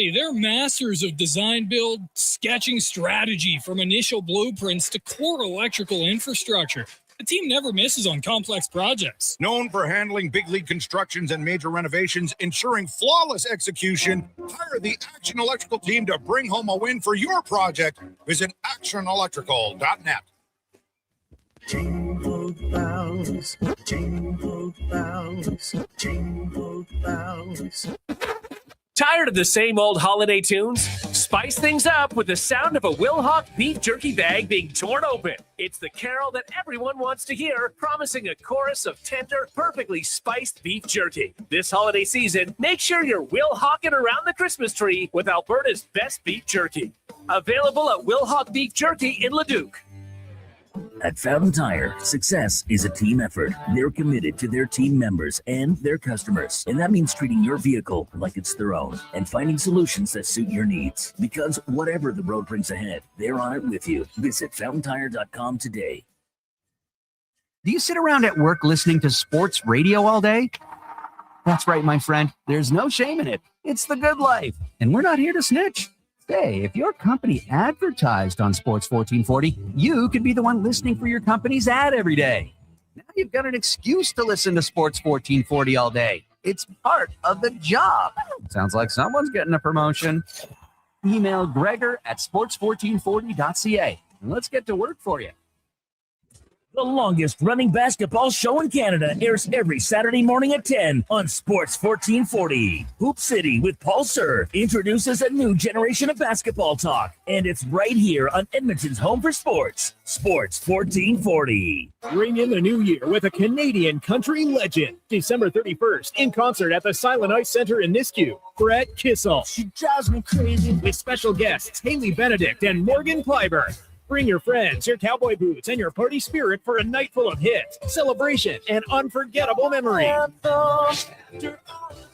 They're masters of design build, sketching strategy from initial blueprints to core electrical infrastructure. The team never misses on complex projects. Known for handling big league constructions and major renovations, ensuring flawless execution, hire the Action Electrical team to bring home a win for your project. Visit actionelectrical.net. Jingle bells, jingle bells, jingle bells. Tired of the same old holiday tunes? Spice things up with the sound of a Wilhauk beef jerky bag being torn open. It's the carol that everyone wants to hear, promising a chorus of tender, perfectly spiced beef jerky. This holiday season, make sure you're Wilhauking around the Christmas tree with Alberta's best beef jerky. Available at Wilhauk Beef Jerky in Leduc. At Fountain Tire, success is a team effort. They're committed to their team members and their customers. And that means treating your vehicle like it's their own and finding solutions that suit your needs. Because whatever the road brings ahead, they're on it with you. Visit fountaintire.com today. Do you sit around at work listening to sports radio all day? That's right, my friend. There's no shame in it. It's the good life. And we're not here to snitch. Hey, if your company advertised on Sports 1440, you could be the one listening for your company's ad every day. Now you've got an excuse to listen to Sports 1440 all day. It's part of the job. Sounds like someone's getting a promotion. Email Gregor at sports1440.ca and let's get to work for you. The longest running basketball show in Canada airs every Saturday morning at 10 on Sports 1440. Hoop City with Paul Sir introduces a new generation of basketball talk, and it's right here on Edmonton's home for sports, Sports 1440. Bring in the new year with a Canadian country legend. December 31st, in concert at the Silent Ice Center in Nisku. Brett Kissel. She drives me crazy. With special guests Haley Benedict and Morgan Clyburn. Bring your friends, your cowboy boots, and your party spirit for a night full of hits, celebration, and unforgettable memories.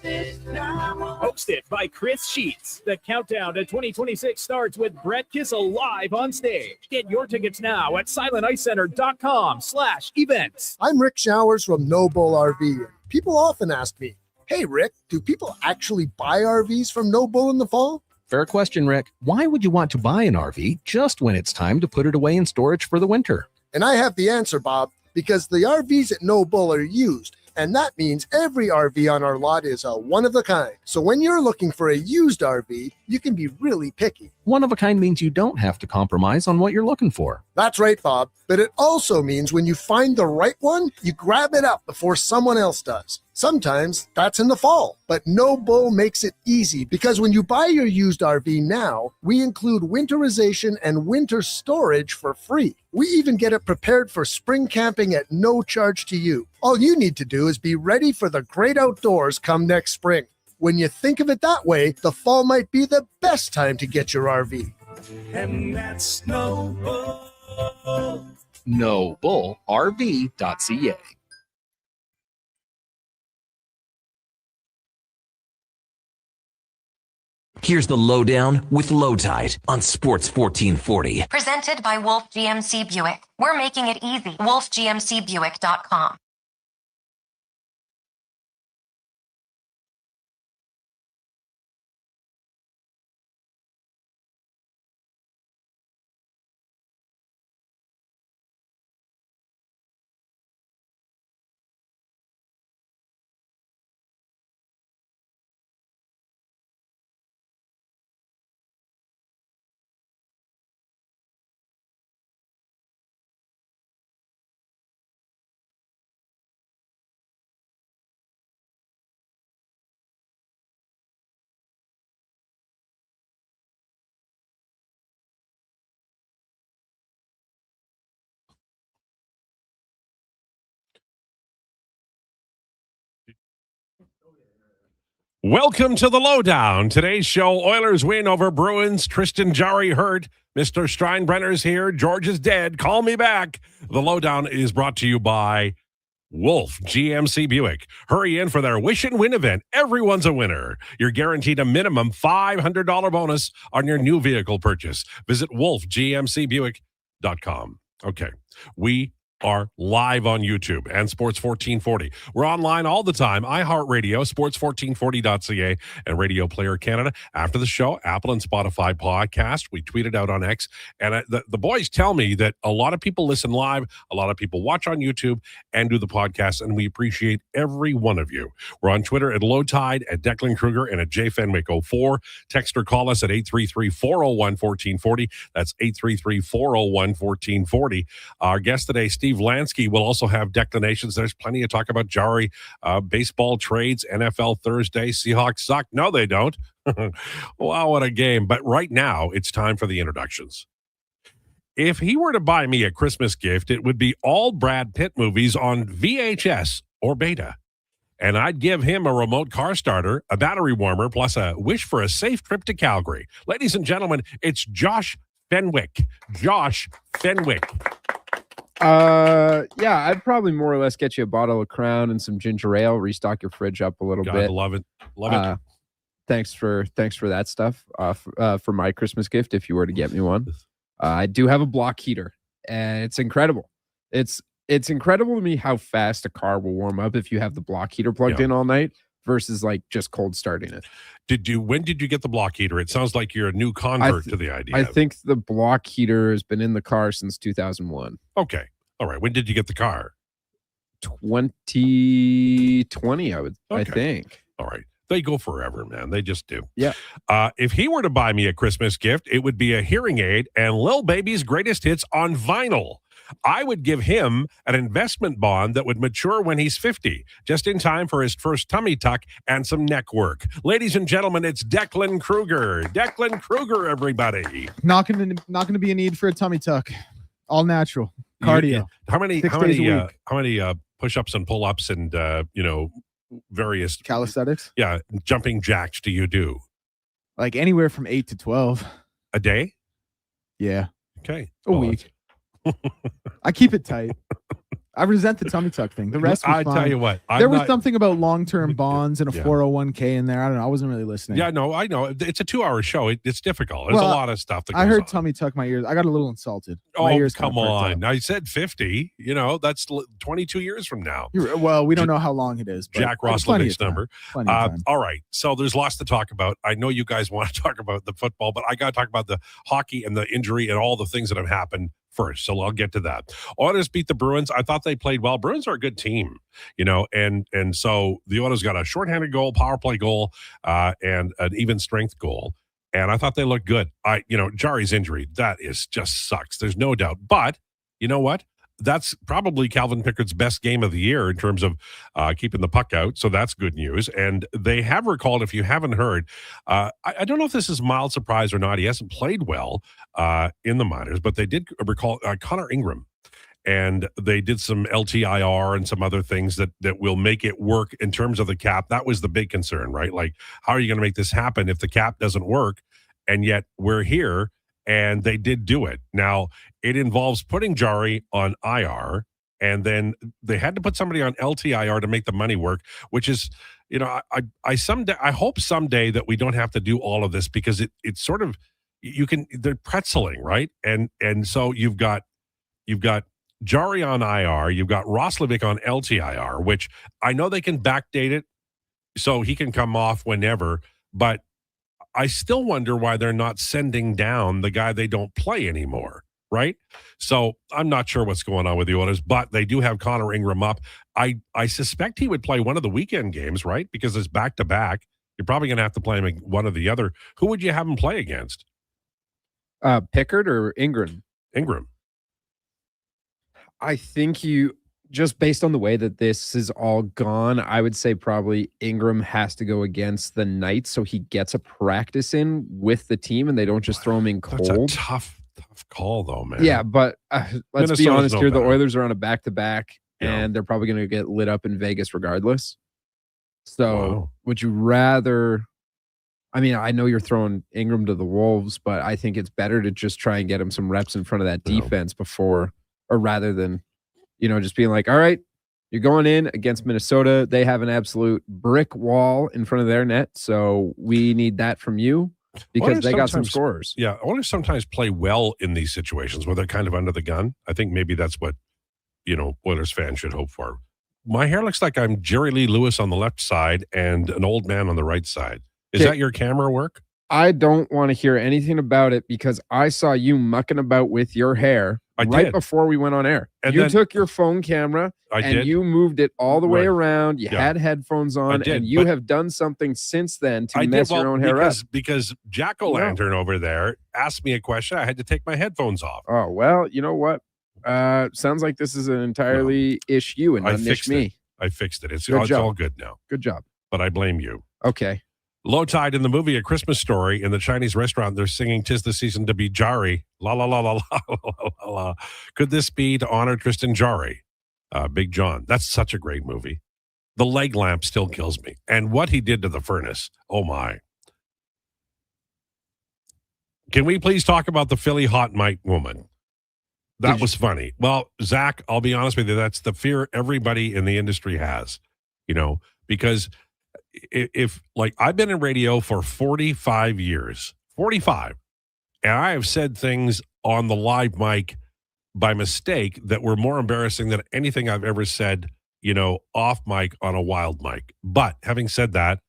Hosted by Chris Sheets. The countdown to 2026 starts with Brett Kissel live on stage. Get your tickets now at silenticecenter.com/events. I'm Rick Showers from No Bull RV. People often ask me, hey, Rick, do people actually buy RVs from No Bull in the fall? Fair question, Rick. Why would you want to buy an RV just when it's time to put it away in storage for the winter? And I have the answer, Bob, because the RVs at No Bull are used, and that means every RV on our lot is a one-of-a-kind. So when you're looking for a used RV, you can be really picky. One-of-a-kind means you don't have to compromise on what you're looking for. That's right, Bob. But it also means when you find the right one, you grab it up before someone else does. Sometimes that's in the fall, but No Bull makes it easy because when you buy your used RV now, we include winterization and winter storage for free. We even get it prepared for spring camping at no charge to you. All you need to do is be ready for the great outdoors come next spring. When you think of it that way, the fall might be the best time to get your RV. And that's No Bull. NoBullRV.ca. Here's the Lowdown with Lowetide on Sports 1440. Presented by Wolf GMC Buick. We're making it easy. WolfGMCBuick.com. Welcome to the Lowdown. Today's show, Oilers win over Bruins. Tristan Jarry hurt. Mr. Steinbrenner's here. George is dead. Call me back. The Lowdown is brought to you by Wolf GMC Buick. Hurry in for their Wish and Win event. Everyone's a winner. You're guaranteed a minimum $500 bonus on your new vehicle purchase. Visit wolfgmcbuick.com. Okay, we are live on YouTube and Sports 1440. We're online all the time. iHeartRadio, sports1440.ca, and Radio Player Canada. After the show, Apple and Spotify podcast. We tweet it out on X. And the boys tell me that a lot of people listen live, a lot of people watch on YouTube and do the podcast, and we appreciate every one of you. We're on Twitter at Lowetide, at Declan Krueger, and at JFenwick04. Text or call us at 833-401-1440. That's 833-401-1440. Our guest today, Steve Lansky, will also have declinations. There's plenty to talk about. Jari, baseball trades, NFL Thursday. Seahawks suck. No, they don't. Wow, what a game. But right now, it's time for the introductions. If he were to buy me a Christmas gift, it would be all Brad Pitt movies on VHS or beta. And I'd give him a remote car starter, a battery warmer, plus a wish for a safe trip to Calgary. Ladies and gentlemen, it's Josh Fenwick. Josh Fenwick. Yeah, I'd probably more or less get you a bottle of Crown and some ginger ale, restock your fridge up a little bit. Love it. Love it. Thanks for that stuff for my Christmas gift if you were to get me one. I do have a block heater, and it's incredible. It's incredible to me how fast a car will warm up if you have the block heater plugged in all night versus like just cold starting it. When did you get the block heater? It sounds like you're a new convert to the idea. I think the block heater has been in the car since 2001. Okay. All right. When did you get the car? 2020, I think. All right. They go forever, man. They just do. Yeah. If he were to buy me a Christmas gift, it would be a hearing aid and Lil Baby's greatest hits on vinyl. I would give him an investment bond that would mature when he's 50, just in time for his first tummy tuck and some neck work. Ladies and gentlemen, it's Declan Krueger. Declan Krueger, everybody. Not going to be a need for a tummy tuck. All natural cardio. How many push-ups and pull-ups and various calisthenics? Yeah, jumping jacks do you do? Like anywhere from 8 to 12 a day? Yeah. Okay. A week. I keep it tight. I resent the tummy tuck thing. The rest was I fine. tell you what. There was something about long-term bonds and a 401k in there. I don't know. I wasn't really listening. Yeah, no, I know. It's a 2-hour show. It's difficult. There's a lot of stuff that goes I heard on. tummy tuck my ears. I got a little insulted. Oh, My ears come on. I said 50. That's 22 years from now. Well, we don't know how long it is. But Jack Roslin's number. Plenty of time. All right. So there's lots to talk about. I know you guys want to talk about the football, but I got to talk about the hockey and the injury and all the things that have happened first. So I'll get to that. Oilers beat the Bruins. I thought they played well. Bruins are a good team, and so the Oilers got a shorthanded goal, power play goal, and an even strength goal. And I thought they looked good. Jari's injury, that is just sucks. There's no doubt. But you know what? That's probably Calvin Pickard's best game of the year in terms of keeping the puck out. So that's good news. And they have recalled, if you haven't heard, I don't know if this is mild surprise or not. He hasn't played well in the minors, but they did recall Connor Ingram. And they did some LTIR and some other things that will make it work in terms of the cap. That was the big concern, right? Like, how are you going to make this happen if the cap doesn't work? And yet we're here. And they did do it. Now, it involves putting Jari on IR, and then they had to put somebody on LTIR to make the money work, which is, I hope someday that we don't have to do all of this, because it's sort of, they're pretzeling, right? And so you've got Jari on IR, you've got Roslovic on LTIR, which I know they can backdate it so he can come off whenever, but I still wonder why they're not sending down the guy they don't play anymore, right? So I'm not sure what's going on with the Oilers, but they do have Connor Ingram up. I suspect he would play one of the weekend games, right? Because it's back-to-back. You're probably going to have to play him one or the other. Who would you have him play against? Pickard or Ingram? Ingram. I think just based on the way that this is all gone, I would say probably Ingram has to go against the Knights so he gets a practice in with the team and they don't just throw him in cold. That's a tough call, though, man. Yeah, but let's be honest here. The Oilers are on a back-to-back, Yeah. and they're probably going to get lit up in Vegas regardless. So would you rather... I mean, I know you're throwing Ingram to the Wolves, but I think it's better to just try and get him some reps in front of that defense before, or rather than, just being like, all right, you're going in against Minnesota. They have an absolute brick wall in front of their net. So we need that from you because they got some scorers. Yeah. Oilers sometimes play well in these situations where they're kind of under the gun. I think maybe that's what Oilers fans should hope for. My hair looks like I'm Jerry Lee Lewis on the left side and an old man on the right side. Is that your camera work? I don't want to hear anything about it because I saw you mucking about with your hair before we went on air. And you then, took your phone camera you moved it all the way around. You had headphones on, and you have done something since then to mess your own hair up. Because Jack-O-Lantern over there asked me a question. I had to take my headphones off. Oh, well, you know what? Sounds like this is an entirely ish you and not ish me. I fixed it. It's Good job. all good now. Good job. But I blame you. Okay. Lowetide in the movie A Christmas Story, in the Chinese restaurant, they're singing "'Tis the Season to Be Jari." La la la la la la la la. Could this be to honor Tristan Jarry, Big John? That's such a great movie. The leg lamp still kills me, and what he did to the furnace. Oh my! Can we please talk about the Philly hot mic woman? That was funny. Well, Zach, I'll be honest with you. That's the fear everybody in the industry has, because if I've been in radio for 45 years, 45, and I have said things on the live mic by mistake that were more embarrassing than anything I've ever said, off mic on a wild mic. But having said that,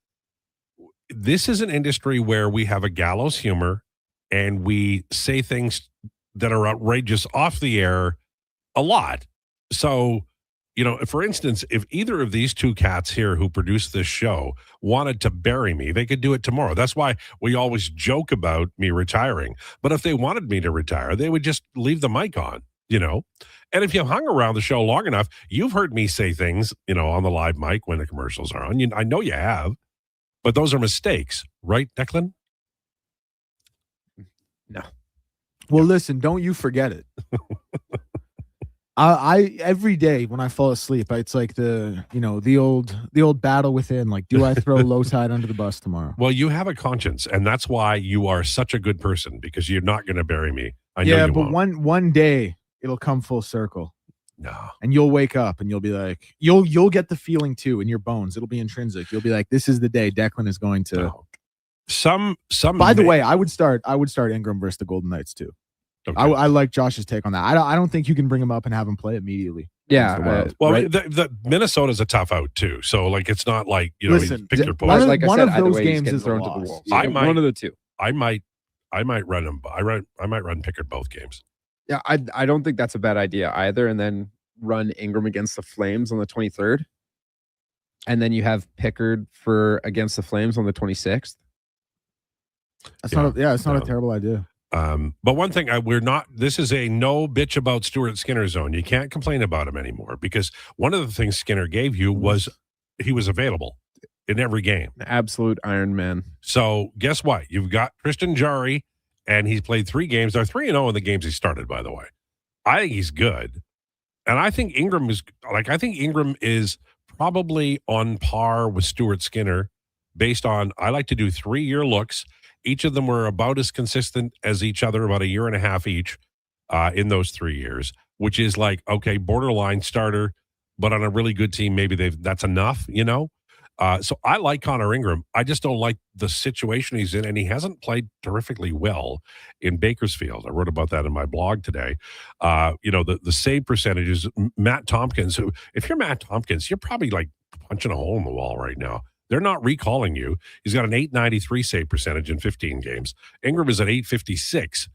this is an industry where we have a gallows humor and we say things that are outrageous off the air a lot. So, for instance, if either of these two cats here who produce this show wanted to bury me, they could do it tomorrow. That's why we always joke about me retiring. But if they wanted me to retire, they would just leave the mic on, And if you hung around the show long enough, you've heard me say things, on the live mic when the commercials are on. I know you have, but those are mistakes, right, Declan? No. Well, listen, don't you forget it. I every day when I fall asleep, it's like the old battle within. Like, do I throw Lowetide under the bus tomorrow? Well, you have a conscience, and that's why you are such a good person, because you're not going to bury me. I know you but won't. one day it'll come full circle. No. And you'll wake up and you'll be like, you'll get the feeling too in your bones. It'll be intrinsic. You'll be like, this is the day Declan is going to. No. Some. By the way, I would start Ingram versus the Golden Knights too. Okay. I like Josh's take on that. I don't think you can bring him up and have him play immediately. Yeah. Right? The Minnesota's a tough out too. So it's not like Listen, pick your one poison. of those games is thrown to the wall. One of the two. I might run him. I might run Pickard both games. Yeah, I don't think that's a bad idea either. And then run Ingram against the Flames on the 23rd, and then you have Pickard against the Flames on the 26th. It's not a terrible idea. But one thing this is a no bitch about Stuart Skinner zone. You can't complain about him anymore, because one of the things Skinner gave you was he was available in every game. Absolute Iron Man. So guess what? You've got Tristan Jarry, and he's played 3 games. They're 3-0 in the games he started, by the way. I think he's good. And I think Ingram is probably on par with Stuart Skinner based on, I like to do 3-year looks. Each of them were about as consistent as each other, about a year and a half each in those 3 years, which is okay, borderline starter, but on a really good team, maybe that's enough, So I like Connor Ingram. I just don't like the situation he's in, and he hasn't played terrifically well in Bakersfield. I wrote about that in my blog today. The save percentages, Matt Tompkins, who, if you're Matt Tompkins, you're probably punching a hole in the wall right now. They're not recalling you. He's got an .893 save percentage in 15 games. Ingram is at .856,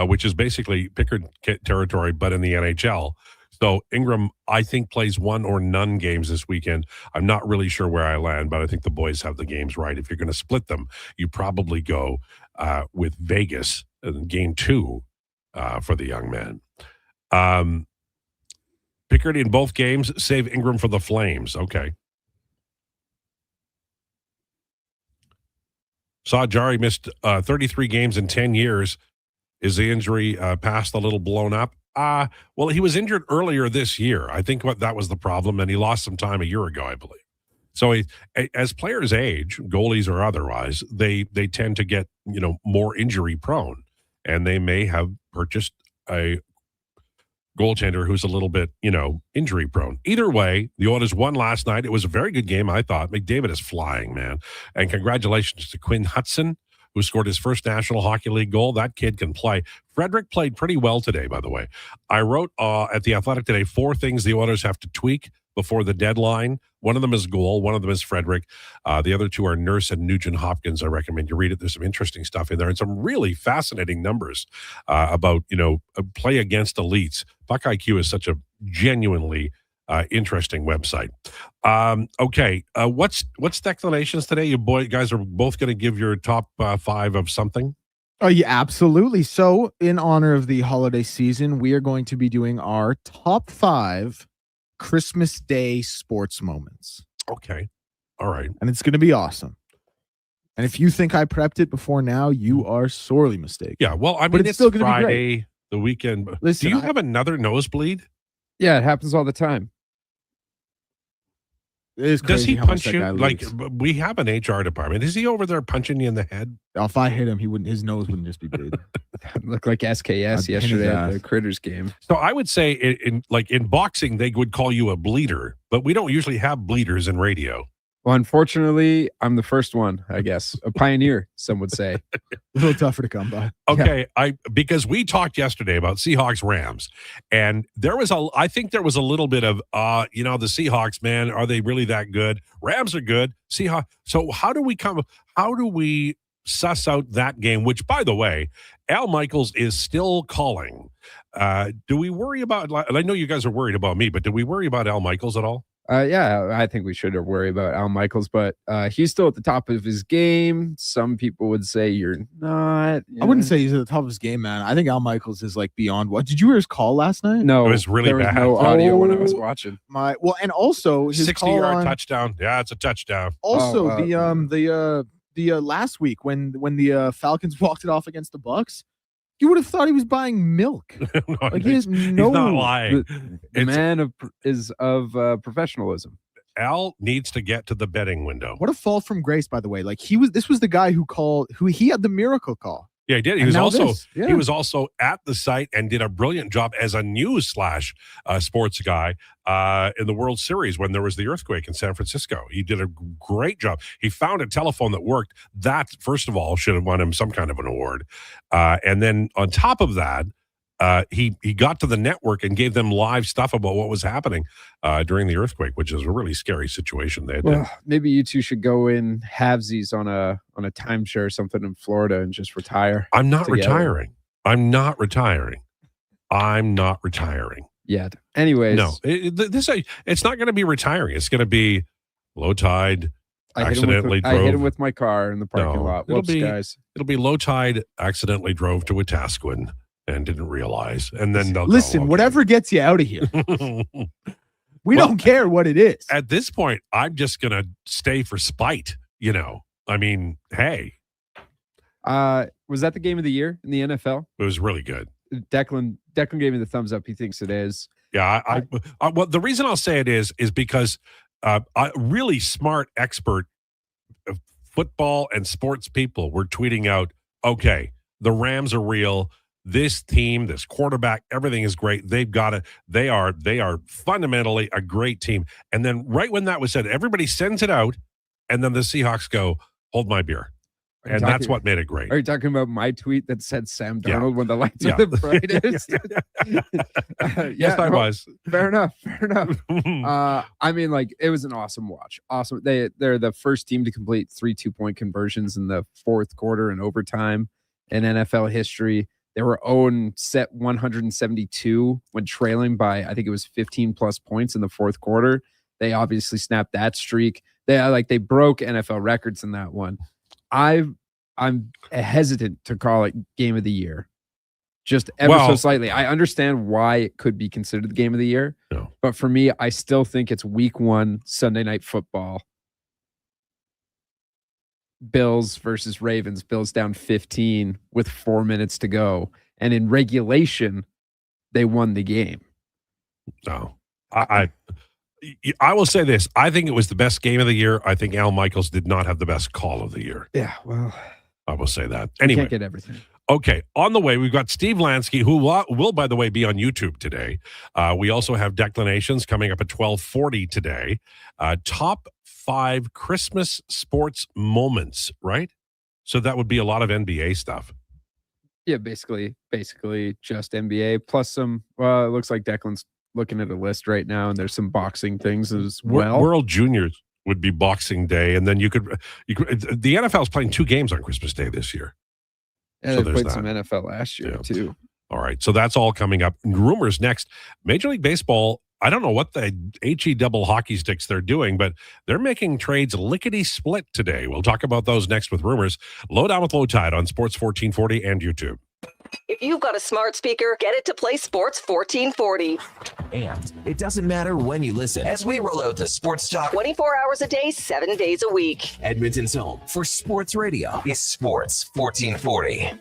which is basically Pickard territory, but in the NHL. So Ingram, I think, plays 1 or none games this weekend. I'm not really sure where I land, but I think the boys have the games right. If you're going to split them, you probably go with Vegas in game 2 for the young man. Pickard in both games, save Ingram for the Flames. Okay. Saw Jarry missed 33 games in 10 years. Is the injury past a little blown up? Well, he was injured earlier this year. I think that was the problem, and he lost some time a year ago, I believe. So as players age, goalies or otherwise, they tend to get, more injury prone, and they may have purchased a goaltender who's a little bit, injury prone. Either way, the Oilers won last night. It was a very good game, I thought. McDavid is flying, man. And congratulations to Quinn Hudson, who scored his first National Hockey League goal. That kid can play. Frederick played pretty well today, by the way. I wrote at The Athletic today 4 things the Oilers have to tweak before the deadline. One of them is goal. One of them is Frederick. The other 2 are Nurse and Nugent Hopkins. I recommend you read it. There's some interesting stuff in there and some really fascinating numbers about, play against elites. Puck IQ is such a genuinely interesting website. Okay. What's declarations today? You guys are both going to give your top 5 of something? Oh, yeah, absolutely. So in honor of the holiday season, we are going to be doing our top 5 Christmas Day sports moments. Okay. All right. And it's going to be awesome. And if you think I prepped it before now, you are sorely mistaken. Yeah. Well, I mean, but it's still going to be Friday, the weekend. Listen, do you have another nosebleed? Yeah, it happens all the time. Does he punch you? Like, we have an HR department. Is he over there punching you in the head? If I hit him, his nose wouldn't just be bleeding. Looked like SKS yesterday at the Critters game. So I would say in boxing, they would call you a bleeder, but we don't usually have bleeders in radio. Well, unfortunately, I'm the first one, I guess. A pieneer, some would say. A little tougher to come by. Okay, yeah. Because we talked yesterday about Seahawks Rams, and I think there was a little bit of the Seahawks, man, are they really that good? Rams are good. Seahawks. So how do we suss out that game, which, by the way, Al Michaels is still calling. Do we worry about, I know you guys are worried about me, but do we worry about Al Michaels at all? Yeah, I think we should worry about Al Michaels, but he's still at the top of his game. Some people would say you're not. I wouldn't say he's at the top of his game, man. I think Al Michaels is like beyond what. Did you hear his call last night? No, it was really bad. There was no audio when I was watching. And also his 60-yard touchdown. Yeah, it's a touchdown. Also, the last week when the Falcons walked it off against the Bucks. You would have thought he was buying milk. Like he's not lying. The man is of professionalism. Al needs to get to the betting window. What a fall from grace, by the way. Like this was the guy who he had the miracle call. Yeah, he did. He was also at the site and did a brilliant job as a news / sports guy in the World Series when there was the earthquake in San Francisco. He did a great job. He found a telephone that worked. That, first of all, should have won him some kind of an award. And then on top of that, he got to the network and gave them live stuff about what was happening during the earthquake, which is a really scary situation. Maybe you two should go in halvesies on a timeshare or something in Florida and just retire. I'm not retiring. Yet. Anyways. No, it's not going to be retiring. It's going to be Lowetide. I hit him with my car in the parking lot. Whoops, guys. It'll be Lowetide accidentally drove to Wetaskiwin and didn't realize. And then they'll listen, whatever gets you out of here. We don't care what it is. At this point, I'm just going to stay for spite, I mean, hey. Was that the game of the year in the NFL? It was really good. Declan gave me the thumbs up. He thinks it is. Yeah, well, the reason I'll say it is because a really smart expert football and sports people were tweeting out, okay, the Rams are real. This team, this quarterback, everything is great. They've got it. They are fundamentally a great team. And then right when that was said, everybody sends it out, and then the Seahawks go, hold my beer. And that's what made it great. Are you talking about my tweet that said Sam Darnold when the lights are the brightest? Yes, I was. Fair enough. I mean, like, it was an awesome watch. Awesome. They're the first team to complete 3 2-point conversions in the fourth quarter and overtime in NFL history. They were 172 when trailing by, I think it was 15 plus points in the fourth quarter. They obviously snapped that streak. They broke NFL records in that one. I'm hesitant to call it game of the year, just ever so slightly. I understand why it could be considered the game of the year, but for me, I still think it's week 1 Sunday Night Football. Bills versus Ravens. Bills down 15 with 4 minutes to go, and in regulation, they won the game. No, I will say this. I think it was the best game of the year. I think Al Michaels did not have the best call of the year. Yeah, well, I will say that. Anyway, can't get everything. Okay, on the way, we've got Steve Lansky, who will, by the way, be on YouTube today. We also have Declanations coming up at 12:40 today. Top 5 Christmas sports moments, right? So that would be a lot of NBA stuff. Yeah, basically just NBA plus some. Well, it looks like Declan's looking at a list right now, and there's some boxing things as well. World Juniors would be Boxing Day, and then you could. The NFL is playing 2 games on Christmas Day this year. And So they there's played some that. NFL last year too. All right, so that's all coming up. Rumors next. Major League Baseball. I don't know what the HE double hockey sticks they're doing, but they're making trades lickety-split today. We'll talk about those next with Rumors. Lowdown with Lowetide on Sports 1440 and YouTube. If you've got a smart speaker, get it to play Sports 1440. And it doesn't matter when you listen, as we roll out the Sports Talk 24 hours a day, 7 days a week. Edmonton's home for sports radio is Sports 1440.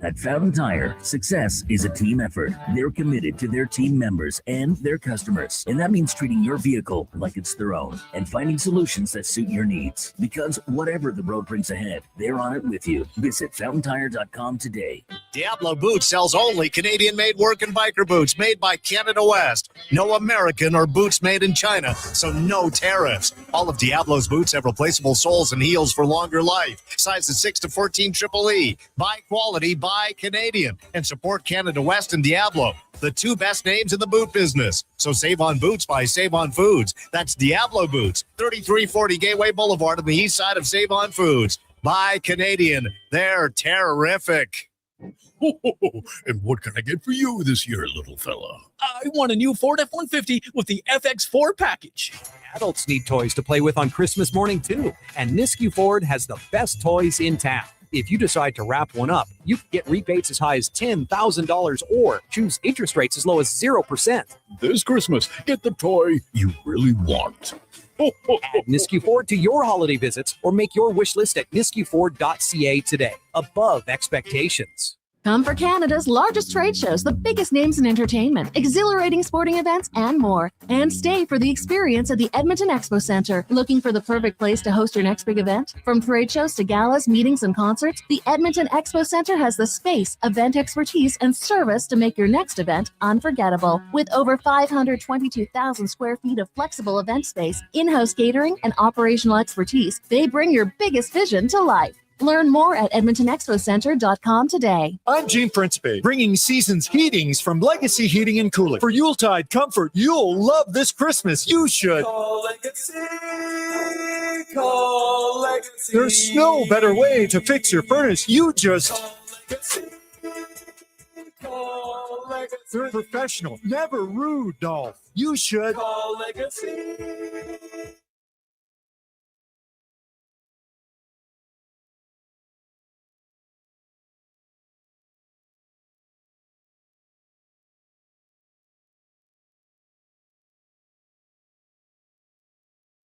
At Fountain Tire, success is a team effort. They're committed to their team members and their customers. And that means treating your vehicle like it's their own and finding solutions that suit your needs. Because whatever the road brings ahead, they're on it with you. Visit fountaintire.com today. Diablo Boots sells only Canadian-made work and biker boots made by Canada West. No American or boots made in China, so no tariffs. All of Diablo's boots have replaceable soles and heels for longer life. Sizes 6 to 14 Triple E. Buy quality, buy Canadian. And support Canada West and Diablo, the 2 best names in the boot business. So save on boots by Save On Foods. That's Diablo Boots, 3340 Gateway Boulevard on the east side of Save On Foods. Buy Canadian. They're terrific. And what can I get for you this year, little fella? I want a new Ford F-150 with the FX4 package. Adults need toys to play with on Christmas morning, too. And Nisku Ford has the best toys in town. If you decide to wrap one up, you can get rebates as high as $10,000 or choose interest rates as low as 0%. This Christmas, get the toy you really want. Add Nisku Ford to your holiday visits or make your wish list at niskuford.ca today. Above expectations. Come for Canada's largest trade shows, the biggest names in entertainment, exhilarating sporting events, and more. And stay for the experience at the Edmonton Expo Centre. Looking for the perfect place to host your next big event? From trade shows to galas, meetings, and concerts, the Edmonton Expo Centre has the space, event expertise, and service to make your next event unforgettable. With over 522,000 square feet of flexible event space, in-house catering, and operational expertise, they bring your biggest vision to life. Learn more at EdmontonExpoCenter.com today. I'm Gene Principe, bringing season's heatings from Legacy Heating and Cooling. For Yuletide comfort you'll love this Christmas. You should. Call Legacy. Call Legacy. There's no better way to fix your furnace. You just. Call Legacy. Call Legacy. They're professional, never rude, Dolph. You should. Call Legacy.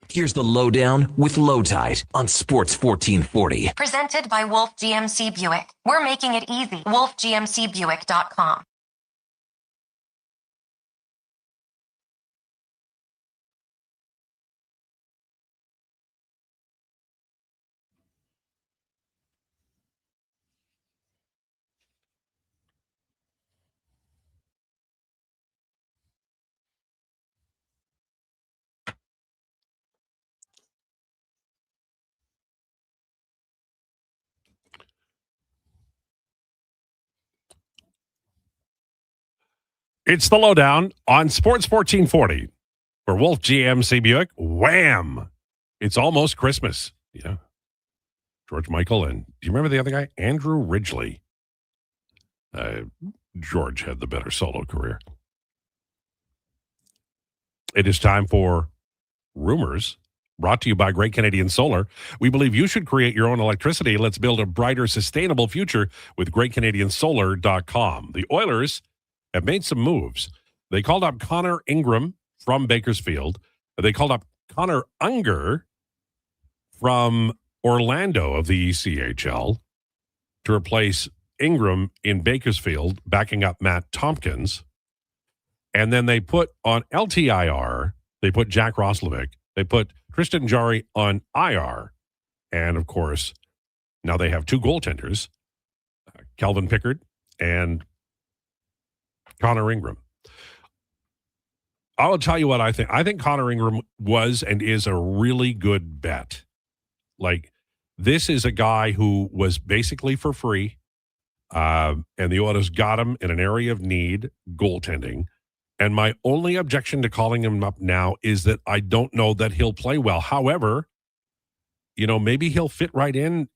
Here's the Lowdown with Lowetide on Sports 1440. Presented by Wolf GMC Buick. We're making it easy. WolfGMCBuick.com. It's the Lowdown on Sports 1440 for Wolf GMC Buick. Wham! It's almost Christmas. Yeah. George Michael and do you remember the other guy? Andrew Ridgeley. George had the better solo career. It is time for Rumors, brought to you by Great Canadian Solar. We believe you should create your own electricity. Let's build a brighter, sustainable future with GreatCanadianSolar.com. The Oilers have made some moves. They called up Connor Ingram from Bakersfield. They called up Connor Unger from Orlando of the ECHL to replace Ingram in Bakersfield, backing up Matt Tompkins. And then they put on LTIR, they put Jack Roslovic. They put Tristan Jarry on IR. And, of course, now they have 2 goaltenders, Calvin Pickard and Connor Ingram. I will tell you what I think. I think Connor Ingram was and is a really good bet. Like, This is a guy who was basically for free, and the Oilers got him in an area of need, goaltending. And my only objection to calling him up now is that I don't know that he'll play well. However, maybe he'll fit right in.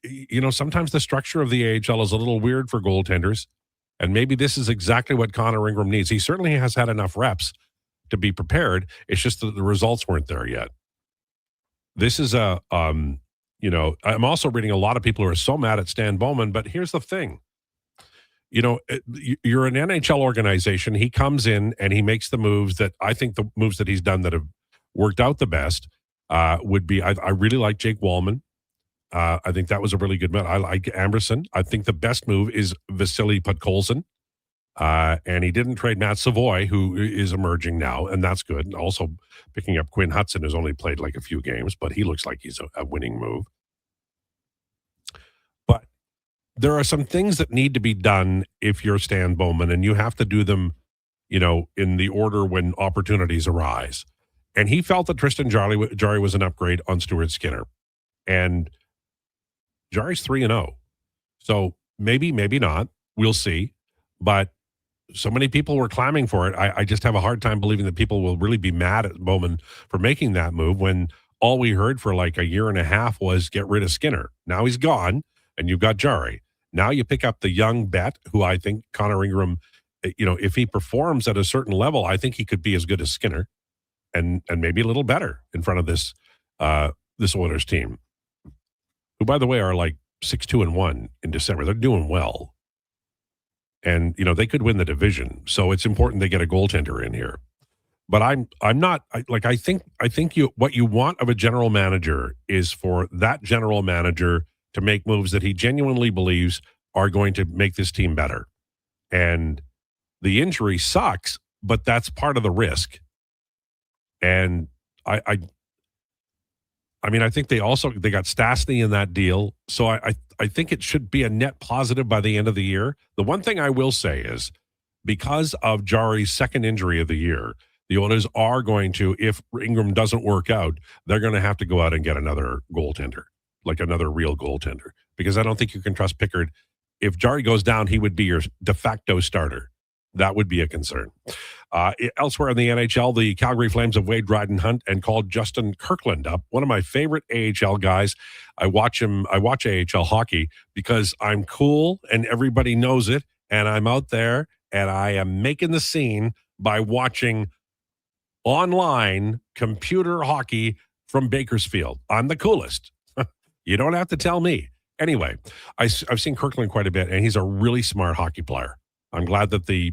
Sometimes the structure of the AHL is a little weird for goaltenders, and maybe this is exactly what Connor Ingram needs. He certainly has had enough reps to be prepared. It's just that the results weren't there yet. This is I'm also reading a lot of people who are so mad at Stan Bowman, but here's the thing. You're an NHL organization. He comes in and he makes the moves that I think the moves that he's done that have worked out the best would be, I really like Jake Wallman. I think that was a really good move. I like Amberson. I think the best move is Vasily Podkolzin. And he didn't trade Matt Savoy, who is emerging now, and that's good. Also picking up Quinn Hudson, who's only played like a few games, but he looks like he's a winning move. But there are some things that need to be done if you're Stan Bowman, and you have to do them, in the order when opportunities arise. And he felt that Tristan Jarry was an upgrade on Stuart Skinner. And Jarry's 3-0. So maybe not. We'll see. But so many people were clamming for it. I just have a hard time believing that people will really be mad at Bowman for making that move when all we heard for like a year and a half was get rid of Skinner. Now he's gone, and you've got Jarry. Now you pick up the young bet, who I think Connor Ingram, if he performs at a certain level, I think he could be as good as Skinner and maybe a little better in front of this Oilers team, who, by the way, are like 6-2-1 in December. They're doing well. And, they could win the division. So it's important they get a goaltender in here. But I think what you want of a general manager is for that general manager to make moves that he genuinely believes are going to make this team better. And the injury sucks, but that's part of the risk. And I think they got Stastny in that deal. So I think it should be a net positive by the end of the year. The one thing I will say is, because of Jarry's second injury of the year, the Oilers are going to, if Ingram doesn't work out, they're going to have to go out and get another goaltender, like another real goaltender, because I don't think you can trust Pickard. If Jarry goes down, he would be your de facto starter. That would be a concern. Elsewhere in the NHL, the Calgary Flames have Wade Dryden-Hunt and called Justin Kirkland up. One of my favorite AHL guys. I watch AHL hockey because I'm cool and everybody knows it. And I'm out there and I am making the scene by watching online computer hockey from Bakersfield. I'm the coolest. You don't have to tell me. Anyway, I've seen Kirkland quite a bit, and he's a really smart hockey player. I'm glad that the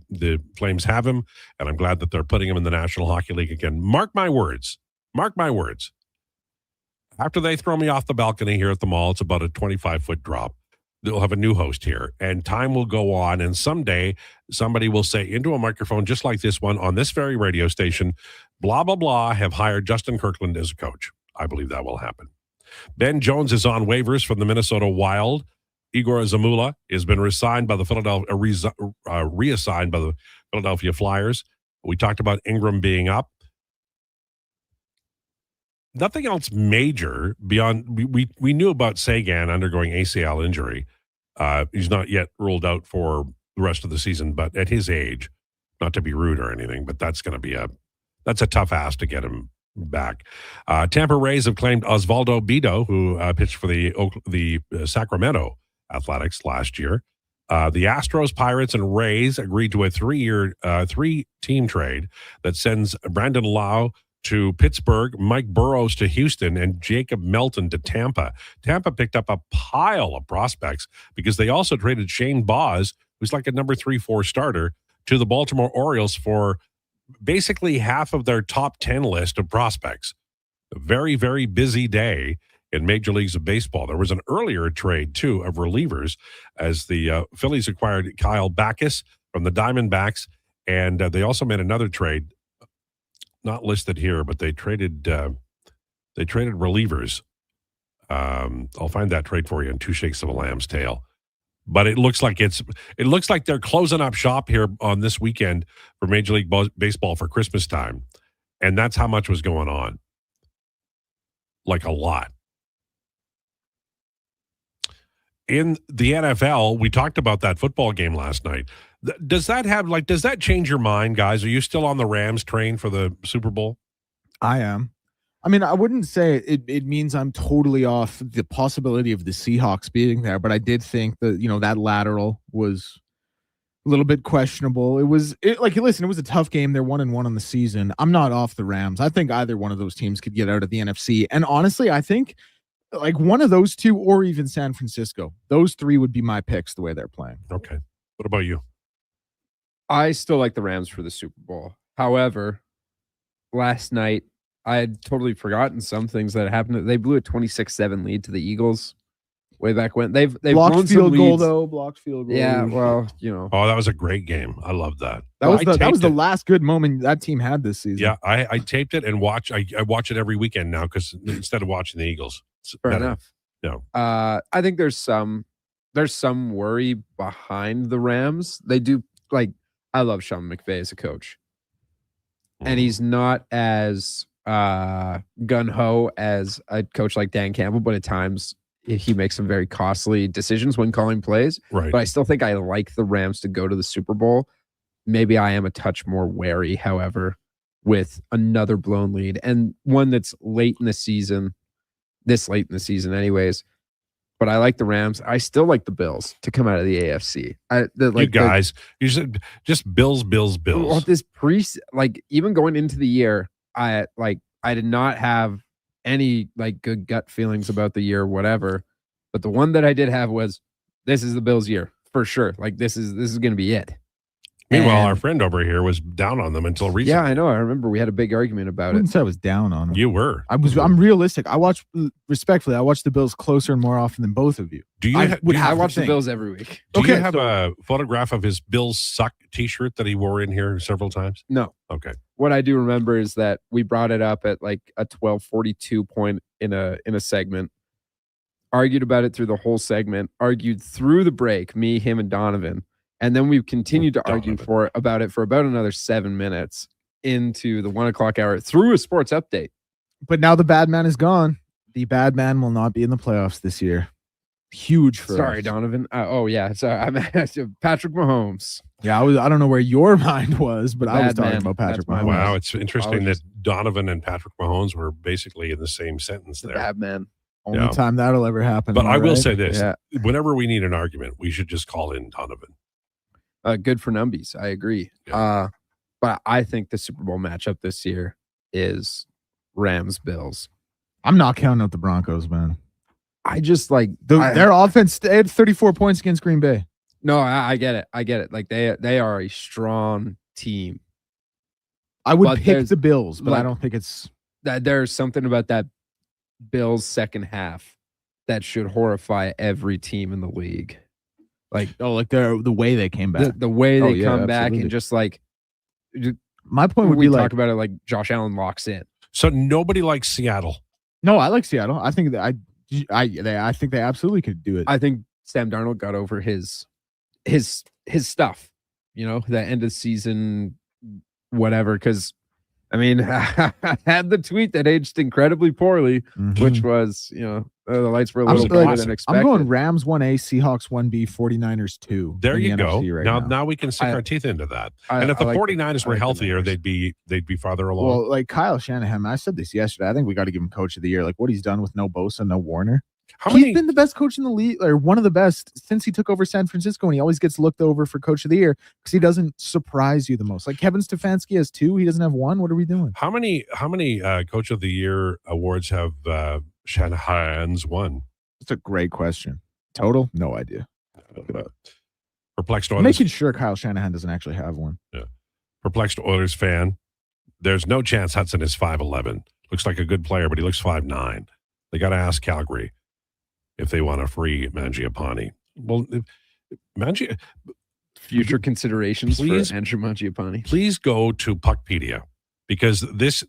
Flames have him, and I'm glad that they're putting him in the National Hockey League again. Mark my words. Mark my words. After they throw me off the balcony here at the mall, it's about a 25-foot drop. They'll have a new host here, and time will go on, and someday somebody will say into a microphone just like this one on this very radio station, blah, blah, blah, have hired Justin Kirkland as a coach. I believe that will happen. Ben Jones is on waivers from the Minnesota Wild. Igor Zamula has been reassigned by the Philadelphia Flyers. We talked about Ingram being up. Nothing else major beyond we knew about Sagan undergoing ACL injury. He's not yet ruled out for the rest of the season, but at his age, not to be rude or anything, but that's going to be that's a tough ask to get him back. Tampa Rays have claimed Osvaldo Bido, who pitched for the Sacramento Athletics last year. The Astros, Pirates, and Rays agreed to a 3-team trade that sends Brandon Lau to Pittsburgh, Mike Burrows to Houston, and Jacob Melton to Tampa. Tampa picked up a pile of prospects because they also traded Shane Baz, who's like a number 3-4 starter, to the Baltimore Orioles for basically half of their top 10 list of prospects. A very, very busy day in Major Leagues of Baseball. There was an earlier trade, too, of relievers as the Phillies acquired Kyle Backus from the Diamondbacks, and they also made another trade, not listed here, but they traded relievers. I'll find that trade for you in two shakes of a lamb's tail. But it looks like they're closing up shop here on this weekend for Major League Baseball for Christmas time, and that's how much was going on. Like a lot. in the NFL, we talked about that football game last night. Does that change your mind, guys? Are you still on the Rams train for the Super Bowl? I am. I mean, I wouldn't say it means I'm totally off the possibility of the Seahawks being there, but I did think that, that lateral was a little bit questionable. Listen, it was a tough game. They're 1-1 on the season. I'm not off the Rams. I think either one of those teams could get out of the NFC. And honestly, I think one of those two or even San Francisco, those three would be my picks the way they're playing. Okay. What about you? I still like the Rams for the Super Bowl. However, last night, I had totally forgotten some things that happened. They blew a 26-7 lead to the Eagles way back when. They've blocked blown field some goal leads. though. Blocked field goal. Yeah, well, Oh, that was a great game. I love that. That was the last good moment that team had this season. Yeah, I taped it and watch. I watch it every weekend now because instead of watching the Eagles. Fair enough. Yeah. I think there's some worry behind the Rams. They do I love Sean McVay as a coach, and he's not as gun-ho as a coach like Dan Campbell, but at times he makes some very costly decisions when calling plays. Right. But I still think I like the Rams to go to the Super Bowl. Maybe I am a touch more wary, however, with another blown lead and one that's late in the season, this late in the season anyways. But I like the Rams. I still like the Bills to come out of the AFC. You said just Bills. Well, this even going into the year, I did not have any good gut feelings about the year or whatever. But the one that I did have was this is the Bills year for sure. This is going to be it. Meanwhile, our friend over here was down on them until recently. Yeah, I know. I remember we had a big argument about I wouldn't say I was down on them. You were. I'm realistic. I watch the Bills closer and more often than both of you. I watch the Bills every week. Do you have a photograph of his Bills suck T-shirt that he wore in here several times? No. Okay. What I do remember is that we brought it up at a 12:42 point in a segment. Argued about it through the whole segment. Argued through the break. Me, him, and Donovan. And then we've continued to argue about it for about another 7 minutes into the 1 o'clock hour through a sports update. But now the bad man is gone. The bad man will not be in the playoffs this year. Huge for Sorry, us. Donovan. Sorry, I'm Patrick Mahomes. Yeah, I don't know where your mind was, but I was talking about Patrick Mahomes. Wow, it's interesting that Donovan and Patrick Mahomes were basically in the same sentence there. Bad man. Only time that'll ever happen. But I will right? say this: Yeah. whenever we need an argument, we should just call in Donovan. Good for numbies. I agree. But I think the Super Bowl matchup this year is Rams-Bills. I'm not counting out the Broncos, man. I just their offense. They had 34 points against Green Bay. No, I get it. I get it. They are a strong team. I would pick the Bills, but I don't think it's that. There's something about that Bills second half that should horrify every team in the league. The way they came back, the way they come back, and just my point would we be talk about it Josh Allen locks in. So nobody likes Seattle. No, I like Seattle. I think that I think they absolutely could do it. I think Sam Darnold got over his stuff. The end of season, whatever. Because I had the tweet that aged incredibly poorly, which was the lights were a little brighter than expected. I'm going Rams 1A, Seahawks 1B, 49ers 2. There you go. Right now we can sink our teeth into that. And if the 49ers were healthier, they'd be farther along. Well, Kyle Shanahan, I said this yesterday. I think we got to give him Coach of the Year. What he's done with no Bosa, no Warner. He's been the best coach in the league, or one of the best since he took over San Francisco, and he always gets looked over for Coach of the Year because he doesn't surprise you the most. Kevin Stefanski has 2, he doesn't have 1. What are we doing? How many Coach of the Year awards have Shanahan's won? That's a great question. Total? No idea. Perplexed I'm Oilers. making sure Kyle Shanahan doesn't actually have 1. Yeah. Perplexed Oilers fan. There's no chance Hudson is 5'11". Looks like a good player, but he looks 5'9". They got to ask Calgary if they want a free Mangiapane. Well, future considerations for Andrew Mangiapane. Please go to Puckpedia because this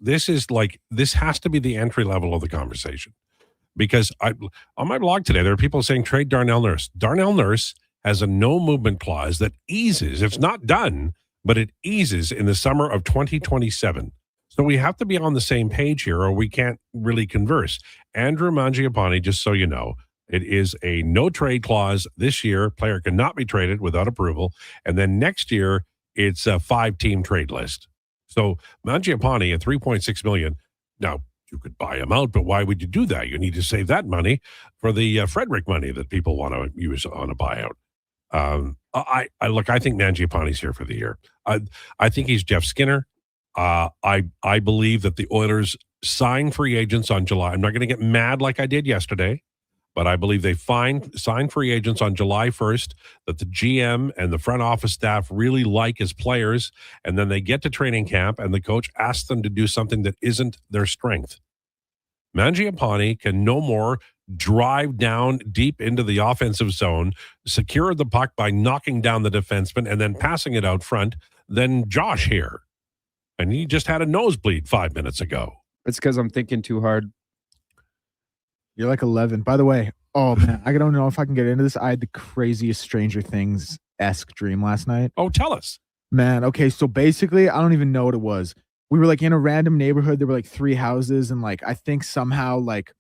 has to be the entry level of the conversation. Because on my blog today, there are people saying trade Darnell Nurse. Darnell Nurse has a no movement clause that eases. It's not done, but it eases in the summer of 2027. So we have to be on the same page here or we can't really converse. Andrew Mangiapane, just so you know, It is a no trade clause this year. Player cannot be traded without approval. And then next year, it's a 5-team trade list. So Mangiapane at $3.6 million. Now, you could buy him out, but why would you do that? You need to save that money for the Frederick money that people want to use on a buyout. I think Mangiapane's here for the year. I think he's Jeff Skinner. I believe that the Oilers sign free agents on July. I'm not going to get mad like I did yesterday, but I believe they sign free agents on July 1st, that the GM and the front office staff really like as players, and then they get to training camp and the coach asks them to do something that isn't their strength. Mangiapane can no more drive down deep into the offensive zone, secure the puck by knocking down the defenseman and then passing it out front than Josh here. And he just had a nosebleed 5 minutes ago. It's because I'm thinking too hard. You're like 11. By the way, oh man, I don't know if I can get into this. I had the craziest Stranger Things-esque dream last night. Oh, tell us. Man, okay, so basically, I don't even know what it was. We were like in a random neighborhood. There were like 3 houses, and like I think somehow like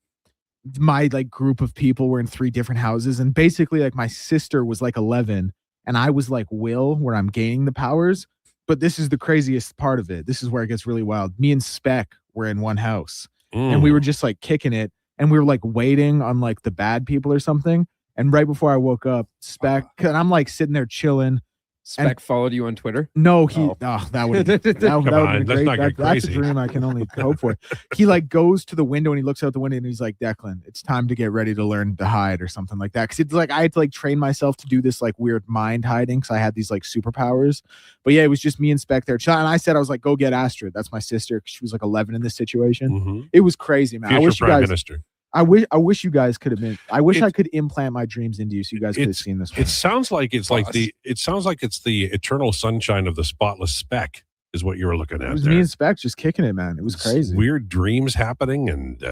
my like group of people were in 3 different houses, and basically like my sister was like 11, and I was like Will, where I'm gaining the powers. But this is the craziest part of it. This is where it gets really wild. Me and Spec were in one house, and we were just like kicking it. And we were like waiting on like the bad people or something. And right before I woke up, Spec, and I'm like sitting there chilling. Spec followed you on Twitter? No, that would have been great. That's a dream I can only hope for. He like goes to the window and he looks out the window and he's like, Declan, it's time to get ready to learn to hide or something like that. Cause it's like I had to like train myself to do this like weird mind hiding because I had these like superpowers. But yeah, it was just me and Spec there. And I said, I was like, go get Astrid. That's my sister. She was like 11 in this situation. Mm-hmm. It was crazy, man. Future I wish you Prime guys. Minister. I wish you guys could have been. I wish I could implant my dreams into you, so you guys could have seen this one. It sounds like it's the eternal sunshine of the spotless Spec is what you were looking at. It was there. me and Spec just kicking it, man. It was crazy. Weird dreams happening, and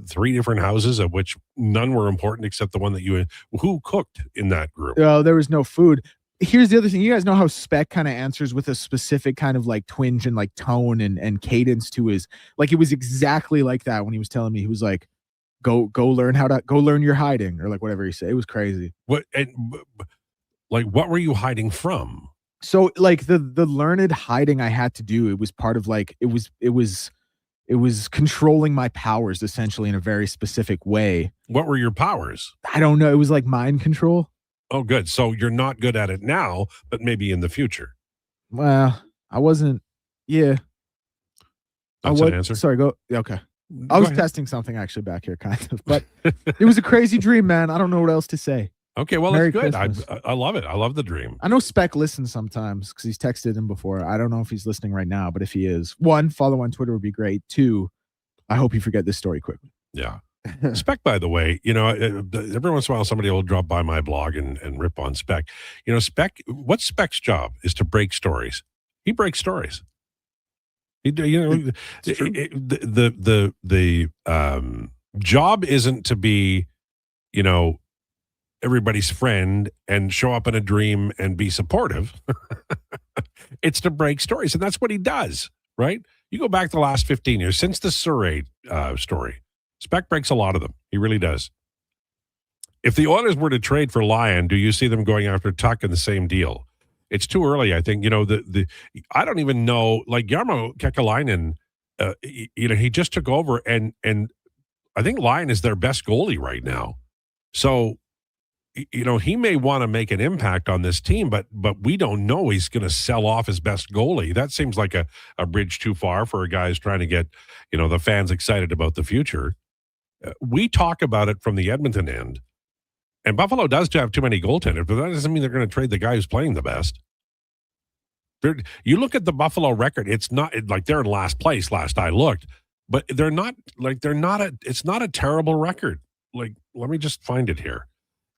3 different houses, of which none were important except the one that who cooked in that group. Oh, there was no food. Here's the other thing. You guys know how Spec kind of answers with a specific kind of like twinge and like tone and cadence to his, like it was exactly like that when he was telling me. He was like, go learn your hiding, or like whatever he said. It was crazy. What were you hiding from? So like the learned hiding I had to do, it was part of like it was controlling my powers essentially in a very specific way. What were your powers? I don't know. It was like mind control. Oh, good. So you're not good at it now, but maybe in the future. Well, I wasn't. Yeah. That's an answer. Sorry. Go. Okay. I was testing something actually back here, kind of, but it was a crazy dream, man. I don't know what else to say. Okay, well, Merry that's good. Christmas. I love it. I love the dream. I know Spec listens sometimes because he's texted him before. I don't know if he's listening right now, but if he is, 1, follow on Twitter would be great. 2, I hope you forget this story quickly. Yeah. Spec, by the way, every once in a while somebody will drop by my blog and rip on Spec. Spec, what's Spec's job is to break stories. He breaks stories. The job isn't to be, everybody's friend and show up in a dream and be supportive. It's to break stories, and that's what he does, right? You go back the last 15 years since the Surrey story. Spec breaks a lot of them. He really does. If the Oilers were to trade for Lyon, do you see them going after Tuck in the same deal? It's too early, I think. I don't even know. Like Jarmo Kekalainen, he just took over, and I think Lyon is their best goalie right now. So, he may want to make an impact on this team, but we don't know he's going to sell off his best goalie. That seems like a bridge too far for a guy who's trying to get the fans excited about the future. We talk about it from the Edmonton end. And Buffalo does have too many goaltenders, but that doesn't mean they're going to trade the guy who's playing the best. You look at the Buffalo record; it's not like they're in last place. Last I looked, but it's not a terrible record. Like, let me just find it here.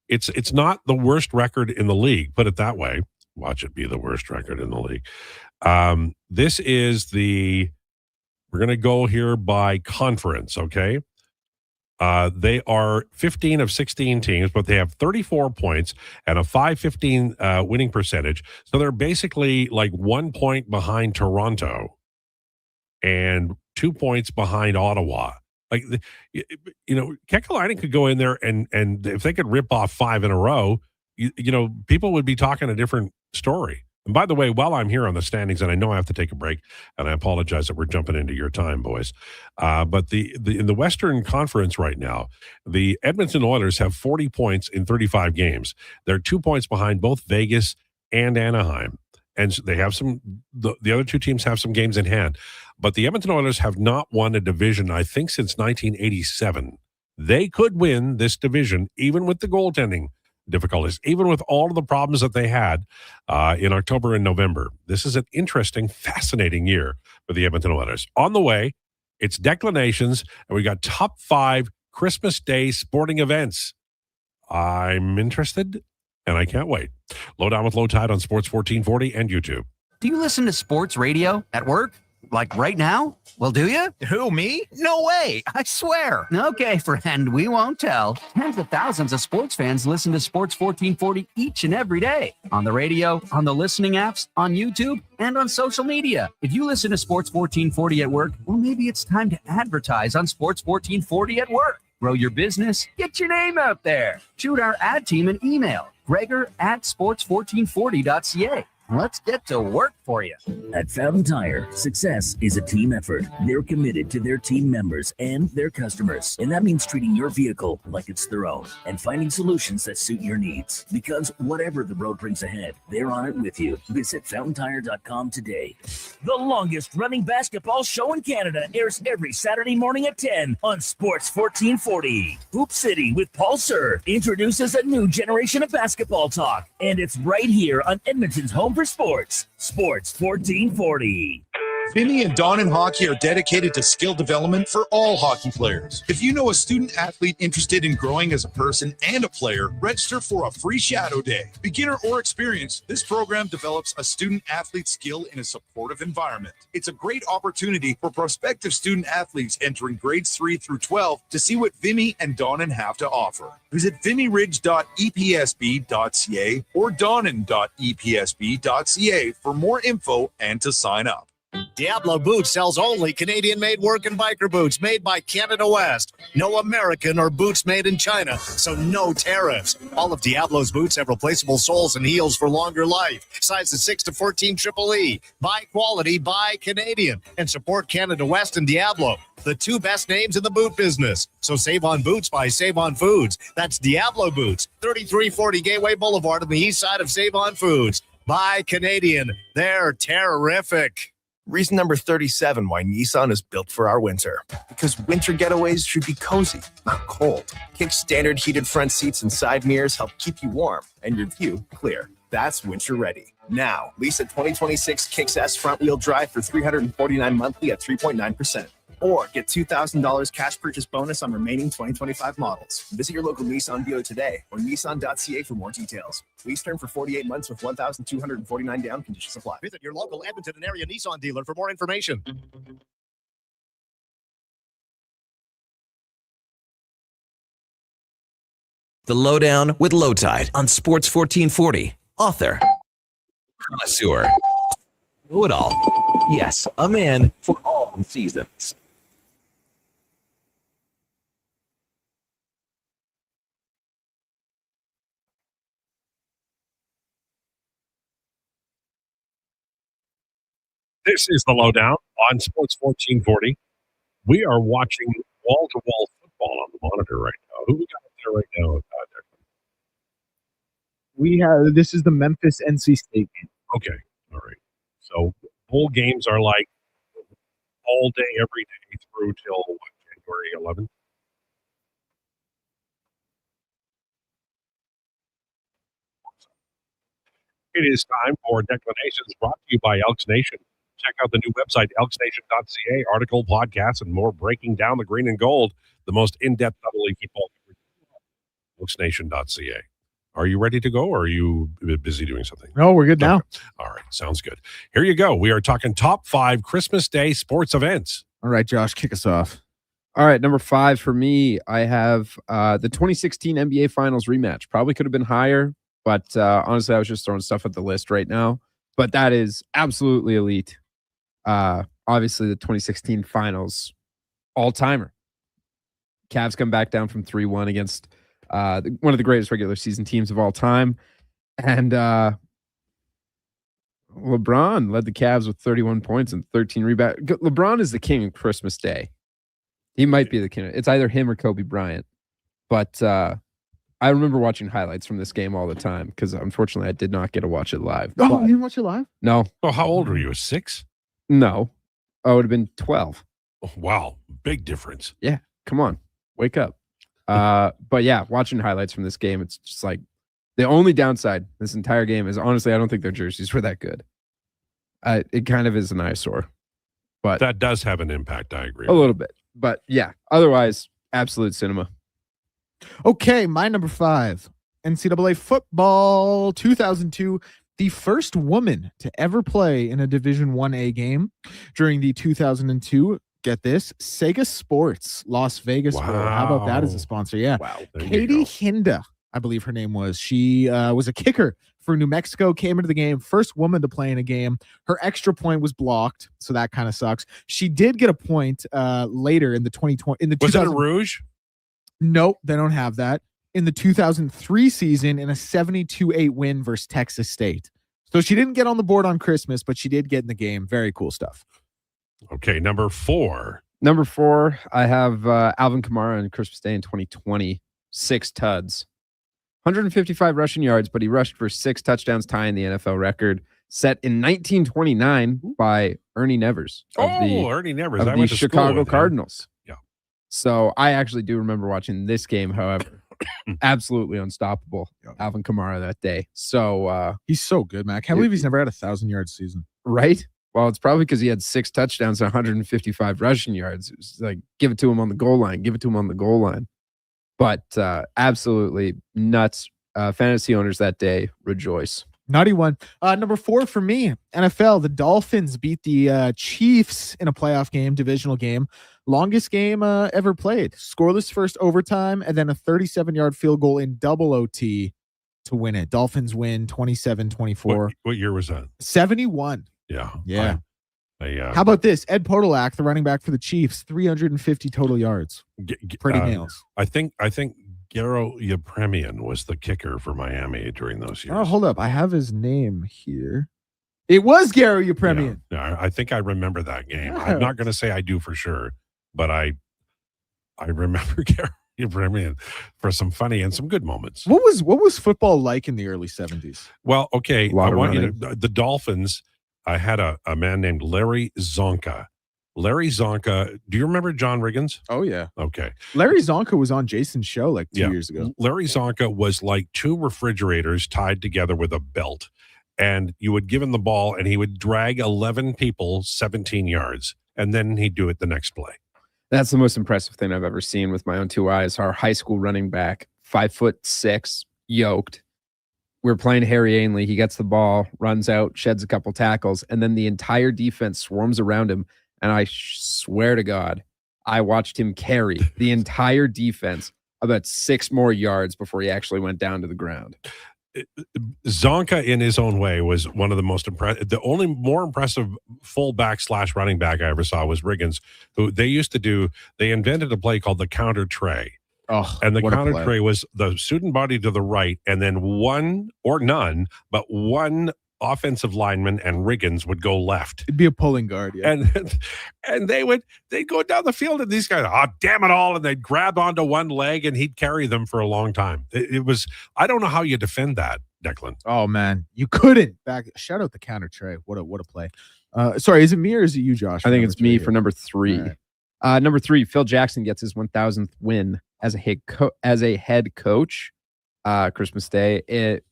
It's not the worst record in the league. Put it that way. Watch it be the worst record in the league. This is we're going to go here by conference. Okay. They are 15 of 16 teams, but they have 34 points and a .515 winning percentage. So they're basically like 1 point behind Toronto and 2 points behind Ottawa. Like, Kekalainen could go in there and if they could rip off 5 in a row, people would be talking a different story. And by the way, while I'm here on the standings, and I know I have to take a break, and I apologize that we're jumping into your time, boys. But in the Western Conference right now, the Edmonton Oilers have 40 points in 35 games. They're 2 points behind both Vegas and Anaheim. And they have the other two teams have some games in hand. But the Edmonton Oilers have not won a division, I think, since 1987. They could win this division, even with the goaltending difficulties, even with all of the problems that they had in October and November. This is an interesting, fascinating year for the Edmonton Oilers. On the way, it's Declinations, and we got top 5 Christmas Day sporting events. I'm interested, and I can't wait. Lowdown with Lowetide on Sports 1440 and YouTube. Do you listen to sports radio at work? Like right now? Well, do you? Who, me? No way. I swear. Okay, friend, we won't tell. Tens of thousands of sports fans listen to Sports 1440 each and every day. On the radio, on the listening apps, on YouTube, and on social media. If you listen to Sports 1440 at work, well, maybe it's time to advertise on Sports 1440 at work. Grow your business. Get your name out there. Shoot our ad team an email. Gregor@sports1440.ca. Let's get to work for you. At Fountain Tire, success is a team effort. They're committed to their team members and their customers. And that means treating your vehicle like it's their own and finding solutions that suit your needs. Because whatever the road brings ahead, they're on it with you. Visit fountaintire.com today. The longest running basketball show in Canada airs every Saturday morning at 10 on Sports 1440. Hoop City with Paul Sir introduces a new generation of basketball talk. And it's right here on Edmonton's home for sports. Sports 1440. Vinny and Don in Hockey are dedicated to skill development for all hockey players. If you know a student athlete interested in growing as a person and a player, register for a free shadow day. Beginner or experienced, this program develops a student athlete skill in a supportive environment. It's a great opportunity for prospective student athletes entering grades 3 through 12 to see what Vinny and Donnan have to offer. Visit vinnyridge.epsb.ca or donnan.epsb.ca for more info and to sign up. Diablo Boots sells only Canadian-made work and biker boots made by Canada West. No American or boots made in China, so no tariffs. All of Diablo's boots have replaceable soles and heels for longer life. Sizes 6 to 14 Triple E. Buy quality, buy Canadian. And support Canada West and Diablo, the two best names in the boot business. So save on boots by Save On Foods. That's Diablo Boots, 3340 Gateway Boulevard on the east side of Save On Foods. Buy Canadian. They're terrific. Reason number 37 why Nissan is built for our winter. Because winter getaways should be cozy, not cold. Kick's standard heated front seats and side mirrors help keep you warm and your view clear. That's winter ready. Now, lease a 2026 Kicks S front-wheel drive for $349 monthly at 3.9%. Or get $2,000 cash purchase bonus on remaining 2025 models. Visit your local Nissan dealer today or nissan.ca for more details. Lease term for 48 months with $1,249 down. Conditions apply. Visit your local Edmonton and area Nissan dealer for more information. The Lowdown with Lowetide on Sports 1440. Author, connoisseur, know it all. Yes, a man for all seasons. This is the Lowdown on Sports 1440. We are watching wall-to-wall football on the monitor right now. Who we got up there right now? Declan? We have this is the Memphis NC State game. Okay, all right. So bowl games are like all day, every day through till what, January 11th? It is time for Declinations, brought to you by Elks Nation. Check out the new website, elksnation.ca, article, podcasts, and more breaking down the green and gold, the most in-depth double football coverage. elksnation.ca. Are you ready to go, or are you busy doing something? No, we're good now. All right, sounds good. Here you go. We are talking top 5 Christmas Day sports events. All right, Josh, kick us off. All right, number 5 for me, I have the 2016 NBA Finals rematch. Probably could have been higher, but honestly, I was just throwing stuff at the list right now. But that is absolutely elite. Obviously, the 2016 Finals all-timer. Cavs come back down from 3-1 against one of the greatest regular season teams of all time. And LeBron led the Cavs with 31 points and 13 rebounds. LeBron is the king of Christmas Day. He might be the king. It's either him or Kobe Bryant. But I remember watching highlights from this game all the time because unfortunately I did not get to watch it live. Oh, you didn't watch it live? No. Oh, how old were you? 6? No. I would have been 12. Oh, wow. Big difference. Yeah. Come on. Wake up. But yeah, watching highlights from this game, it's just like the only downside this entire game is honestly, I don't think their jerseys were that good. It kind of is an eyesore. But that does have an impact. I agree. A little bit. But yeah, otherwise, absolute cinema. Okay, my number 5, NCAA football 2002. The first woman to ever play in a Division 1A game during the 2002, get this, Sega Sports Las Vegas Bowl. How about that as a sponsor? Yeah. Wow. Katie Hinda, I believe her name was. She was a kicker for New Mexico, came into the game, first woman to play in a game. Her extra point was blocked, so that kind of sucks. She did get a point later in the 2020. Was it a Rouge? Nope, they don't have that. In the 2003 season, in a 72-8 win versus Texas State. So she didn't get on the board on Christmas, but she did get in the game. Very cool stuff. Okay, number 4. Number 4, I have Alvin Kamara on Christmas Day in 2020. 6 tuds. 155 rushing yards, but he rushed for 6 touchdowns, tying the NFL record set in 1929 by Ernie Nevers. Ernie Nevers. Of I the went to school Chicago with him. Cardinals. Yeah. So I actually do remember watching this game, however. Absolutely unstoppable. Alvin Kamara that day. So he's so good, man. I can't believe he's never had a 1,000-yard season. Right? Well, it's probably because he had 6 touchdowns and 155 rushing yards. It was like, give it to him on the goal line. Give it to him on the goal line. But absolutely nuts. Fantasy owners that day rejoice. Naughty one. Number 4 for me, NFL. The Dolphins beat the Chiefs in a playoff game, divisional game. Longest game ever played. Scoreless first overtime, and then a 37-yard field goal in double OT to win it. Dolphins win 27-24. What year was that? 71. Yeah. Yeah. How about this? Ed Podolak, the running back for the Chiefs, 350 total yards. Pretty nails. I think Garo Yepremian was the kicker for Miami during those years. Oh, hold up. I have his name here. It was Garo Yepremian. Yeah, I think I remember that game. Yeah. I'm not going to say I do for sure, but I remember Garo Yepremian for some funny and some good moments. What was football like in the early 70s? Well, okay. I want you to, the Dolphins, I had a man named Larry Zonka. Larry Zonka, do you remember John Riggins? Oh, yeah. Okay. Larry Zonka was on Jason's show like 2 years ago. Larry Zonka was like 2 refrigerators tied together with a belt. And you would give him the ball, and he would drag 11 people 17 yards, and then he'd do it the next play. That's the most impressive thing I've ever seen with my own 2 eyes. Our high school running back, 5'6", yoked. We're playing Harry Ainley. He gets the ball, runs out, sheds a couple tackles, and then the entire defense swarms around him. And I swear to God, I watched him carry the entire defense about 6 more yards before he actually went down to the ground. Zonka, in his own way, was one of the most impressive. The only more impressive fullback / running back I ever saw was Riggins, who they invented a play called the counter tray. Oh, and the counter tray was the student body to the right, and then one offensive lineman and Riggins would go left. It'd be a pulling guard, yeah. And they'd go down the field, and these guys, damn it all, and they'd grab onto one leg, and he'd carry them for a long time. It was, I don't know how you defend that, Declan. Oh man, you couldn't. Shout out the counter tray. What a play. Sorry, is it me or is it you, Josh? I think it's me for number 3. Right. Number 3, Phil Jackson gets his 1,000th win as a head coach. Christmas Day.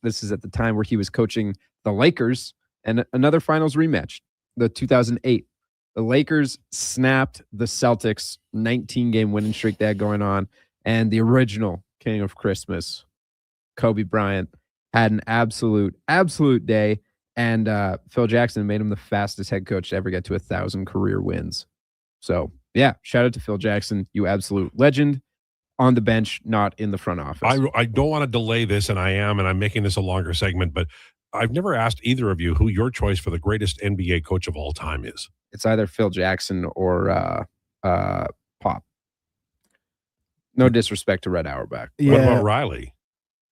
This is at the time where he was coaching the Lakers, and another finals rematch, the 2008. The Lakers snapped the Celtics 19-game winning streak they had going on, and the original king of Christmas, Kobe Bryant, had an absolute day, and Phil Jackson made him the fastest head coach to ever get to 1,000 career wins. So, yeah, shout out to Phil Jackson, you absolute legend. On the bench, not in the front office. I don't want to delay this, and I'm making this a longer segment, but I've never asked either of you who your choice for the greatest NBA coach of all time is. It's either Phil Jackson or Pop. No disrespect to Red Auerbach. What about Riley?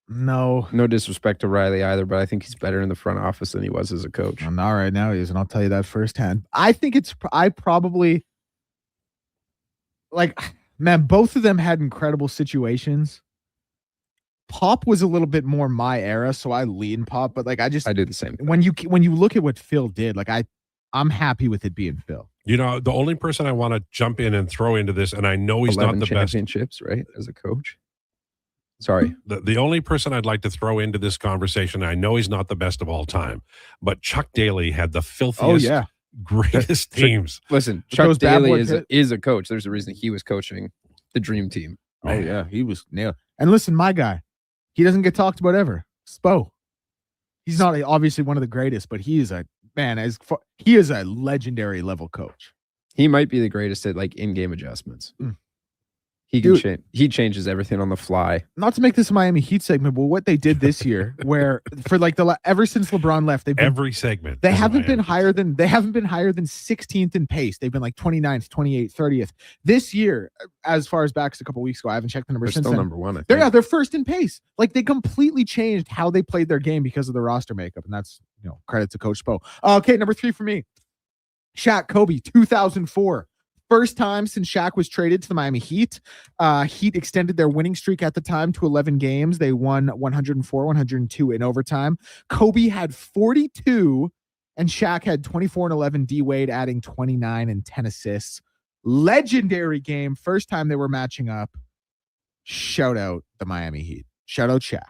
No disrespect to Riley either, but I think he's better in the front office than he was as a coach. Well, not right now he is, and I'll tell you that firsthand. I think I probably man, both of them had incredible situations. Pop was a little bit more my era, so I lean Pop, but I do the same thing. When you look at what Phil did, I'm happy with it being Phil. You know, the only person I want to jump in and throw into this, and I know he's not the best. championships, right, as a coach? Sorry. The only person I'd like to throw into this conversation, I know he's not the best of all time, but Chuck Daly had the filthiest, greatest teams. Listen, Chuck Daly is a coach. There's a reason he was coaching the Dream Team. Oh, yeah. He was nailed. And listen, my guy, he doesn't get talked about ever. Spo. He's not obviously one of the greatest, but he is he is a legendary level coach. He might be the greatest at in-game adjustments. He can change. He changes everything on the fly. Not to make this a Miami Heat segment, but what they did this year, where for ever since LeBron left, they've been, every segment they haven't been higher than 16th in pace. They've been 29th, 28th, 30th. This year, as far as back as a couple weeks ago, I haven't checked the numbers since still then. number one. I think. They're first in pace. They completely changed how they played their game because of the roster makeup, and that's credit to Coach Spo. Okay, number 3 for me, Shaq Kobe, 2004. First time since Shaq was traded to the Miami Heat. Heat extended their winning streak at the time to 11 games. They won 104, 102 in overtime. Kobe had 42, and Shaq had 24 and 11. D Wade adding 29 and 10 assists. Legendary game. First time they were matching up. Shout out the Miami Heat. Shout out Shaq.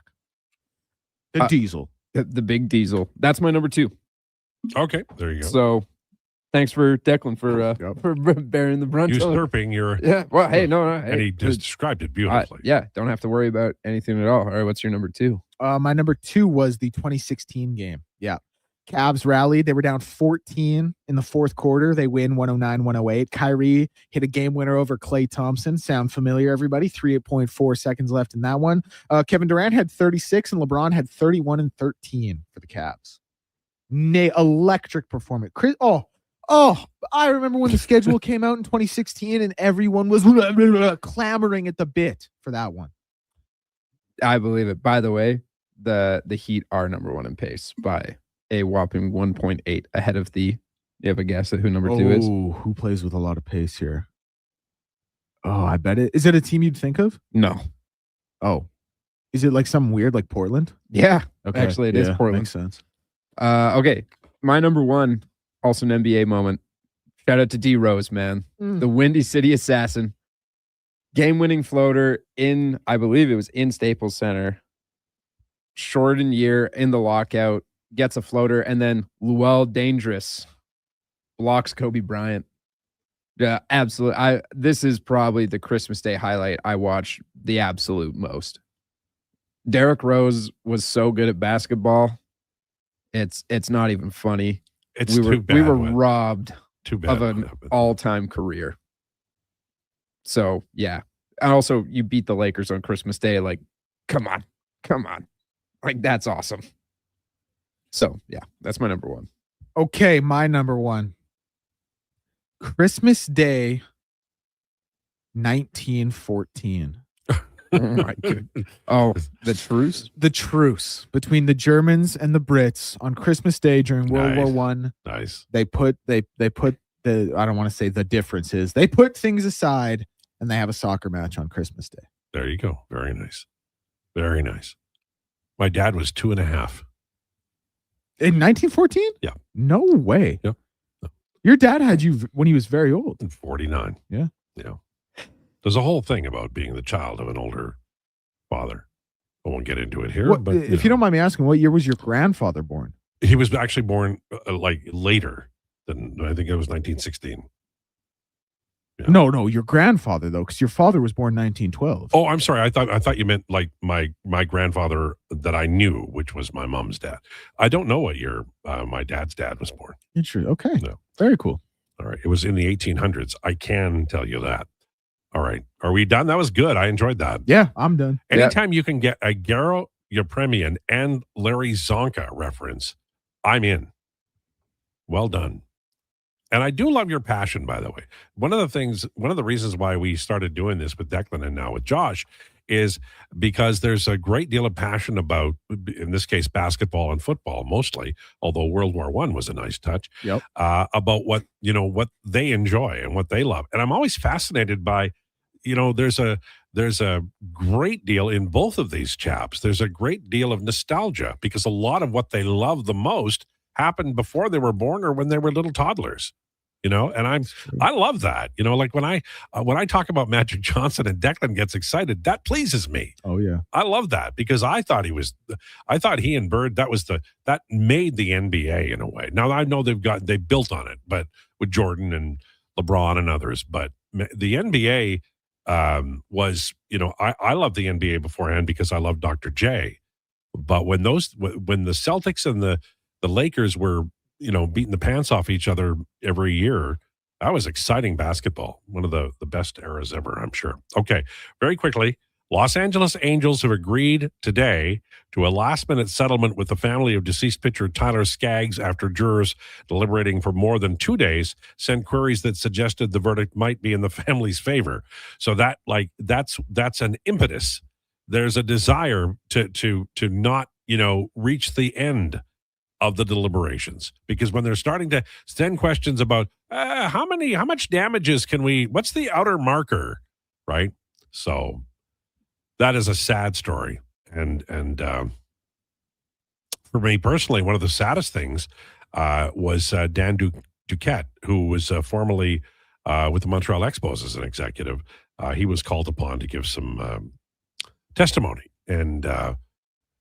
The Diesel. The big Diesel. That's my number 2. Okay, there you go. So, thanks for Declan for bearing the brunt. Usurping your Well, hey, no. And he just described it beautifully. Don't have to worry about anything at all. All right, what's your number 2? My number 2 was the 2016 game. Yeah. Cavs rallied. They were down 14 in the fourth quarter. They win 109-108. Kyrie hit a game winner over Klay Thompson. Sound familiar, everybody? 3.4 seconds left in that one. Kevin Durant had 36 and LeBron had 31 and 13 for the Cavs. Electric performance. I remember when the schedule came out in 2016 and everyone was clamoring at the bit for that one. I believe it. By the way, the Heat are number 1 in pace by a whopping 1.8 ahead of the. You have a guess at who number 2 is? Who plays with a lot of pace here? Oh, I bet it. Is it a team you'd think of? No. Oh. Is it some weird Portland? Yeah. Okay. Actually, it is Portland. Makes sense. Okay. My number 1, also an NBA moment. Shout out to D Rose, man. The Windy City Assassin. Game-winning floater in, I believe it was in Staples Center. Shortened year in the lockout. Gets a floater, and then Luol Dangerous blocks Kobe Bryant. Yeah, absolutely. This is probably the Christmas Day highlight I watched the absolute most. Derrick Rose was so good at basketball. It's not even funny. It's too bad. We were robbed of an all-time career. So yeah, and also you beat the Lakers on Christmas Day. Come on, that's awesome. So yeah, that's my number 1. Okay, my number 1. Christmas Day, 1914. Oh my goodness. Oh, the truce? The truce between the Germans and the Brits on Christmas Day during World War One. Nice. They put the I don't want to say the differences. They put things aside and they have a soccer match on Christmas Day. There you go. Very nice. Very nice. My dad was 2.5. In 1914? Yeah. No way. Yep. Your dad had you when he was very old. 49. Yeah. Yeah. There's a whole thing about being the child of an older father. I won't get into it here. But if you don't mind me asking, what year was your grandfather born? He was actually born later than, I think it was 1916. Yeah. No, your grandfather though, because your father was born 1912. Oh, I'm sorry. I thought you meant my grandfather that I knew, which was my mom's dad. I don't know what year my dad's dad was born. Interesting. Okay. No. Very cool. All right. It was in the 1800s. I can tell you that. All right. Are we done? That was good. I enjoyed that. Yeah, I'm done. Anytime you can get a Garo Yepremian and Larry Zonka reference, I'm in. Well done. And I do love your passion, by the way. One of the reasons why we started doing this with Declan and now with Josh is because there's a great deal of passion about, in this case, basketball and football mostly, although World War I was a nice touch, about what they enjoy and what they love. And I'm always fascinated by, there's a great deal in both of these chaps. There's a great deal of nostalgia because a lot of what they love the most happened before they were born or when they were little toddlers. And I love that. Like when I talk about Magic Johnson and Declan gets excited, that pleases me. Oh yeah. I love that because I thought he and Bird, that made the NBA in a way. Now I know they built on it, but with Jordan and LeBron and others, but the NBA was, I loved the NBA beforehand because I loved Dr. J. But when the Celtics and the Lakers were, beating the pants off each other every year, that was exciting basketball. One of the best eras ever, I'm sure. Okay, very quickly, Los Angeles Angels have agreed today to a last-minute settlement with the family of deceased pitcher Tyler Skaggs after jurors deliberating for more than 2 days sent queries that suggested the verdict might be in the family's favor. So that's an impetus. There's a desire to not, reach the end of the deliberations, because when they're starting to send questions about how much damages what's the outer marker, right? So that is a sad story. And for me personally, one of the saddest things was Dan Duquette, who was formerly with the Montreal Expos as an executive. He was called upon to give some testimony. And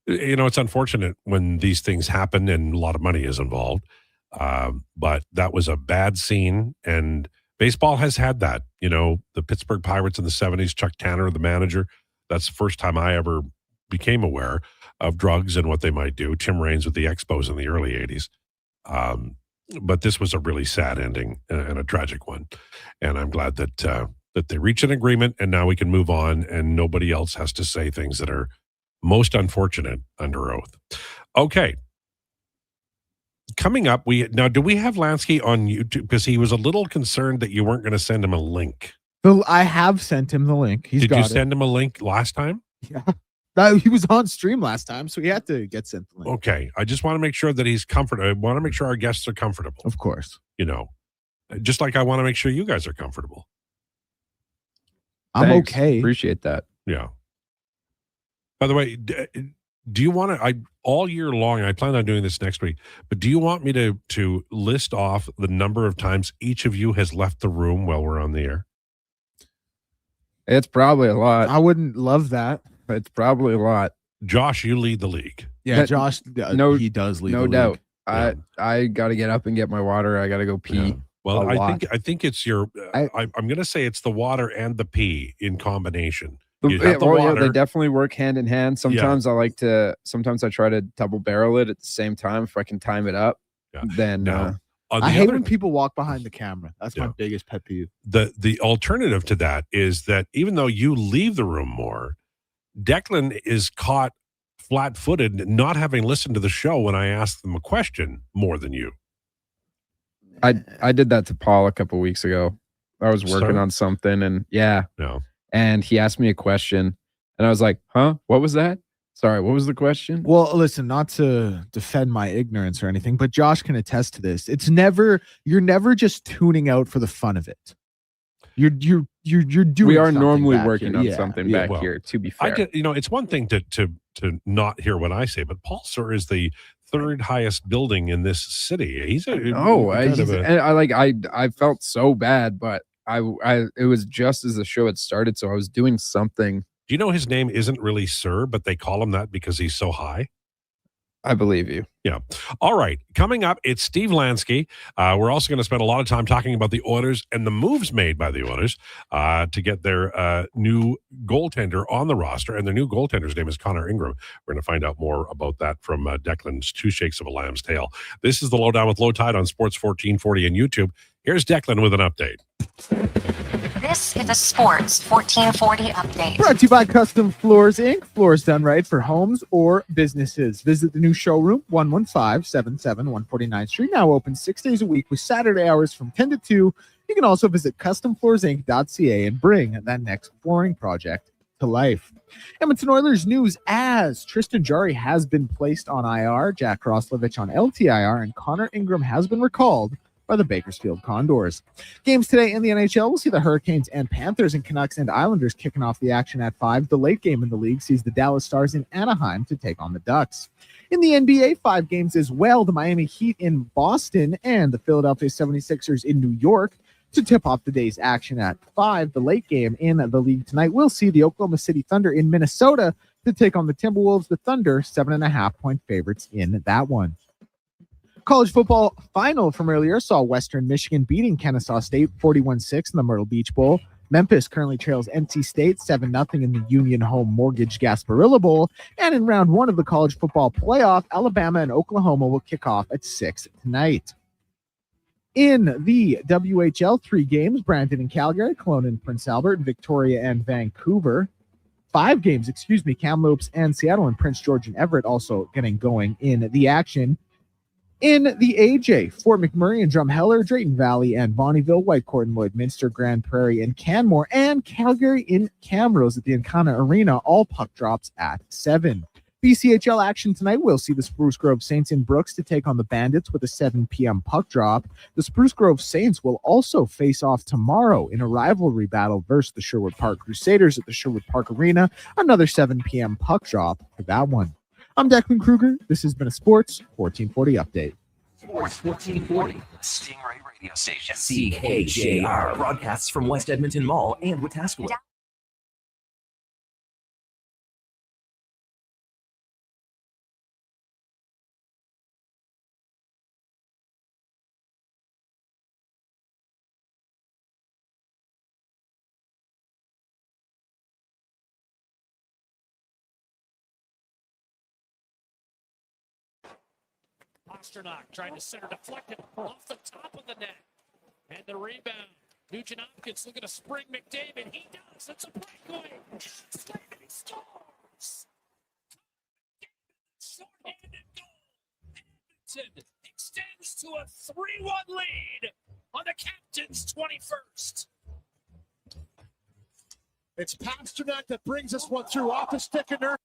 it's unfortunate when these things happen and a lot of money is involved. But that was a bad scene. And baseball has had that. The Pittsburgh Pirates in the 70s, Chuck Tanner, the manager. That's the first time I ever became aware of drugs and what they might do. Tim Raines with the Expos in the early 80s. But this was a really sad ending and a tragic one. And I'm glad that they reached an agreement and now we can move on and nobody else has to say things that are most unfortunate under oath. Okay. Coming up, do we have Lansky on YouTube? Because he was a little concerned that you weren't going to send him a link. I have sent him the link. Did you send him a link last time? Yeah. He was on stream last time, so he had to get sent the link. Okay. I just want to make sure that he's comfortable. I want to make sure our guests are comfortable. Of course. Just like I want to make sure you guys are comfortable. I'm okay. Appreciate that. Yeah. By the way, do you want to, all year long, I plan on doing this next week, but do you want me to list off the number of times each of you has left the room while we're on the air? It's probably a lot. I wouldn't love that. It's probably a lot. Josh, you lead the league. Yeah, Josh, he does lead the league. No doubt. I got to get up and get my water. I got to go pee. Yeah. Well, I think it's I'm going to say it's the water and the pee in combination. Yeah, they definitely work hand in hand. Sometimes sometimes I try to double barrel it at the same time if I can time it up. Yeah. Then I hate when people walk behind the camera. That's my biggest pet peeve. The alternative to that is that even though you leave the room more, Declan is caught flat-footed, not having listened to the show when I asked them a question more than you. I did that to Paul a couple weeks ago. I was working on something and and he asked me a question and I was like, huh? What was that? Sorry, what was the question? Well, listen, not to defend my ignorance or anything, but Josh can attest to this. You're never just tuning out for the fun of it. You're doing. We are normally working on something back here. To be fair, it's one thing to not hear what I say, but Paul Sir is the third highest building in this city. He's I felt so bad, but it was just as the show had started, so I was doing something. Do you know his name isn't really Sir, but they call him that because he's so high? I believe you. Yeah. All right. Coming up, it's Steve Lansky. We're also going to spend a lot of time talking about the Oilers and the moves made by the Oilers to get their new goaltender on the roster. And their new goaltender's name is Connor Ingram. We're going to find out more about that from Declan's Two Shakes of a Lamb's Tail. This is the Lowdown with Lowetide on Sports 1440 and YouTube. Here's Declan with an update. This is a Sports 1440 update. Brought to you by Custom Floors, Inc. Floors done right for homes or businesses. Visit the new showroom, 11577 149th Street. Now open 6 days a week with Saturday hours from 10 to 2. You can also visit customfloorsinc.ca and bring that next flooring project to life. Edmonton Oilers news as Tristan Jarry has been placed on IR, Jack Roslovich on LTIR, and Connor Ingram has been recalled by the Bakersfield Condors. Games today in the NHL, we'll see the Hurricanes and Panthers and Canucks and Islanders kicking off the action at 5. The late game in the league sees the Dallas Stars in Anaheim to take on the Ducks. In the NBA, 5 games as well, the Miami Heat in Boston and the Philadelphia 76ers in New York to tip off the day's action at 5. The late game in the league tonight will see the Oklahoma City Thunder in Minnesota to take on the Timberwolves. The Thunder, 7.5-point favorites in that one. College football final from earlier saw Western Michigan beating Kennesaw State 41-6 in the Myrtle Beach Bowl. Memphis currently trails NC State 7-0 in the Union Home Mortgage Gasparilla Bowl. And in round 1 of the college football playoff, Alabama and Oklahoma will kick off at 6 tonight. In the WHL, 3 games, Brandon and Calgary, Kelowna and Prince Albert, Victoria and Vancouver. 5 games, Kamloops and Seattle, and Prince George and Everett also getting going in the action. In the AJ, Fort McMurray and Drumheller, Drayton Valley and Bonnyville, Whitecourt and Lloydminster, Grand Prairie and Canmore, and Calgary in Camrose at the Encana Arena, all puck drops at 7. BCHL action tonight will see the Spruce Grove Saints in Brooks to take on the Bandits with a 7 p.m. puck drop. The Spruce Grove Saints will also face off tomorrow in a rivalry battle versus the Sherwood Park Crusaders at the Sherwood Park Arena, another 7 p.m. puck drop for that one. I'm Declan Krueger. This has been a Sports 1440 update. Sports 1440, Stingray Radio Station. CHJR broadcasts from West Edmonton Mall and Wetaskiwin. Pasternak trying to center, deflected off the top of the net. And the rebound. Nugent Hopkins looking to spring McDavid. He does. It's a breakaway. Slavin scores. Short-handed goal. Edmonton extends to a 3-1 lead on the captain's 21st. It's Pasternak that brings us one through off the stick and nerve.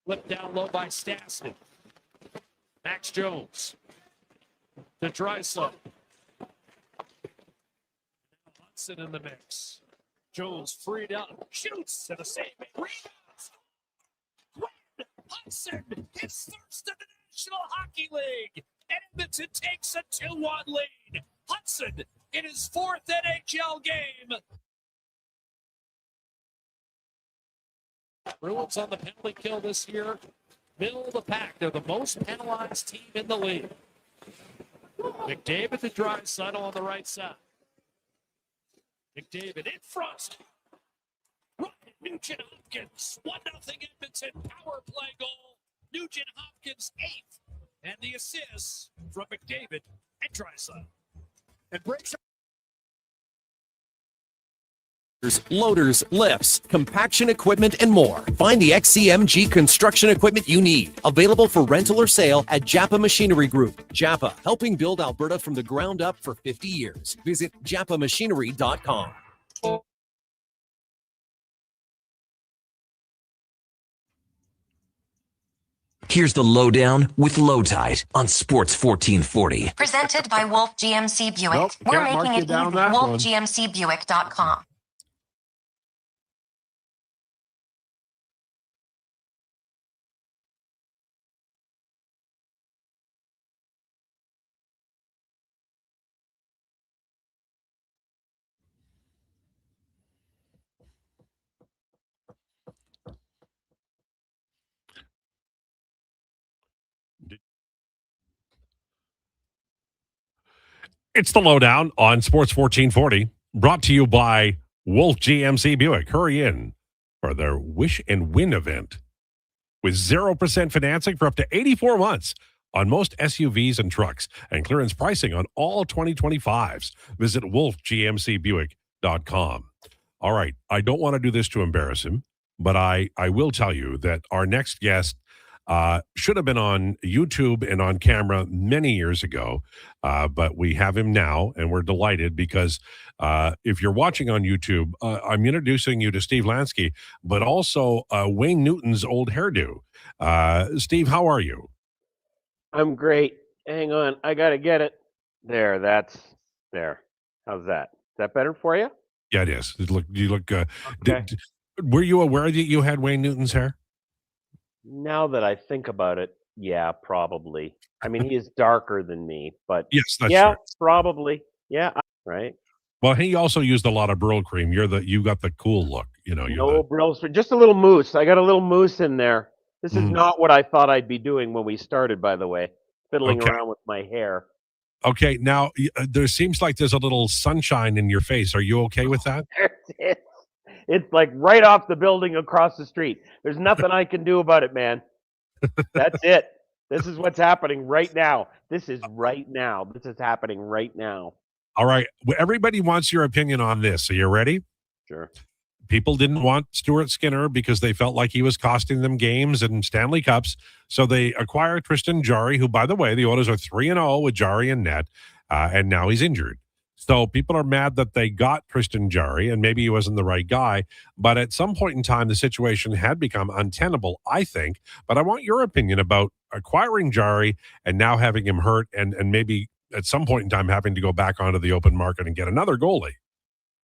Flipped down low by Stastny. Max Jones. To Draisaitl. Hudson in the mix. Jones freed up. Shoots and a save. Rebounds. Gwen Hudson. His first in the National Hockey League. Edmonton takes a 2-1 lead. Hudson in his 4th NHL game. Bruins on the penalty kill this year. Middle of the pack. They're the most penalized team in the league. McDavid to Draisaitl on the right side. McDavid in front. Ryan Nugent Hopkins. 1-0 Edmonton power play goal. Nugent Hopkins 8th. And the assist from McDavid and Draisaitl. And breaks. Loaders, lifts, compaction equipment, and more. Find the XCMG construction equipment you need. Available for rental or sale at Japa Machinery Group. Japa, helping build Alberta from the ground up for 50 years. Visit japamachinery.com. Here's the lowdown with Lowetide on Sports 1440. Presented by Wolf GMC Buick. Nope, We're can't mark making you it down easy. that one. WolfGMCBuick.com. It's the lowdown on Sports 1440, brought to you by Wolf GMC Buick. Hurry in for their Wish and Win event with 0% financing for up to 84 months on most SUVs and trucks and clearance pricing on all 2025s. Visit wolfgmcbuick.com. All right. I don't want to do this to embarrass him, but I will tell you that our next guest should have been on YouTube and on camera many years ago, but we have him now, and we're delighted because if you're watching on YouTube, I'm introducing you to Steve Lansky, but also Wayne Newton's old hairdo. Steve, how are you? I'm great. Hang on, I gotta get it. There, that's there. How's that? Is that better for you? Yeah, it is. You look. Okay. Were you aware that you had Wayne Newton's hair? Now that I think about it, yeah, probably. I mean, he is darker than me, but Yes, that's yeah, true. probably. Yeah, right. Well, he also used a lot of Brill cream. You got the cool look. You know, No brills, just a little mousse. I got a little mousse in there. This is Mm. not what I thought I'd be doing when we started, by the way. Fiddling Okay. around with my hair. Okay, now there seems like there's a little sunshine in your face. Are you okay with that? It's like right off the building across the street. There's nothing I can do about it, man. That's it. This is what's happening right now. This is right now. This is happening right now. All right. Well, everybody wants your opinion on this. Are you ready? Sure. People didn't want Stuart Skinner because they felt like he was costing them games and Stanley Cups. So they acquired Tristan Jarry, who, by the way, the Oilers are 3-0 with Jarry and net, and now he's injured. So people are mad that they got Tristan Jarry, and maybe he wasn't the right guy. But at some point in time, the situation had become untenable, I think. But I want your opinion about acquiring Jarry and now having him hurt and maybe at some point in time having to go back onto the open market and get another goalie.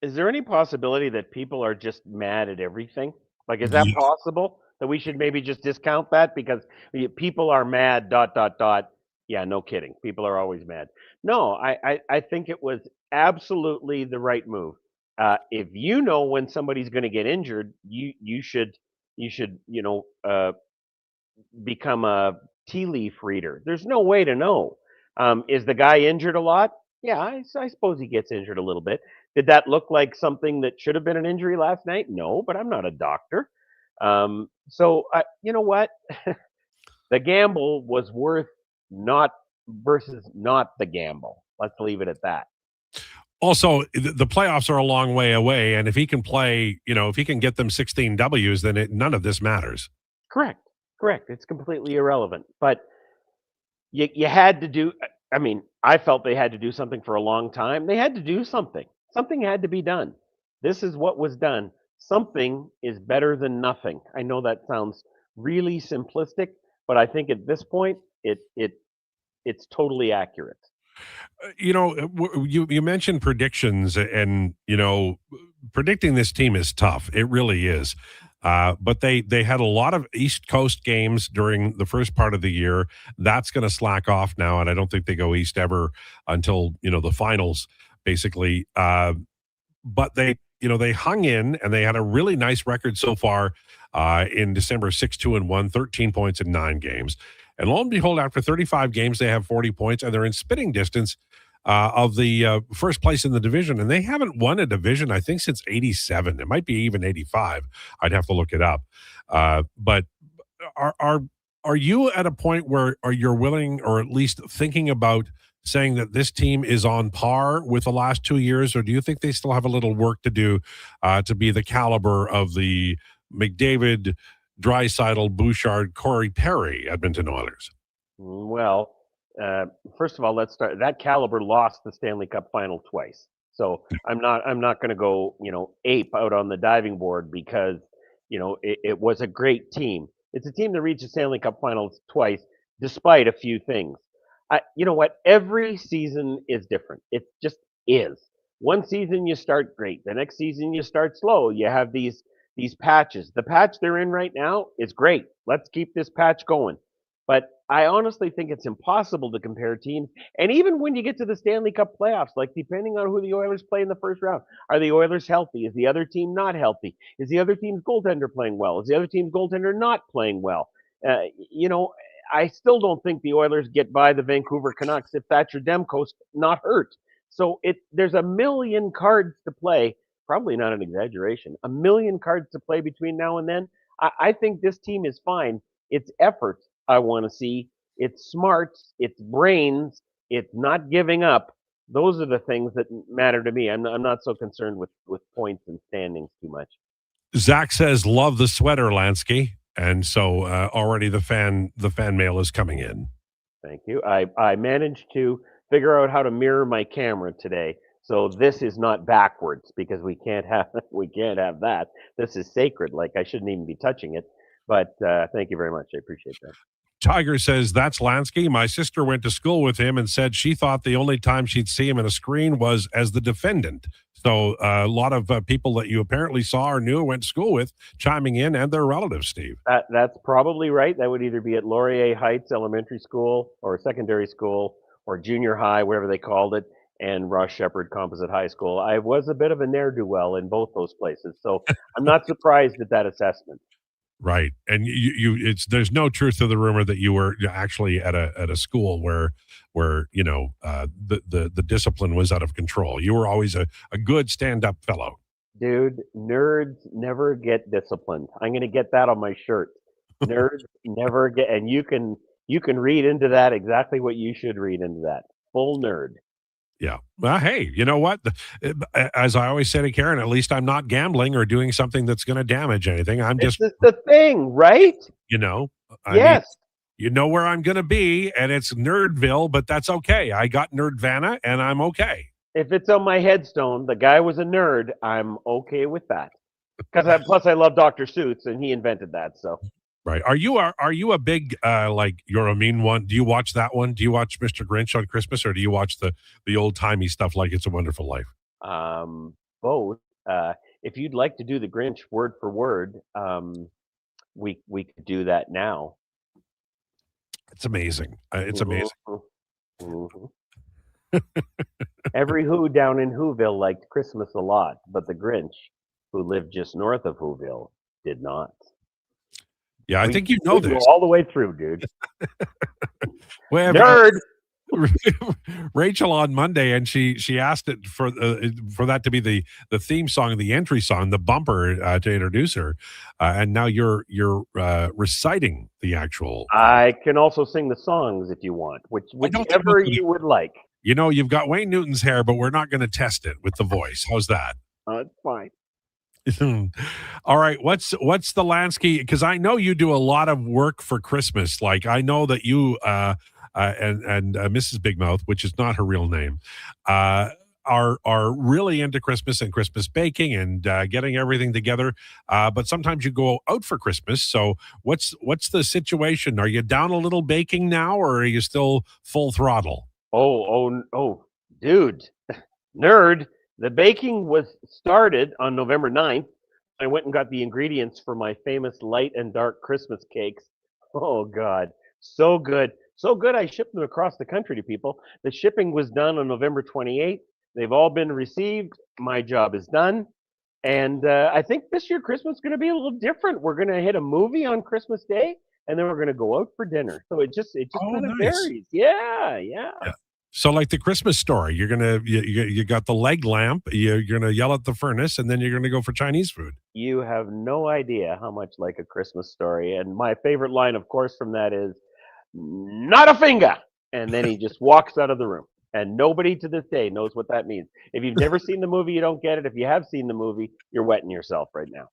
Is there any possibility that people are just mad at everything? Like, is that Yes. possible? That we should maybe just discount that because people are mad, ... Yeah, no kidding. People are always mad. No, I think it was absolutely the right move. If you know when somebody's going to get injured, you should become a tea leaf reader. There's no way to know. Is the guy injured a lot? Yeah, I suppose he gets injured a little bit. Did that look like something that should have been an injury last night? No, but I'm not a doctor. So you know what? The gamble was worth not versus not the gamble. Let's leave it at that. Also, the playoffs are a long way away, and if he can play, if he can get them 16 W's, then none of this matters. Correct. It's completely irrelevant. But you had to do. I mean, I felt they had to do something for a long time. They had to do something. Something had to be done. This is what was done. Something is better than nothing. I know that sounds really simplistic, but I think at this point, it's totally accurate. You mentioned predictions, and predicting this team is tough. It really is. But they had a lot of East Coast games during the first part of the year. That's going to slack off now, and I don't think they go east ever until the finals, basically. But they hung in, and they had a really nice record so far in December, 6-2-1, 13 points in 9 games. And lo and behold, after 35 games, they have 40 points, and they're in spitting distance of the first place in the division. And they haven't won a division, I think, since 87. It might be even 85. I'd have to look it up. But are you at a point where you're willing, or at least thinking about saying that this team is on par with the last 2 years, or do you think they still have a little work to do to be the caliber of the McDavid, Draisaitl, Bouchard, Corey Perry Edmonton Oilers? Well, first of all, let's start. That caliber lost the Stanley Cup final twice. So I'm not going to go, ape out on the diving board because, it was a great team. It's a team that reached the Stanley Cup finals twice, despite a few things. You know what? Every season is different. It just is. One season you start great. The next season you start slow. You have these patches. The patch they're in right now is great. Let's keep this patch going. But I honestly think it's impossible to compare teams. And even when you get to the Stanley Cup playoffs, like depending on who the Oilers play in the first round, are the Oilers healthy? Is the other team not healthy? Is the other team's goaltender playing well? Is the other team's goaltender not playing well? I still don't think the Oilers get by the Vancouver Canucks if Thatcher Demko's not hurt. So there's a million cards to play. Probably not an exaggeration. A million cards to play between now and then. I think this team is fine. It's effort I want to see. it's smarts, it's brains, it's not giving up. Those are the things that matter to me. I'm not so concerned with points and standings too much. Zach says, love the sweater, Lansky. And so already the fan mail is coming in. Thank you. I managed to figure out how to mirror my camera today. So this is not backwards because we can't have that. This is sacred. Like I shouldn't even be touching it. But thank you very much. I appreciate that. Tiger says, that's Lansky. My sister went to school with him and said she thought the only time she'd see him in a screen was as the defendant. So a lot of people that you apparently saw or knew went to school with chiming in, and their relatives, Steve. That's probably right. That would either be at Laurier Heights Elementary School or secondary school or junior high, whatever they called it, and Ross Shepherd Composite High School. I was a bit of a ne'er-do-well in both those places. So I'm not surprised at that assessment. Right, and there's no truth to the rumor that you were actually at a school where the discipline was out of control. You were always a good stand-up fellow. Dude, nerds never get disciplined. I'm going to get that on my shirt. Nerds never get, and you can read into that exactly what you should read into that. Full nerd. Yeah. Well, hey, you know what? As I always say to Karen, at least I'm not gambling or doing something that's going to damage anything. I'm just the thing, right? I yes. mean, you know where I'm going to be, and it's Nerdville, but that's okay. I got Nerdvana, and I'm okay. If it's on my headstone, the guy was a nerd, I'm okay with that. Because plus I love Dr. Seuss, and he invented that. So. Right. Are you a big like You're a Mean One? Do you watch that one? Do you watch Mr. Grinch on Christmas, or do you watch the old timey stuff like It's a Wonderful Life? Both. If you'd like to do the Grinch word for word, we could do that now. It's amazing. It's amazing. Mm-hmm. Every Who down in Whoville liked Christmas a lot, but the Grinch, who lived just north of Whoville, did not. Yeah, I think you know this all the way through, dude. Well, nerd. Rachel on Monday, and she asked it for that to be the theme song, the entry song, the bumper to introduce her, and now you're reciting the actual. I can also sing the songs if you want, whichever you would like. You know, you've got Wayne Newton's hair, but we're not going to test it with the voice. How's that? It's fine. All right, what's the Lansky? Because I know you do a lot of work for Christmas. Like I know that you and Mrs. Big Mouth, which is not her real name, are really into Christmas and Christmas baking and getting everything together. But sometimes you go out for Christmas. So what's the situation? Are you down a little baking now, or are you still full throttle? Oh, dude, nerd. The baking was started on November 9th. I went and got the ingredients for my famous light and dark Christmas cakes. Oh, God. So good. So good, I shipped them across the country to people. The shipping was done on November 28th. They've all been received. My job is done. And I think this year Christmas is going to be a little different. We're going to hit a movie on Christmas Day, and then we're going to go out for dinner. So it just kind of varies. Yeah. So like the Christmas story, you got the leg lamp, you're gonna yell at the furnace, and then you're gonna go for Chinese food. You have no idea how much like A Christmas Story. And my favorite line, of course, from that is, "Not a finger!" And then he just walks out of the room. And nobody to this day knows what that means. If you've never seen the movie, you don't get it. If you have seen the movie, you're wetting yourself right now.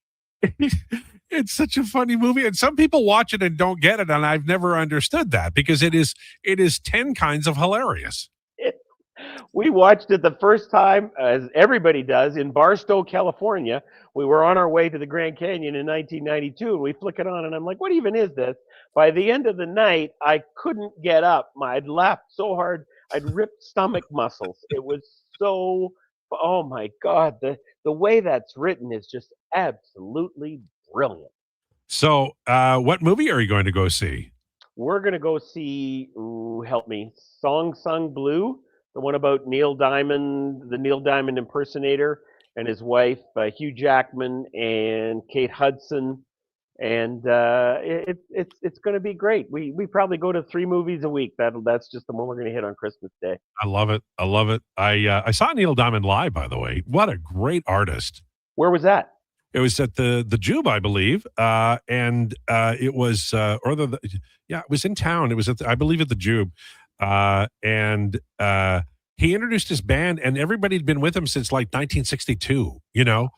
It's such a funny movie, and some people watch it and don't get it, and I've never understood that because it is 10 kinds of hilarious. We watched it the first time, as everybody does, in Barstow, California. We were on our way to the Grand Canyon in 1992, and we flick it on, and I'm like, what even is this? By the end of the night, I couldn't get up. I'd laughed so hard, I'd ripped stomach muscles. It was so, oh my God, the way that's written is just absolutely brilliant. So, what movie are you going to go see? We're going to go see, help me, Song Sung Blue, the one about Neil Diamond, the Neil Diamond impersonator, and his wife, Hugh Jackman and Kate Hudson. And it's going to be great. We probably go to 3 movies a week. That's just the one we're going to hit on Christmas Day. I love it. I saw Neil Diamond live, by the way. What a great artist. Where was that? It was at the Jube, I believe, and it was it was in town. It was I believe at the Jube, and he introduced his band, and everybody had been with him since like 1962. You know.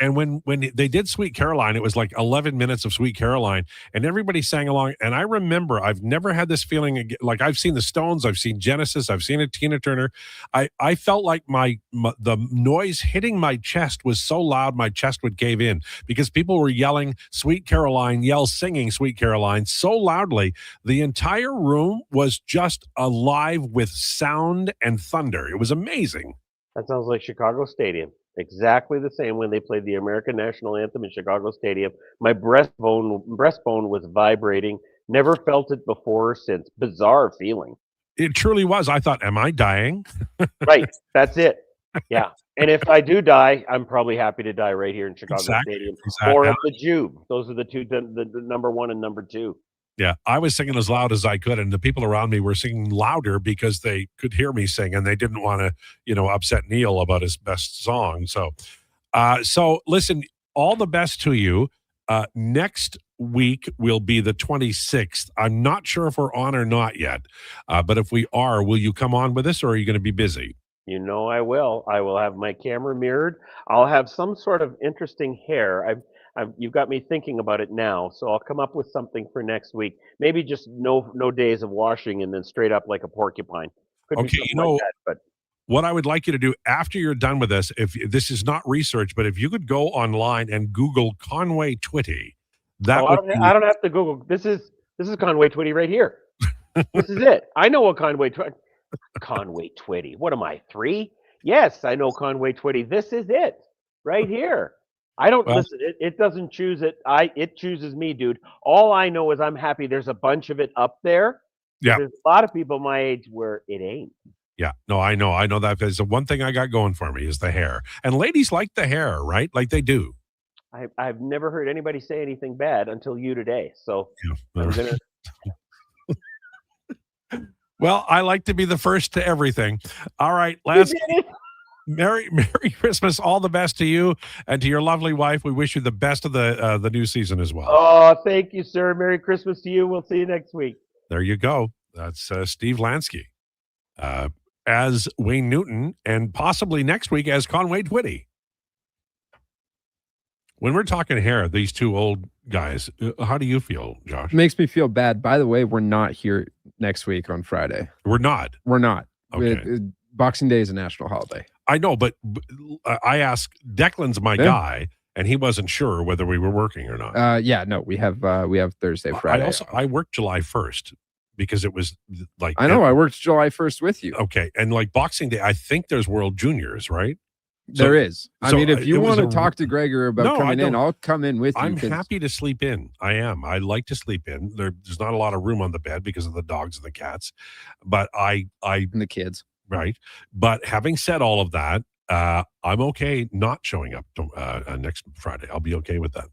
And when they did Sweet Caroline, it was like 11 minutes of Sweet Caroline, and everybody sang along. And I remember, I've never had this feeling again. Like, I've seen the Stones, I've seen Genesis, I've seen Tina Turner. I felt like the noise hitting my chest was so loud my chest would cave in, because people were yelling Sweet Caroline, singing Sweet Caroline so loudly. The entire room was just alive with sound and thunder. It was amazing. That sounds like Chicago Stadium. Exactly the same when they played the American National Anthem in Chicago Stadium. My breastbone was vibrating. Never felt it before or since. Bizarre feeling. It truly was. I thought, am I dying? Right. That's it. Yeah. And if I do die, I'm probably happy to die right here in Chicago Stadium or at the Jube. Those are the two, the number one and number two. Yeah, I was singing as loud as I could, and the people around me were singing louder because they could hear me sing, and they didn't want to, upset Neil about his best song. So listen, all the best to you. Next week will be the 26th. I'm not sure if we're on or not yet, but if we are, will you come on with us, or are you going to be busy? You know I will. I will have my camera mirrored. I'll have some sort of interesting hair. You've got me thinking about it now, so I'll come up with something for next week. Maybe just no days of washing and then straight up like a porcupine. Could okay, like that, but what I would like you to do after you're done with this, if this is not research, but if you could go online and Google Conway Twitty, I don't have to Google. This is Conway Twitty right here. This is it. I know what Conway Twitty. What am I, 3? Yes, I know Conway Twitty. This is it right here. I don't listen. It doesn't choose it. It chooses me, dude. All I know is I'm happy. There's a bunch of it up there. Yeah. There's a lot of people my age where it ain't. Yeah. No, I know that. That's the one thing I got going for me is the hair. And ladies like the hair, right? Like they do. I've never heard anybody say anything bad until you today. So yeah. I'm gonna. Well, I like to be the first to everything. All right, last. Merry Christmas. All the best to you and to your lovely wife. We wish you the best of the new season as well. Oh, thank you, sir. Merry Christmas to you. We'll see you next week. There you go. That's Steve Lansky as Wayne Newton, and possibly next week as Conway Twitty. When we're talking hair, these two old guys, how do you feel, Josh? Makes me feel bad. By the way, we're not here next week on Friday. We're not. Okay. Boxing Day is a national holiday. I know, but I asked, Declan's my guy, and he wasn't sure whether we were working or not. We have Thursday, Friday. I worked July 1st because it was like I know I worked July 1st with you. Okay, and like Boxing Day, I think there's World Juniors, right? There is. I mean, if you want to talk to Gregor about coming in, I'll come in with you. I'm happy to sleep in. I am. I like to sleep in. There's not a lot of room on the bed because of the dogs and the cats, but and the kids. Right. But having said all of that, I'm okay not showing up next Friday. I'll be okay with that.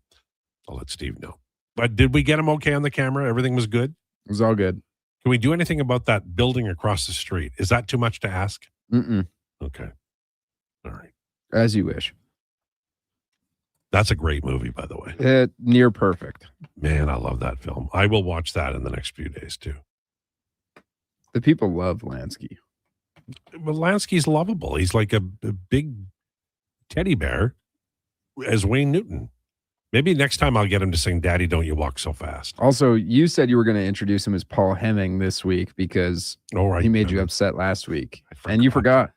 I'll let Steve know. But did we get him okay on the camera? Everything was good? It was all good. Can we do anything about that building across the street? Is that too much to ask? Mm-mm. Okay. All right. As you wish. That's a great movie, by the way. Near perfect. Man, I love that film. I will watch that in the next few days, too. The people love Lansky. Well, Lansky's lovable. He's like a big teddy bear as Wayne Newton. Maybe next time I'll get him to sing Daddy, Don't You Walk So Fast. Also, you said you were going to introduce him as Paul Hemming this week because he made you upset last week. And you forgot.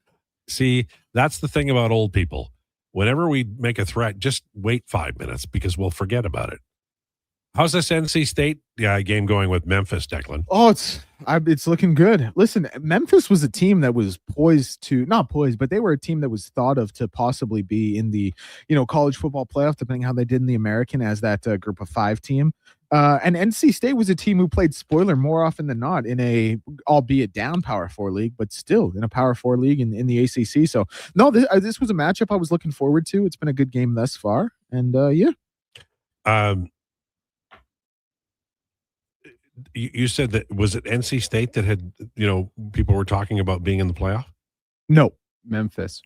See, that's the thing about old people. Whenever we make a threat, just wait 5 minutes because we'll forget about it. How's this NC State game going with Memphis, Declan? Oh, it's looking good. Listen, Memphis was a team that was not poised, but they were a team that was thought of to possibly be in the college football playoff, depending how they did in the American as that group of 5 team. And NC State was a team who played spoiler more often than not in a, albeit down Power 4 league, but still in a Power 4 league in the ACC. So no, this was a matchup I was looking forward to. It's been a good game thus far, and You said that, was it NC State that had, people were talking about being in the playoff? No. Memphis.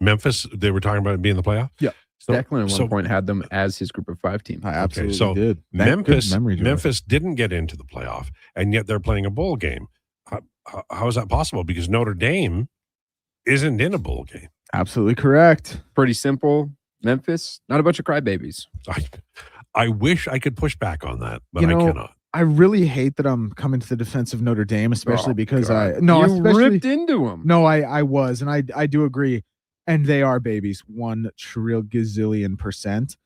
They were talking about being in the playoff? Yeah. Declan at one point had them as his group of 5 team. I absolutely so did. Memphis didn't get into the playoff, and yet they're playing a bowl game. How is that possible? Because Notre Dame isn't in a bowl game. Absolutely correct. Pretty simple. Memphis, not a bunch of crybabies. I wish I could push back on that, but You know, I cannot. I really hate that I'm coming to the defense of Notre Dame, especially because you especially ripped into them. No, I was, and I do agree. And they are babies, 1 trillion %.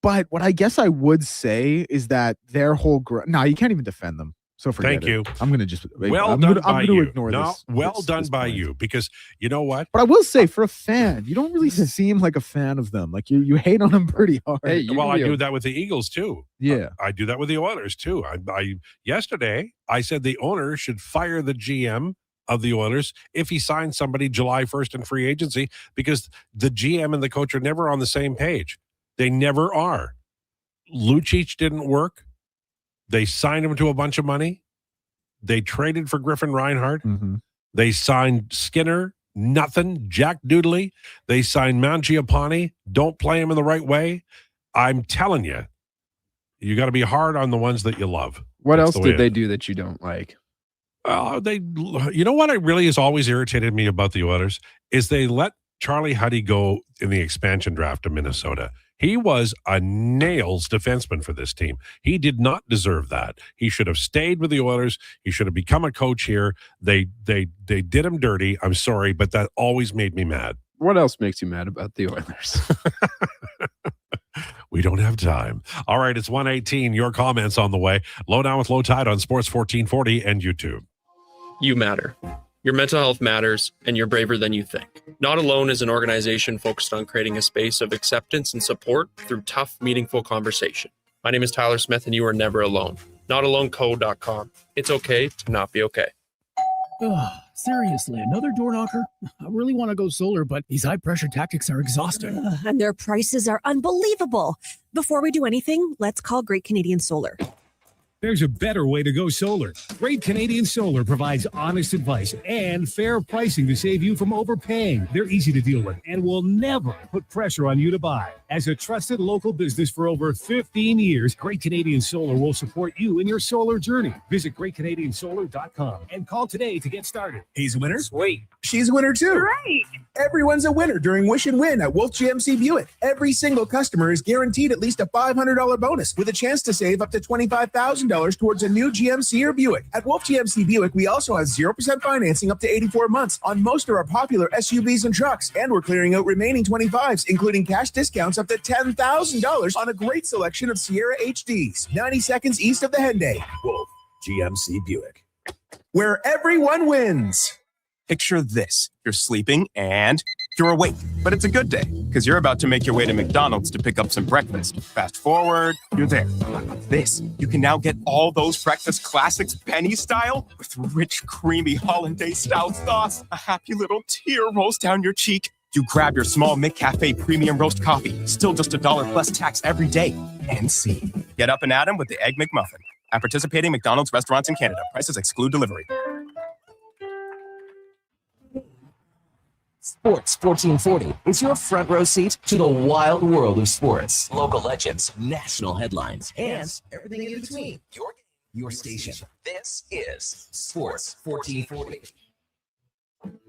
But what I guess I would say is that their whole you can't even defend them. So forget Thank it. you. I'm gonna just I'm gonna ignore no, this. well this- done this by point. you, because you know what? But I will say, for a fan, you don't really seem like a fan of them. Like you hate on them pretty hard. Hey, Well, I do that with the Eagles too. Yeah. I do that with the Oilers too. Yesterday I said the owner should fire the GM of the Oilers if he signs somebody July 1st in free agency, because the GM and the coach are never on the same page. They never are. Lucic didn't work. They signed him to a bunch of money. They traded for Griffin Reinhardt. Mm-hmm. They signed Skinner, nothing. Jack Doodley. They signed Mangiapane. Don't play him in the right way. I'm telling you, you got to be hard on the ones that you love. What That's else the way did they do that you don't like? You know what really has always irritated me about the Oilers is they let Charlie Huddy go in the expansion draft to Minnesota. He was a nails defenseman for this team. He did not deserve that. He should have stayed with the Oilers. He should have become a coach here. They did him dirty. I'm sorry, but that always made me mad. What else makes you mad about the Oilers? We don't have time. All right, it's 1:18. Your comments on the way. Lowdown with Lowetide on Sports 1440 and YouTube. You matter. Your mental health matters, and you're braver than you think. Not Alone is an organization focused on creating a space of acceptance and support through tough, meaningful conversation. My name is Tyler Smith, and you are never alone. NotAloneCo.com. It's okay to not be okay. Seriously, another door knocker? I really want to go solar, but these high-pressure tactics are exhausting. And their prices are unbelievable. Before we do anything, let's call Great Canadian Solar. There's a better way to go solar. Great Canadian Solar provides honest advice and fair pricing to save you from overpaying. They're easy to deal with and will never put pressure on you to buy. As a trusted local business for over 15 years, Great Canadian Solar will support you in your solar journey. Visit GreatCanadianSolar.com and call today to get started. He's a winner. Sweet. She's a winner too. Right. Everyone's a winner during Wish and Win at Wolf GMC Buick. Every single customer is guaranteed at least a $500 bonus with a chance to save up to $25,000 towards a new GMC or Buick. At Wolf GMC Buick, we also have 0% financing up to 84 months on most of our popular SUVs and trucks. And we're clearing out remaining 25s, including cash discounts up to $10,000 on a great selection of Sierra HDs. 90 seconds east of the Henday. Wolf GMC Buick, where everyone wins. Picture this. You're sleeping and you're awake. But it's a good day because you're about to make your way to McDonald's to pick up some breakfast. Fast forward, you're there. This, you can now get all those breakfast classics penny style with rich, creamy hollandaise-style sauce. A happy little tear rolls down your cheek. You grab your small McCafe premium roast coffee, still just $1 plus tax every day. And see. Get up and at 'em with the Egg McMuffin. At participating McDonald's restaurants in Canada. Prices exclude delivery. Sports 1440 is your front row seat to the wild world of sports. Local legends, national headlines, and everything in between. Your station. This is Sports 1440.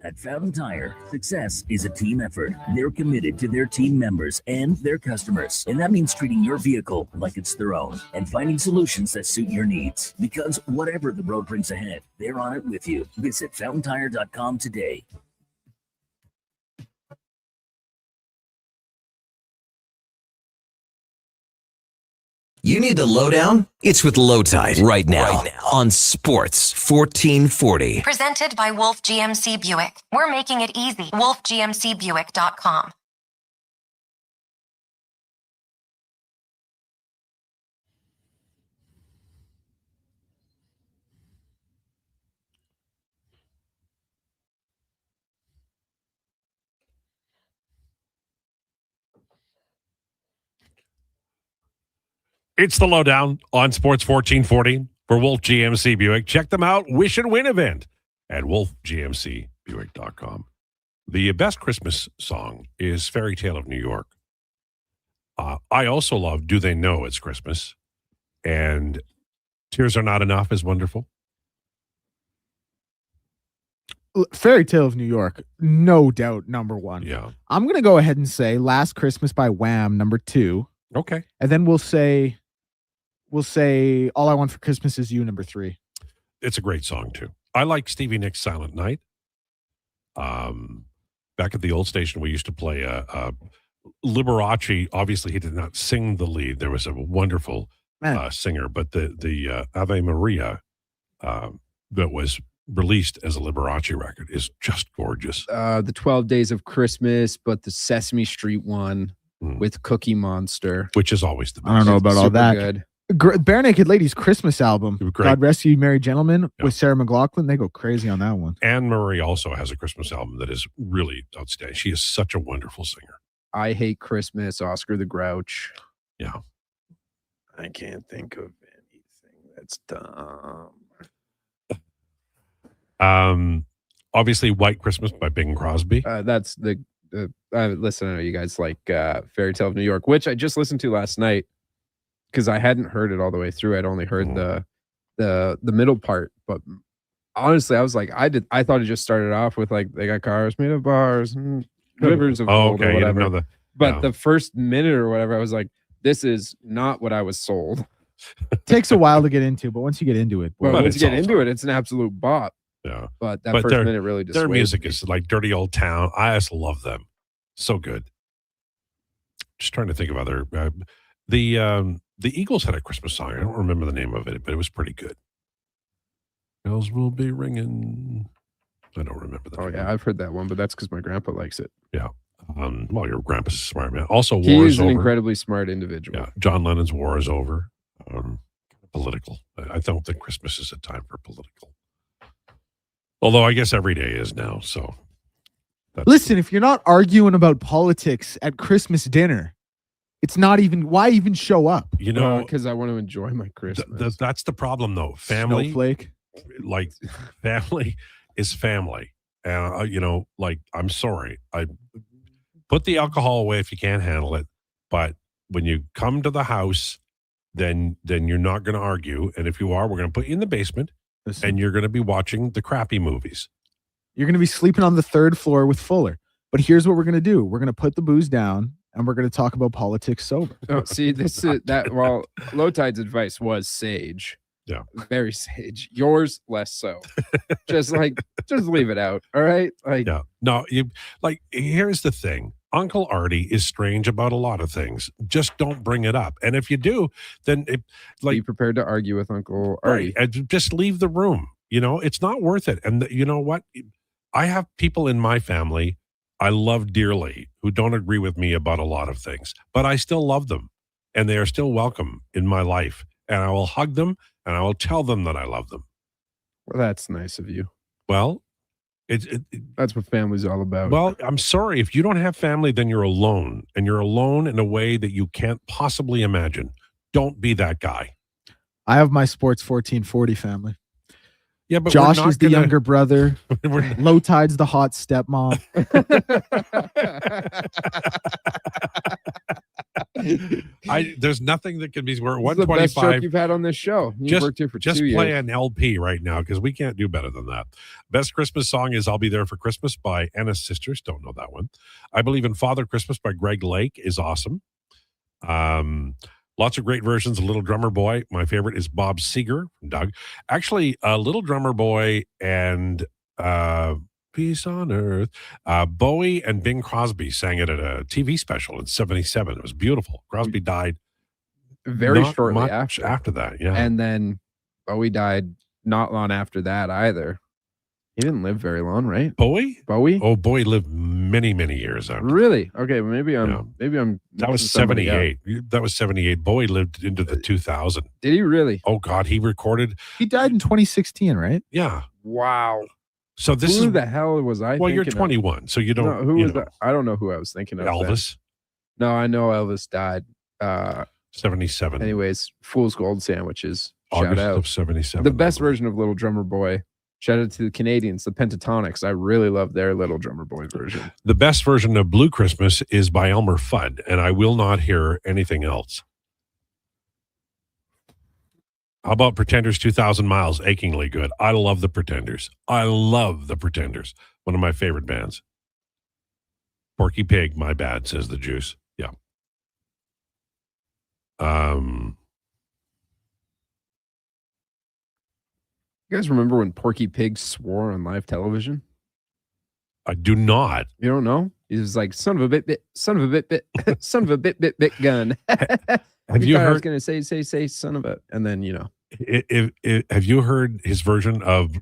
At Fountain Tire, success is a team effort. They're committed to their team members and their customers. And that means treating your vehicle like it's their own and finding solutions that suit your needs. Because whatever the road brings ahead, they're on it with you. Visit FountainTire.com today. You need the lowdown? It's with Lowetide right now on Sports 1440. Presented by Wolf GMC Buick. We're making it easy. WolfGMCBuick.com. It's the Lowdown on Sports 1440 for Wolf GMC Buick. Check them out. Wish and Win event at wolfgmcbuick.com. The best Christmas song is Fairy Tale of New York. I also love Do They Know It's Christmas? And Tears Are Not Enough is wonderful. Fairy Tale of New York, no doubt, number one. Yeah. I'm going to go ahead and say Last Christmas by Wham, number 2. Okay. And then we'll say All I Want for Christmas Is You, number 3. It's a great song, too. I like Stevie Nicks' Silent Night. Back at the old station, we used to play Liberace. Obviously, he did not sing the lead. There was a wonderful singer, but the Ave Maria that was released as a Liberace record is just gorgeous. The 12 Days of Christmas, but the Sesame Street one with Cookie Monster, which is always the best. I don't know about all that. Good. Bare Naked Ladies Christmas album, great. God Rest You Merry Gentlemen, with Sarah McLachlan. They go crazy on that one. Anne Marie also has a Christmas album that is really outstanding. She is such a wonderful singer. I Hate Christmas, Oscar the Grouch. Yeah. I can't think of anything that's dumb. Obviously White Christmas by Bing Crosby. That's the listen, I know you guys like Fairy Tale of New York, which I just listened to last night because I hadn't heard it all the way through. I'd only heard the middle part, but honestly, I was like, I thought it just started off with like they got cars made of bars and rivers of gold or whatever. But the first minute or whatever, I was like, this is not what I was sold. Takes a while to get into, but once you get into it, once you get into it, it's an absolute bop. Yeah. But that first minute really dissuaded their music me. is like Dirty Old Town. I just love them. So good. Just trying to think of other the Eagles had a Christmas song. I don't remember the name of it, but it was pretty good. Bells will be ringing. I don't remember that. Oh yeah, I've heard that one, but that's because my grandpa likes it. Yeah. Well, your grandpa's a smart man. Also, He War is is an Over. incredibly smart individual. Yeah. John Lennon's War is Over. Political. I don't think Christmas is a time for political. Although I guess every day is now. So listen, if you're not arguing about politics at Christmas dinner, it's not even, why even show up? You know, because I want to enjoy my Christmas. that's the problem, though. Family, Snowflake. Like family is family. You know, like I'm sorry, I put the alcohol away if you can't handle it. But when you come to the house, then you're not going to argue. And if you are, we're going to put you in the basement. And you're going to be watching the crappy movies. You're going to be sleeping on the 3rd floor with Fuller. But here's what we're going to do. We're going to put the booze down and we're going to talk about politics sober. Oh, see, this is that. Well, Lowetide's advice was sage. Yeah. Very sage. Yours, less so. just leave it out. All right. Like, yeah. No, here's the thing. Uncle Artie is strange about a lot of things. Just don't bring it up. And if you do, then be prepared to argue with Uncle Artie. Right, and just leave the room. You know, it's not worth it. And you know what? I have people in my family I love dearly who don't agree with me about a lot of things, but I still love them and they are still welcome in my life. And I will hug them and I will tell them that I love them. Well, that's nice of you. Well, that's what family's all about. Well, I'm sorry. If you don't have family, then you're alone. And you're alone in a way that you can't possibly imagine. Don't be that guy. I have my Sports 1440 family. Yeah, but Josh is the younger brother. Lowetide's the hot stepmom. There's nothing that can be. We're at This is the best 125. joke you've had on this show. You've worked here for 2 years. Play an LP right now because we can't do better than that. Best Christmas song is "I'll Be There for Christmas" by Anna's Sisters. Don't know that one. I Believe in Father Christmas by Greg Lake is awesome. Lots of great versions of Little Drummer Boy. My favorite is Bob Seger from Doug. Actually, Little Drummer Boy and Peace on Earth. Bowie and Bing Crosby sang it at a TV special in '77. It was beautiful. Crosby died very not shortly much after that. Yeah. And then Bowie died not long after that either. He didn't live very long, right? Bowie? Oh, Bowie lived many, many years after. Really? Okay, maybe I'm That was 78. That was 78. Bowie lived into the 2000. Did he really? Oh God, he recorded. He died in 2016, right? Yeah. Wow. So this who is the hell was I? Well, you're thinking 21, so you don't. No, who you was know. that? I don't know who I was thinking of. Elvis. Then. No, I know Elvis died. 77. Anyways, Fool's Gold Sandwiches. August shout out. of 77. The best version of Little Drummer Boy. Shout out to the Canadians, the Pentatonics. I really love their Little Drummer Boy version. The best version of Blue Christmas is by Elmer Fudd, and I will not hear anything else. How about Pretenders 2,000 Miles? Achingly good. I love the Pretenders. One of my favorite bands. Porky Pig, my bad, says the Juice. Yeah. You guys remember when Porky Pig swore on live television? I do not. You don't know? He was like, son of a bit, son of a bit, son of a bit gun. Have you heard? I was going to say, son of a, and then, you know. Have you heard his version of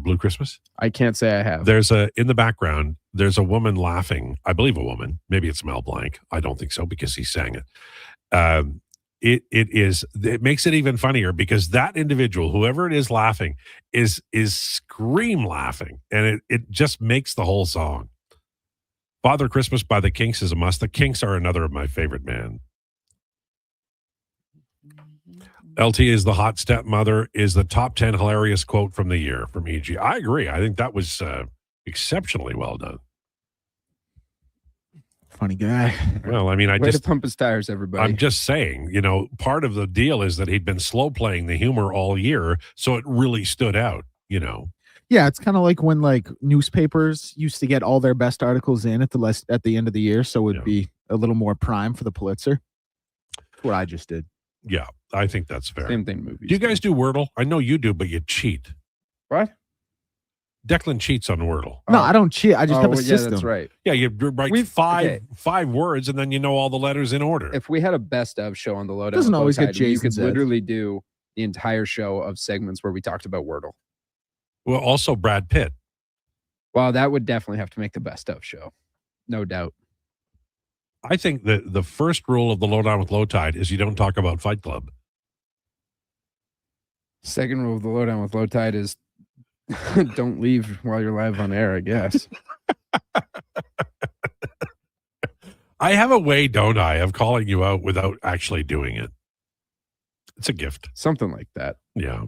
Blue Christmas? I can't say I have. There's in the background, there's a woman laughing. I believe a woman. Maybe it's Mel Blanc. I don't think so because he sang it. It makes it even funnier because that individual, whoever it is laughing, is scream laughing, and it just makes the whole song. Father Christmas by the Kinks is a must. The Kinks are another of my favorite band. LT is the hot stepmother is the top 10 hilarious quote from the year from EG. I agree. I think that was exceptionally well done. Funny guy. Well, I mean, Way to pump his tires, everybody. I'm just saying, you know, part of the deal is that he'd been slow playing the humor all year, so it really stood out, you know. Yeah, it's kind of like when like newspapers used to get all their best articles in at the end of the year, so it would be a little more prime for the Pulitzer. That's what I just did. Yeah, I think that's fair. Same thing movies. Do you guys do Wordle? I know you do, but you cheat. What? Declan cheats on Wordle. No, I don't cheat. I just have a system. That's right. Yeah, you write five words, and then you know all the letters in order. If we had a best of show on the Lowdown, Doesn't always get you Jason's could literally do the entire show of segments where we talked about Wordle. Well, also Brad Pitt. Well, that would definitely have to make the best of show. No doubt. I think that the first rule of the Lowdown with Lowetide is you don't talk about Fight Club. Second rule of the Lowdown with Lowetide is don't leave while you're live on air, I guess. I have a way, don't I, of calling you out without actually doing it. It's a gift. Something like that. Yeah.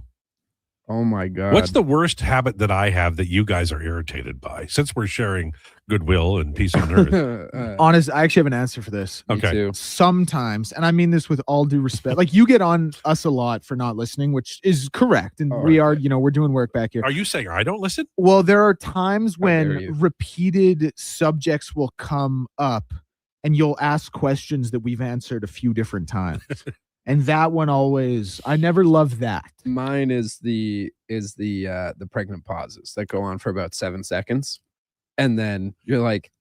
Oh my God. What's the worst habit that I have that you guys are irritated by? Since we're sharing goodwill and peace on earth. Honest, I actually have an answer for this. Okay. Sometimes, and I mean this with all due respect, like you get on us a lot for not listening, which is correct. And we are, you know, we're doing work back here. Are you saying I don't listen? Well, there are times dare when you. repeated subjects will come up and you'll ask questions that we've answered a few different times. And that one always, I never loved that. Mine is the pregnant pauses that go on for about 7 seconds. And then you're like,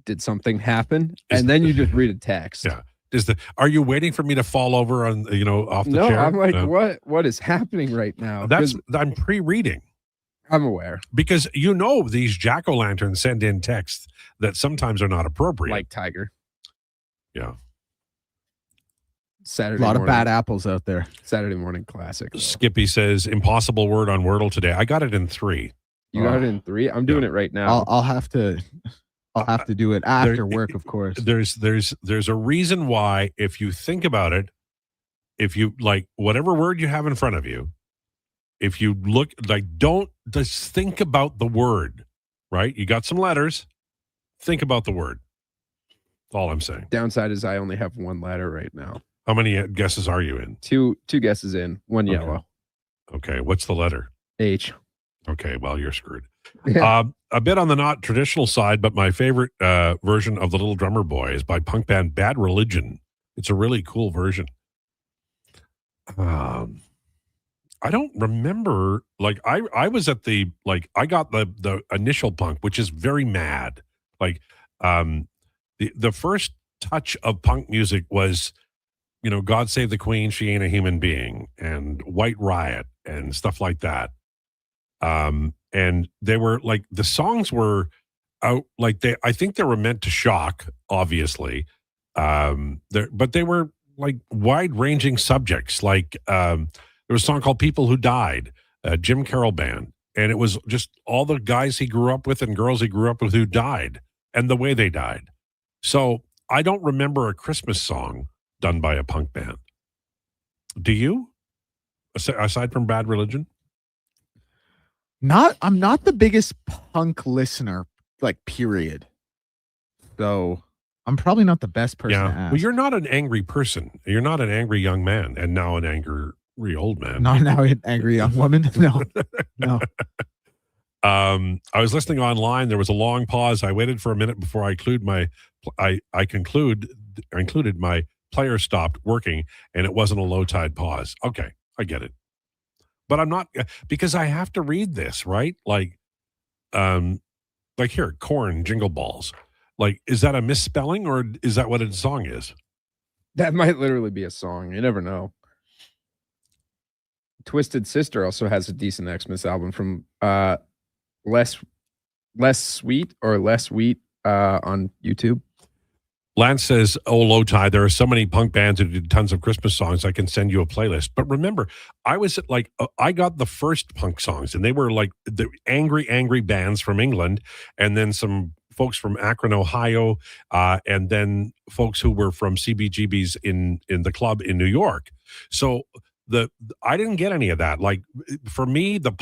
did something happen? And then you just read a text. Yeah. Are you waiting for me to fall over on, off the No, chair? I'm like, what is happening right now? I'm pre-reading. I'm aware. Because these jack-o'-lanterns send in texts that sometimes are not appropriate. Like Tiger. Yeah. Saturday A lot morning. of bad apples out there. Saturday morning classic. Skippy says, impossible word on Wordle today. I got it in 3. You got it in 3? I'm doing it right now. I'll have to do it after work, of course. There's a reason why, if you think about it, if you like whatever word you have in front of you, if you look don't just think about the word, right? You got some letters, think about the word. That's all I'm saying. Downside is I only have one letter right now. How many guesses are you in? Two guesses in, one yellow. Okay, what's the letter? H. Okay, well, you're screwed. Yeah. A bit on the not traditional side, but my favorite version of The Little Drummer Boy is by punk band Bad Religion. It's a really cool version. I don't remember, I was at I got the initial punk, which is very mad. The first touch of punk music was, God Save the Queen, She Ain't a Human Being, and White Riot and stuff like that. And they were the songs were out, I think they were meant to shock, obviously. But they were wide ranging subjects. There was a song called People Who Died, Jim Carroll Band. And it was just all the guys he grew up with and girls he grew up with who died and the way they died. So I don't remember a Christmas song done by a punk band. Do you? Aside from Bad Religion? I'm not the biggest punk listener, like, period. So I'm probably not the best person to ask. Well, you're not an angry person. You're not an angry young man, and now an angry old man. Not now an angry young woman. No. I was listening online. There was a long pause. I waited for a minute before I included my player stopped working, and it wasn't a Lowetide pause. Okay, I get it. But I'm not, because I have to read this, right? Like here, Corn Jingle Balls. Like, is that a misspelling, or is that what a song is? That might literally be a song. You never know. Twisted Sister also has a decent Xmas album from Less Sweet or Less Wheat on YouTube. Lance says, "Oh, Lowetide, there are so many punk bands that did tons of Christmas songs. I can send you a playlist." But remember, I was like, I got the first punk songs, and they were like the angry bands from England, and then some folks from Akron, Ohio, and then folks who were from CBGB's in the club in New York. So I didn't get any of that. Like, for me, the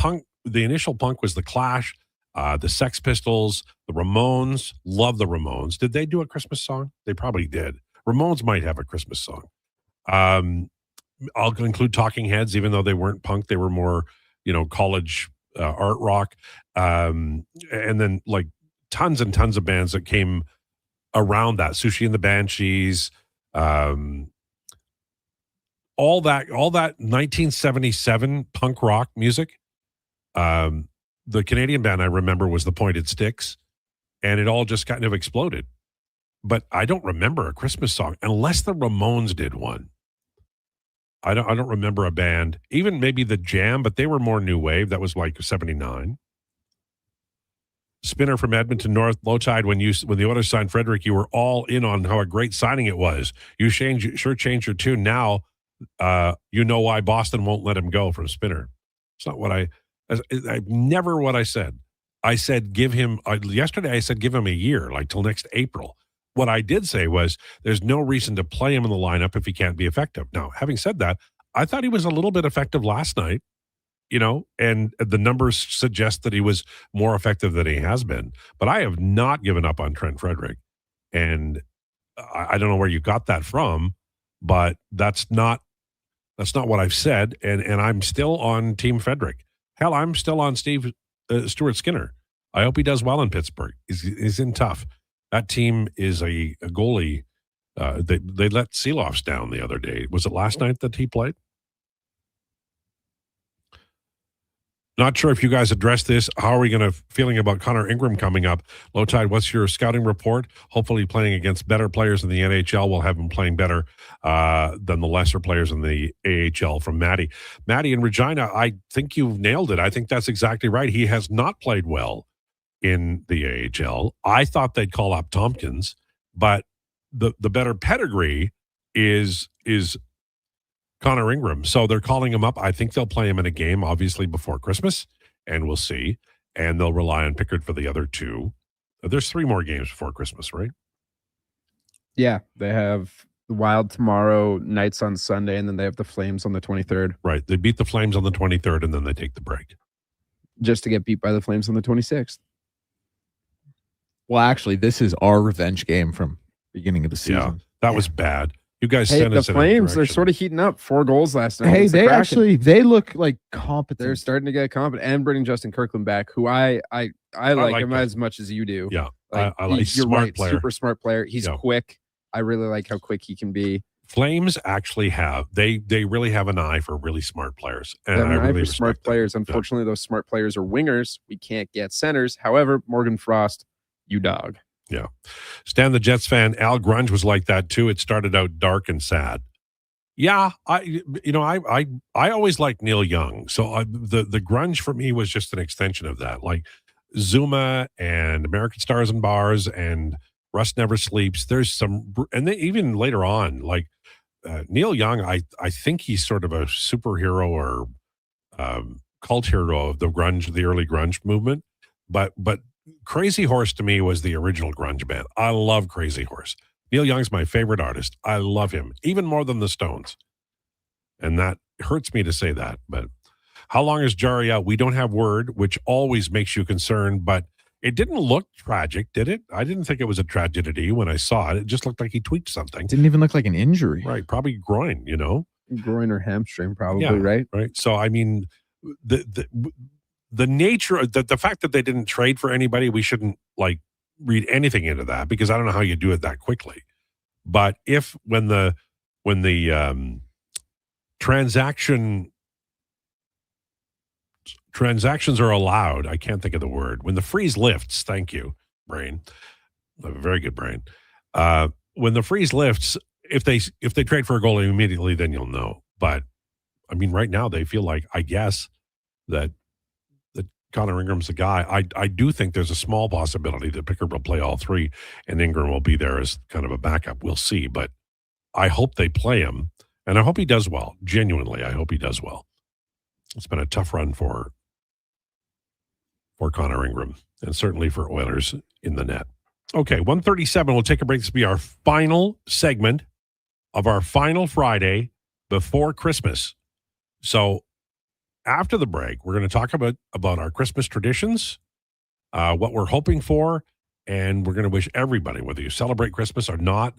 initial punk was the Clash, the Sex Pistols, the Ramones. Love the Ramones. Did they do a Christmas song? They probably did. Ramones might have a Christmas song. I'll include Talking Heads, even though they weren't punk. They were more, college art rock. And then like tons and tons of bands that came around that. Sushi and the Banshees. All that 1977 punk rock music. The Canadian band I remember was The Pointed Sticks, and it all just kind of exploded. But I don't remember a Christmas song unless the Ramones did one. I don't remember a band, even maybe the Jam, but they were more new wave. That was like 79. Spinner from Edmonton North, Lowetide, when the Oilers signed Frederick, you were all in on how a great signing it was. You sure changed your tune. Now you know why Boston won't let him go, from Spinner. It's not what I never what I said. I said yesterday I said give him a year, like till next April. What I did say was there's no reason to play him in the lineup if he can't be effective. Now, having said that, I thought he was a little bit effective last night, and the numbers suggest that he was more effective than he has been. But I have not given up on Trent Frederick. And I don't know where you got that from, but that's not what I've said. And I'm still on Team Frederick. Hell, I'm still on Stuart Skinner. I hope he does well in Pittsburgh. He's in tough. That team is a goalie. They let Seeloffs down the other day. Was it last night that he played? Not sure if you guys addressed this. How are we feeling about Connor Ingram coming up? Lowetide, what's your scouting report? Hopefully playing against better players in the NHL. We'll have him playing better than the lesser players in the AHL, from Maddie. Maddie in Regina, I think you've nailed it. I think that's exactly right. He has not played well in the AHL. I thought they'd call up Tompkins, but the better pedigree is Connor Ingram. So they're calling him up. I think they'll play him in a game, obviously, before Christmas, and we'll see. And they'll rely on Pickard for the other two. There's 3 more games before Christmas, right? Yeah, they have the Wild tomorrow, Knights on Sunday, and then they have the Flames on the 23rd. Right. They beat the Flames on the 23rd, and then they take the break. Just to get beat by the Flames on the 26th. Well, actually, this is our revenge game from beginning of the season. Yeah, that was bad. You guys hey, sent the us in Flames, they're sort of heating up. 4 goals last night. Hey, they look like competent. They're starting to get competent, and bringing Justin Kirkland back, who I like him as much as you do. Yeah, like, I like you're smart right, player. super smart player. He's quick. I really like how quick he can be. Flames actually have they really have an eye for really smart players, and they have an eye for really smart players. Unfortunately, those smart players are wingers. We can't get centers. However, Morgan Frost, you dog. Yeah. Stan the Jets fan, Al Grunge was like that too. It started out dark and sad. Yeah, I always liked Neil Young. So the grunge for me was just an extension of that. Like Zuma and American Stars and Bars and Rust Never Sleeps. There's some, and then even later on, like Neil Young, I think he's sort of a superhero or cult hero of the grunge, the early grunge movement. But Crazy Horse to me was the original grunge band. I love Crazy Horse. Neil Young's my favorite artist. I love him, even more than the Stones. And that hurts me to say that. But How long is Jari out? We don't have word, which always makes you concerned, but it didn't look tragic, did it? I didn't think it was a tragedy when I saw it. It just looked like he tweaked something. Didn't even look like an injury. Right, probably groin, Groin or hamstring, probably, Yeah, right? Right. So, I mean, the nature, the fact that they didn't trade for anybody, we shouldn't read anything into that, because I don't know how you do it that quickly. But if when the transactions are allowed, I can't think of the word. When the freeze lifts, thank you, brain. I have a very good brain. When the freeze lifts, if they trade for a goalie immediately, then you'll know. But I mean, right now they feel like, I guess, that Connor Ingram's the guy. I do think there's a small possibility that Pickard will play all three and Ingram will be there as kind of a backup. We'll see. But I hope they play him, and I hope he does well. Genuinely, I hope he does well. It's been a tough run for Connor Ingram, and certainly for Oilers in the net. Okay, 1:37. We'll take a break. This will be our final segment of our final Friday before Christmas. So after the break, we're going to talk about our Christmas traditions, what we're hoping for, and we're going to wish everybody, whether you celebrate Christmas or not,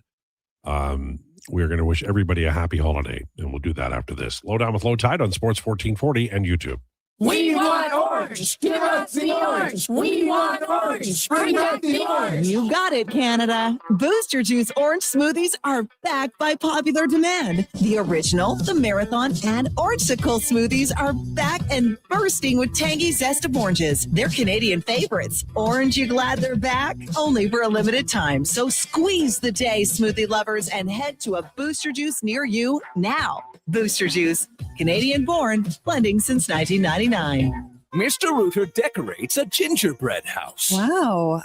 we're going to wish everybody a happy holiday, and we'll do that after this. Lowdown with Lowetide on Sports 1440 and YouTube. We want orange. Give us the orange. We want orange. Bring back the orange. You got it, Canada. Booster Juice orange smoothies are back by popular demand. The original, the marathon, and orangesicle smoothies are back and bursting with tangy zest of oranges. They're Canadian favorites. Orange, you glad they're back? Only for a limited time. So squeeze the day, smoothie lovers, and head to a Booster Juice near you now. Booster Juice, Canadian born, blending since 1999. Mr. Rooter decorates a gingerbread house. Wow.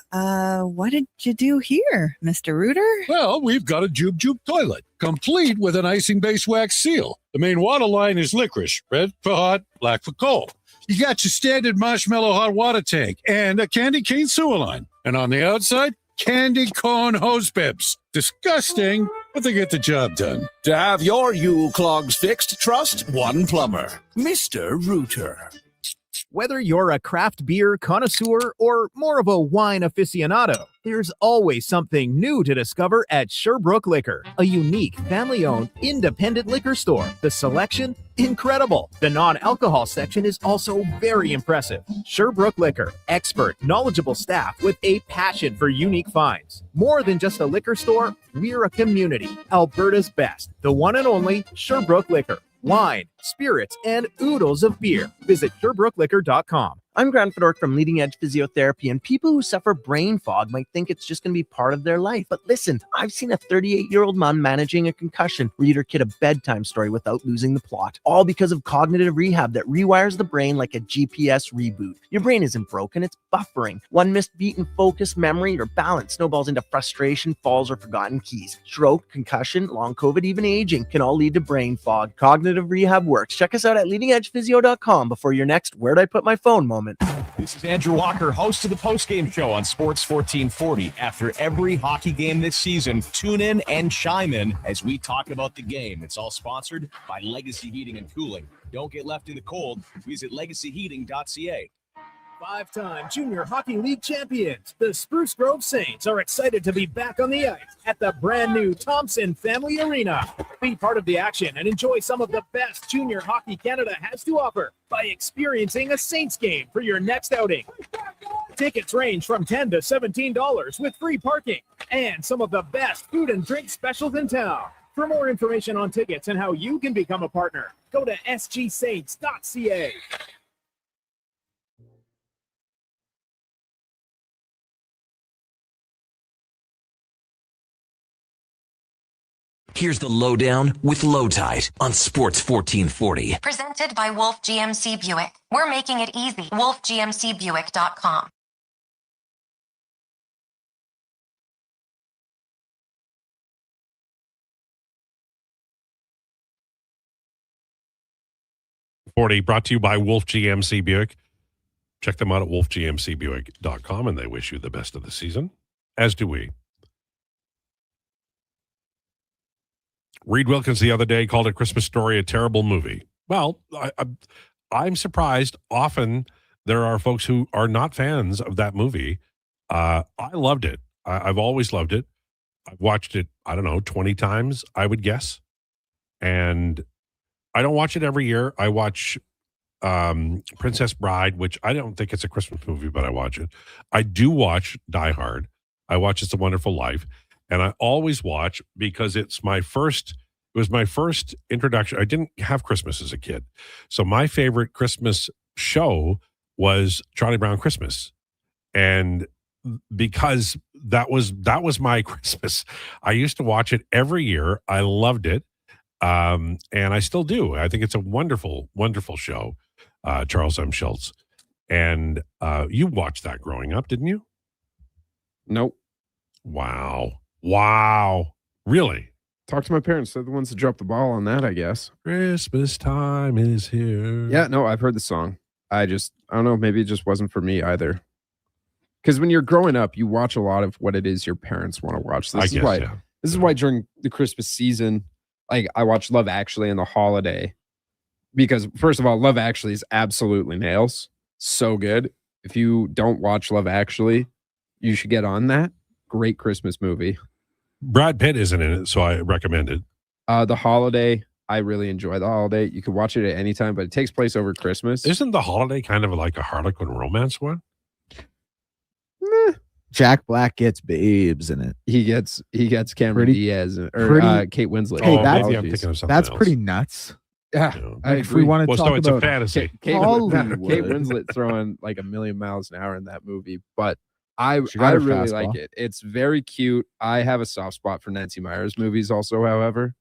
What did you do here, Mr. Rooter? Well, we've got a Jube Jube toilet, complete with an icing-based wax seal. The main water line is licorice, red for hot, black for cold. You got your standard marshmallow hot water tank and a candy cane sewer line. And on the outside, candy corn hose bibs. Disgusting, but they get the job done. To have your Yule clogs fixed, trust one plumber, Mr. Rooter. Whether you're a craft beer connoisseur or more of a wine aficionado, there's always something new to discover at Sherbrooke Liquor, a unique, family-owned, independent liquor store. The selection? Incredible. The non-alcohol section is also very impressive. Sherbrooke Liquor, expert, knowledgeable staff with a passion for unique finds. More than just a liquor store, we're a community. Alberta's best, the one and only Sherbrooke Liquor. Wine, spirits, and oodles of beer. Visit SherbrookeLiquor.com. I'm Grant Fedork from Leading Edge Physiotherapy, and people who suffer brain fog might think it's just going to be part of their life. But listen, I've seen a 38-year-old mom managing a concussion read her kid a bedtime story without losing the plot, all because of cognitive rehab that rewires the brain like a GPS reboot. Your brain isn't broken, it's buffering. One missed beat in focus, memory, or balance snowballs into frustration, falls, or forgotten keys. Stroke, concussion, long COVID, even aging can all lead to brain fog. Cognitive rehab works. Check us out at leadingedgephysio.com before your next "where'd I put my phone" moment. This is Andrew Walker, host of the postgame show on Sports 1440. After every hockey game this season, tune in and chime in as we talk about the game. It's all sponsored by Legacy Heating and Cooling. Don't get left in the cold. Visit legacyheating.ca. Five-time Junior Hockey League champions, the Spruce Grove Saints, are excited to be back on the ice at the brand new Thompson Family Arena. Be part of the action and enjoy some of the best junior hockey Canada has to offer by experiencing a Saints game for your next outing. Tickets range from $10 to $17 with free parking and some of the best food and drink specials in town. For more information on tickets and how you can become a partner, go to sgsaints.ca. Here's the Lowdown with Lowetide on Sports 1440. Presented by Wolf GMC Buick. We're making it easy. WolfGMCBuick.com. Brought to you by Wolf GMC Buick. Check them out at wolfgmcbuick.com, and they wish you the best of the season, as do we. Reed Wilkins the other day called A Christmas Story a terrible movie. Well, I'm surprised. Often there are folks who are not fans of that movie. I loved it. I've always loved it. I've watched it, I don't know, 20 times, I would guess. And I don't watch it every year. I watch Princess Bride, which I don't think it's a Christmas movie, but I watch it. I do watch Die Hard. I watch It's a Wonderful Life. And I always watch because it was my first introduction. I didn't have Christmas as a kid. So my favorite Christmas show was Charlie Brown Christmas. And because that was my Christmas, I used to watch it every year. I loved it. And I still do. I think it's a wonderful, wonderful show. Charles M. Schultz. And you watched that growing up, didn't you? Nope. Wow. Really? Talk to my parents. They're the ones that dropped the ball on that, I guess. Christmas time is here. Yeah, no, I've heard the song. I don't know. Maybe it just wasn't for me either. Because when you're growing up, you watch a lot of what it is your parents want to watch. This is why during the Christmas season, like I watch Love Actually and The Holiday. Because first of all, Love Actually is absolutely nails. So good. If you don't watch Love Actually, you should get on that. Great Christmas movie. Brad Pitt isn't in it, so I recommend it. The Holiday, I really enjoy The Holiday. You can watch it at any time, but it takes place over Christmas. Isn't The Holiday kind of like a Harlequin romance one? Jack Black gets babes in it. He gets Cameron Diaz or Kate Winslet. Hey, maybe I'm thinking of something that's else. pretty nuts. Yeah, if we want to talk it's about a fantasy. Kate Winslet throwing like a million miles an hour in that movie, but I got her really fastball. like it. It's very cute. I have a soft spot for Nancy Meyers movies also, however.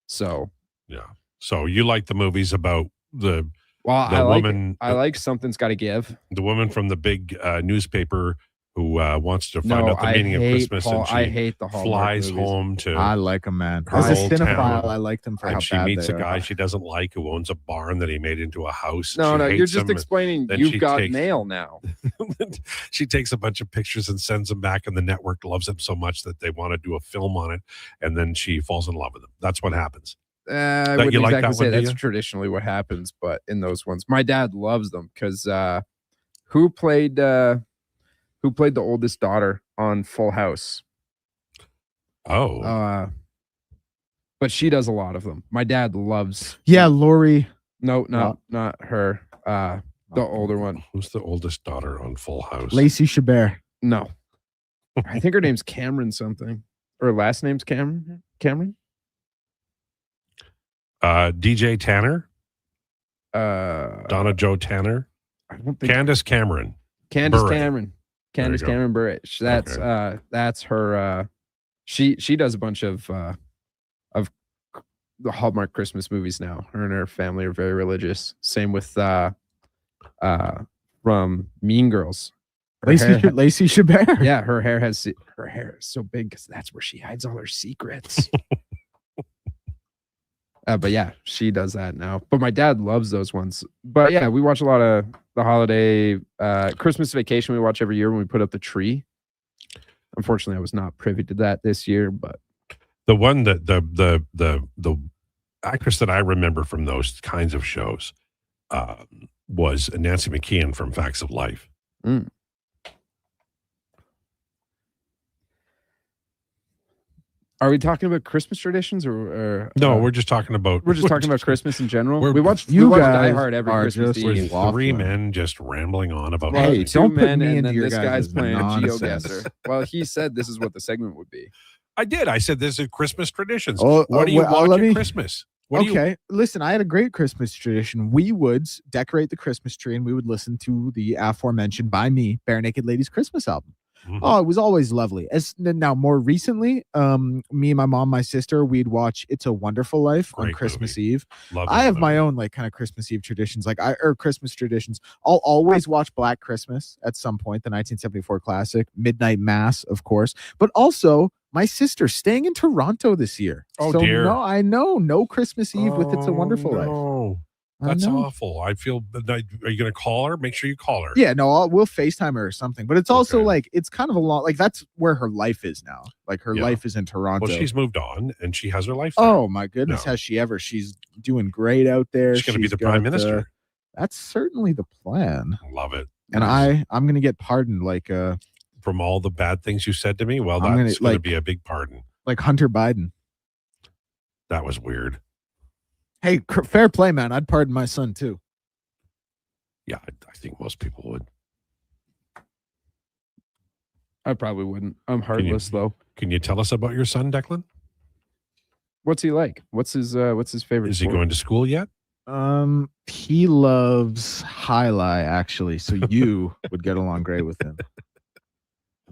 So yeah. So you like the movies about the woman? I like Something's Got to Give. The woman from the big newspaper who wants to find out the meaning of Christmas, and she I hate the Hallmark flies movies. home to. I like them, man. her As a old cinephile, town, I like them for and how she bad meets they a guy are. she doesn't like who owns a barn that he made into a house. No, She you're hates just him, explaining then you've she got takes- mail now. She takes a bunch of pictures and sends them back, and the network loves them so much that they want to do a film on it, and then she falls in love with him. That's what happens. I wouldn't you like exactly that say one, do that's you? traditionally what happens, but in those ones, my dad loves them because who played the oldest daughter on Full House? Oh, but she does a lot of them. My dad loves. Yeah, Lori. No, not her. The older one. Who's the oldest daughter on Full House? Lacey Chabert. No, I think her name's Cameron something. Her last name's Cameron. Cameron. DJ Tanner. Donna Joe Tanner. I don't think Candace Cameron. Candace Bure. Cameron. Candace you go. Cameron Bure. That's her. She does a bunch of the Hallmark Christmas movies now. Her and her family are very religious. Same with from Mean Girls. Lacey Chabert. Yeah, her hair is so big because that's where she hides all her secrets. But yeah, she does that now. But my dad loves those ones. But yeah, we watch a lot of The Holiday, Christmas Vacation. We watch every year when we put up the tree. Unfortunately, I was not privy to that this year. But The one that the actress that I remember from those kinds of shows was Nancy McKeon from Facts of Life. Mm. Are we talking about Christmas traditions or No, we're just talking about Christmas in general. We're- We watch you Die guys Hard every are Christmas just Eve. waffling. three men just rambling on about. Well, Hey, two don't put men me and into then your this guy's guys' playing a nonsense. GeoGuessr. Well, he said this is what the segment would be. I did. I said this is Christmas traditions. Oh, what do you well, watch let at me- Christmas? What do you- Okay, listen, I had a great Christmas tradition. We would decorate the Christmas tree and we would listen to the aforementioned by me, Bare Naked Ladies Christmas album. Mhm. Oh, it was always lovely. Now, more recently, me, my mom, my sister, we'd watch It's a Wonderful Life on Great Christmas movie. Eve. Love I that have movie. my own like kind of Christmas Eve traditions, or Christmas traditions. I'll always watch Black Christmas at some point, the 1974 classic, Midnight Mass, of course, but also my sister staying in Toronto this year. Oh, so dear. No, I know, no Christmas Eve with It's a Wonderful Life. No, I that's know. awful. I feel. Are you going to call her? Make sure you call her. Yeah, no, we'll FaceTime her or something. But it's also Okay. like it's kind of a lot. Like that's where her life is now. Like her Yeah. life is in Toronto. Well, she's moved on and she has her life. There. Oh my goodness, No. has she ever? She's doing great out there. She's going to be the prime minister. That's certainly the plan. Love it. And I'm going to get pardoned like from all the bad things you said to me. Well, I'm that's going to like- be a big pardon. like Hunter Biden. That was weird. Hey, fair play, man. I'd pardon my son too. Yeah, I think most people would. I probably wouldn't. I'm heartless though. Can you tell us about your son, Declan? What's he like? What's his favorite? Is he sport? going to school yet? He loves highlight actually, so you would get along great with him.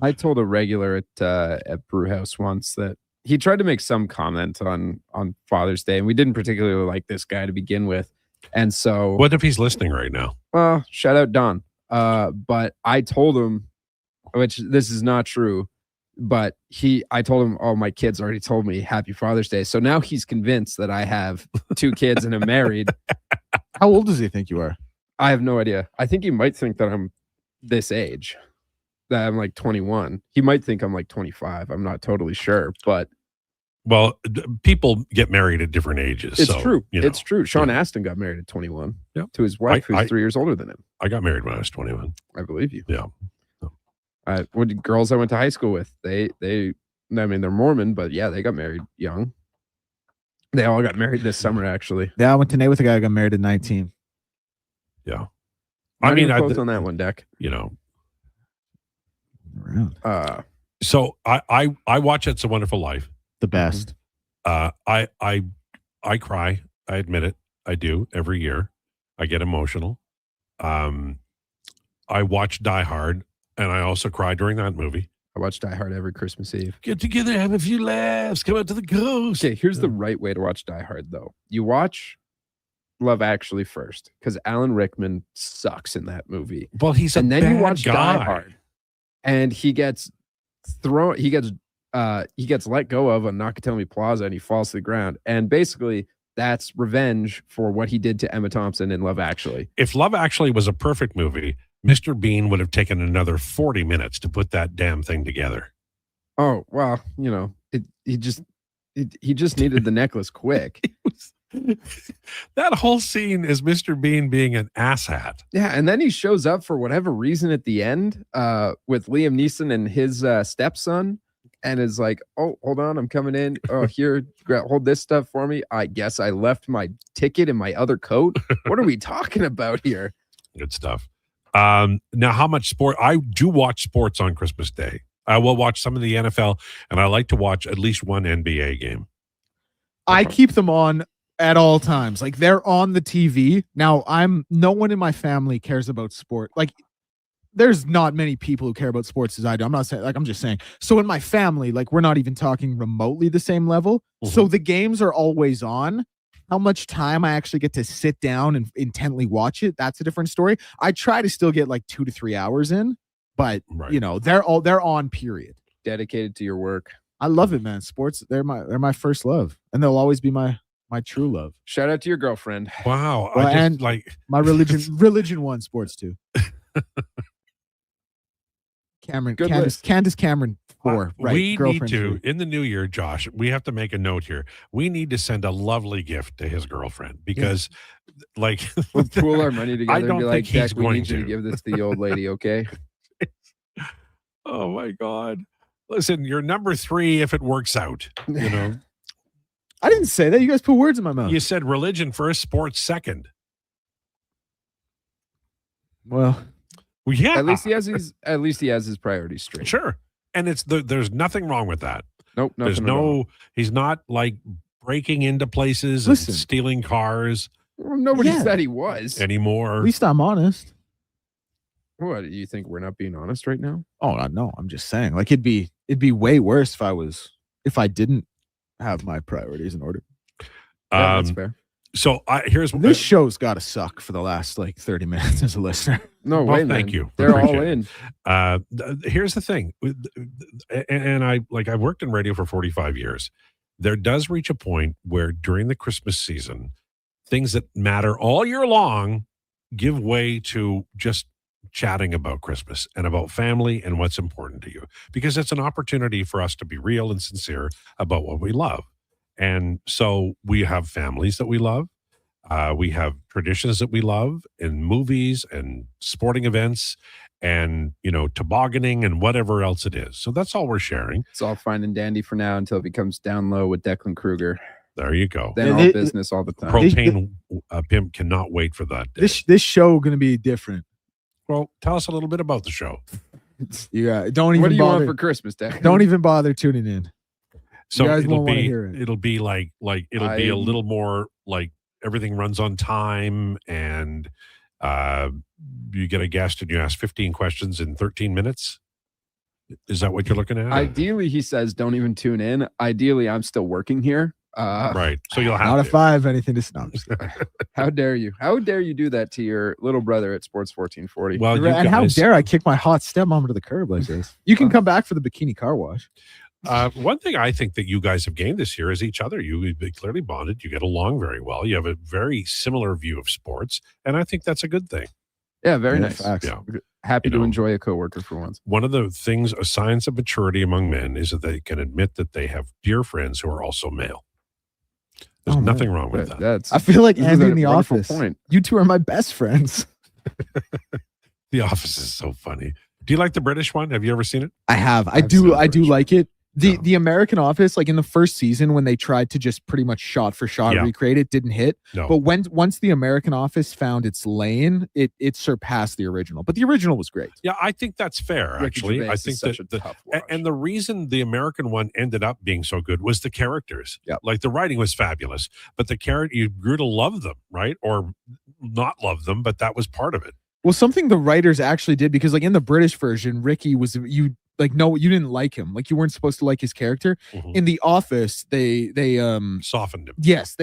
I told a regular at Brewhouse once that he tried to make some comment on Father's Day, and we didn't particularly like this guy to begin with. And so, What if he's listening right now? well, shout out Don. But I told him, which this is not true, but I told him, oh, my kids already told me Happy Father's Day. So now he's convinced that I have 2 kids and am married. How old does he think you are? I have no idea. I think he might think that I'm this age, that I'm like 21. He might think I'm like 25. I'm not totally sure, but Well, people get married at different ages. it's so, true. you know. It's true. Sean Astin got married at 21 Yep. to his wife, I- who's 3 years older than him. I got married when I was 21. I believe you. Yeah. When girls I went to high school with, I mean, they're Mormon, but yeah, they got married young. They all got married this summer, actually. Yeah, I went to Nate with a guy who got married at 19. Yeah. I mean, close on that one, Deck. You know. Around. So I watch It's a Wonderful Life. The best. I cry. I admit it. I do every year. I get emotional. I watch Die Hard, and I also cry during that movie. I watch Die Hard every Christmas Eve. Get together, have a few laughs, come out to the coast. Okay, here's the right way to watch Die Hard, though. You watch Love Actually first, because Alan Rickman sucks in that movie. Well, he's and a then you bad watch guy. Die Hard, and he gets thrown. He gets let go of on Nakatomi Plaza, and he falls to the ground. And basically, that's revenge for what he did to Emma Thompson in Love Actually. If Love Actually was a perfect movie, Mr. Bean would have taken another 40 minutes to put that damn thing together. Oh well, you know, he just needed the necklace quick. That whole scene is Mr. Bean being an asshat. Yeah, and then he shows up for whatever reason at the end with Liam Neeson and his stepson, and is like, "Oh, hold on, I'm coming in. Oh, here, hold this stuff for me. I guess I left my ticket in my other coat. What are we talking about here?" Good stuff. Now, how much sport? I do watch sports on Christmas Day. I will watch some of the NFL, and I like to watch at least one NBA game. I keep them on at all times. Like they're on the TV. Now no one in my family cares about sport. Like there's not many people who care about sports as I do. I'm not saying, like, I'm just saying. So in my family, like we're not even talking remotely the same level. So the games are always on. How much time I actually get to sit down and intently watch it, that's a different story. I try to still get like 2 to 3 hours in, but you know, they're on, period. Dedicated to your work. I love it, man. Sports, they're my first love, and they'll always be my true love. Shout out to your girlfriend. Wow. Well, I just, and like my religion won sports too. Candace Cameron 4, right? We girlfriend need to, 3. in the new year, Josh, we have to make a note here. We need to send a lovely gift to his girlfriend because, like, we'll pool our money together I and don't be like, think he's Jack, we going need you to give this to the old lady, okay? Oh, my God. Listen, you're number 3 if it works out, you know. I didn't say that. You guys put words in my mouth. You said religion first, sports second. Well, yeah. At least he has his priorities straight. Sure. And there's nothing wrong with that. Nope. There's he's not like breaking into places and stealing cars. Well, nobody said he was anymore. At least I'm honest. What, do you think we're not being honest right now? Oh, no, I'm just saying. Like it'd be way worse if I didn't have my priorities in order. Yeah, that's fair. So here's this show's got to suck for the last like 30 minutes as a listener. No well, way, thank man. you. They're all Appreciate in. Here's the thing, and I've worked in radio for 45 years. There does reach a point where during the Christmas season, things that matter all year long give way to just chatting about Christmas and about family and what's important to you, because it's an opportunity for us to be real and sincere about what we love. And so we have families that we love. We have traditions that we love in movies and sporting events and, tobogganing and whatever else it is. So that's all we're sharing. It's all fine and dandy for now until it becomes down low with Declan Krueger. There you go. Then all business all the time. Propane Pimp cannot wait for that day. This show going to be different. Well, tell us a little bit about the show. Yeah, don't even What do you bother. want for Christmas, Declan? Don't even bother tuning in. So you guys it'll won't want to be hear it. it'll be like it'll be a little more like everything runs on time and you get a guest and you ask 15 questions in 13 minutes. Is that what you're looking at? Ideally, he says, don't even tune in. Ideally, I'm still working here. Right. So you'll have Not to. a 5, anything to stop. How dare you? How dare you do that to your little brother at Sports 1440? Well, you And how guys- dare I kick my hot stepmom to the curb like this? You can come back for the bikini car wash. One thing I think that you guys have gained this year is each other. You've clearly bonded. You get along very well. You have a very similar view of sports, and I think that's a good thing. Yeah, very Yeah, nice. facts. Yeah. Happy to enjoy a coworker for once. One of the things, a signs of maturity among men, is that they can admit that they have dear friends who are also male. There's nothing wrong with that. That's. I feel like this is Andy a in the wonderful office. point. You two are my best friends. The Office is so funny. Do you like the British one? Have you ever seen it? I have. I I've seen do. the I do British like it. The American Office, like in the first season when they tried to just pretty much shot for shot Yeah. recreate it, didn't hit. No. But once the American Office found its lane, it surpassed the original. But the original was great. Yeah, I think that's fair, Ricky actually. Gervais I is think such that a tough watch. and the reason the American one ended up being so good was the characters. Yep. Like the writing was fabulous, but the character, you grew to love them, right? Or not love them, but that was part of it. Well, something the writers actually did, because like in the British version, Ricky was you didn't like him. Like you weren't supposed to like his character. Mhm. In the Office, they Softened him. yes,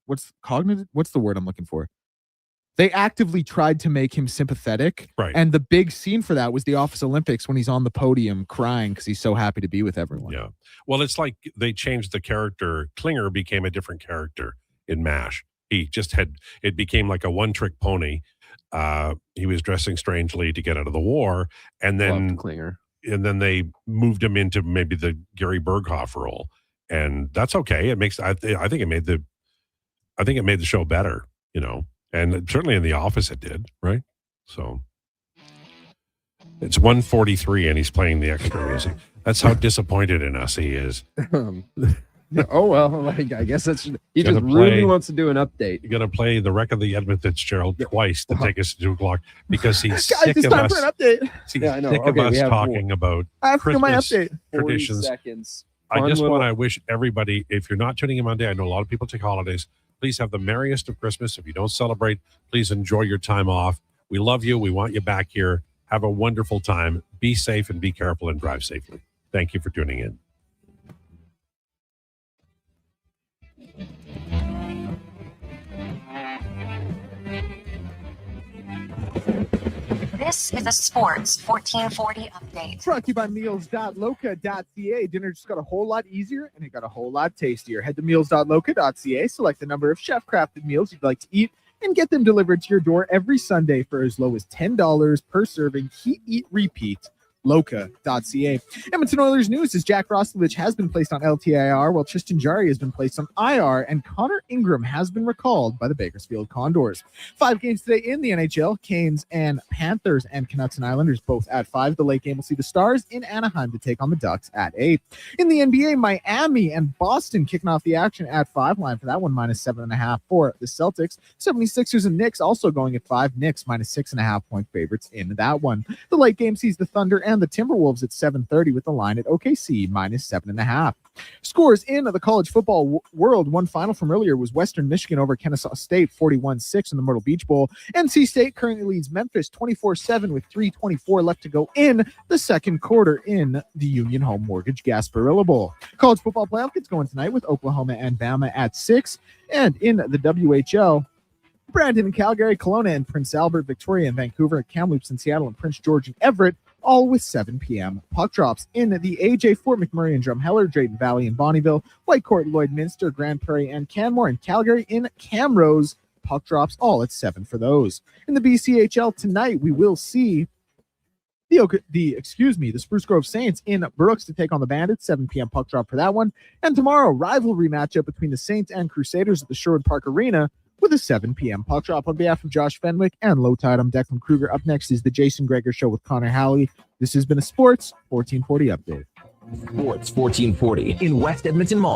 what's cognitive? What's the word I'm looking for? They actively tried to make him sympathetic. Right. And the big scene for that was the Office Olympics when he's on the podium crying because he's so happy to be with everyone. Yeah. Well, it's like they changed the character. Klinger became a different character in MASH. He just it became like a one-trick pony. He was dressing strangely to get out of the war, and then Loved Klinger. and then they moved him into maybe the Gary Berghoff role, and that's okay. It makes I think it made the show better, and certainly in The Office it did, right? So it's 1:43, and he's playing the extra music. That's how disappointed in us he is. Yeah, oh well, like I guess that's he Gonna just really play- wants to do an update. You're going to play the wreck of the Edmund Fitzgerald twice to take us to 2 o'clock because he's Guys, sick it's of time us. for an update. He's Yeah, I know. sick of Okay, us we have talking about I have to do my Christmas update. 40 traditions. seconds. I Fun just little- want to wish everybody, if you're not tuning in Monday, I know a lot of people take holidays. Please have the merriest of Christmas. If you don't celebrate, please enjoy your time off. We love you. We want you back here. Have a wonderful time. Be safe and be careful and drive safely. Thank you for tuning in. This is a Sports 1440 update. Brought to you by meals.loca.ca. Dinner just got a whole lot easier and it got a whole lot tastier. Head to meals.loca.ca, select the number of chef-crafted meals you'd like to eat, and get them delivered to your door every Sunday for as low as $10 per serving. Heat, eat, repeat. Loca.ca. Edmonton Oilers news is Jack Rostovich has been placed on LTIR, while Tristan Jarry has been placed on IR, and Connor Ingram has been recalled by the Bakersfield Condors. 5 games today in the NHL. Canes and Panthers and Canucks and Islanders both at 5. The late game will see the Stars in Anaheim to take on the Ducks at 8. In the NBA, Miami and Boston kicking off the action at 5. Line for that one, -7.5 for the Celtics. 76ers and Knicks also going at 5. Knicks -6.5 point favorites in that one. The late game sees the Thunder and the Timberwolves at 7:30 with the line at OKC -7.5. Scores in the college football world. One final from earlier was Western Michigan over Kennesaw State 41-6 in the Myrtle Beach Bowl. NC State currently leads Memphis 24-7 with 3:24 left to go in the second quarter in the Union Home Mortgage Gasparilla Bowl. College football playoff gets going tonight with Oklahoma and Bama at 6. And in the WHL, Brandon and Calgary, Kelowna and Prince Albert, Victoria and Vancouver, Kamloops and Seattle, and Prince George and Everett, all with 7 p.m. puck drops. In the AJ, Fort McMurray and Drumheller, Drayton Valley and Bonnyville, Whitecourt, Lloydminster, Grand Prairie and Canmore, and Calgary in Camrose, puck drops all at 7 for those. In the BCHL tonight, we will see The Spruce Grove Saints in Brooks to take on the Bandits. 7 p.m. puck drop for that one. And tomorrow, rivalry matchup between the Saints and Crusaders at the Sherwood Park Arena with a 7 p.m. puck drop. On behalf of Josh Fenwick and Lowetide, I'm Declan Krueger. Up next is the Jason Greger Show with Connor Halley. This has been a Sports 1440 update. Sports 1440 in West Edmonton Mall.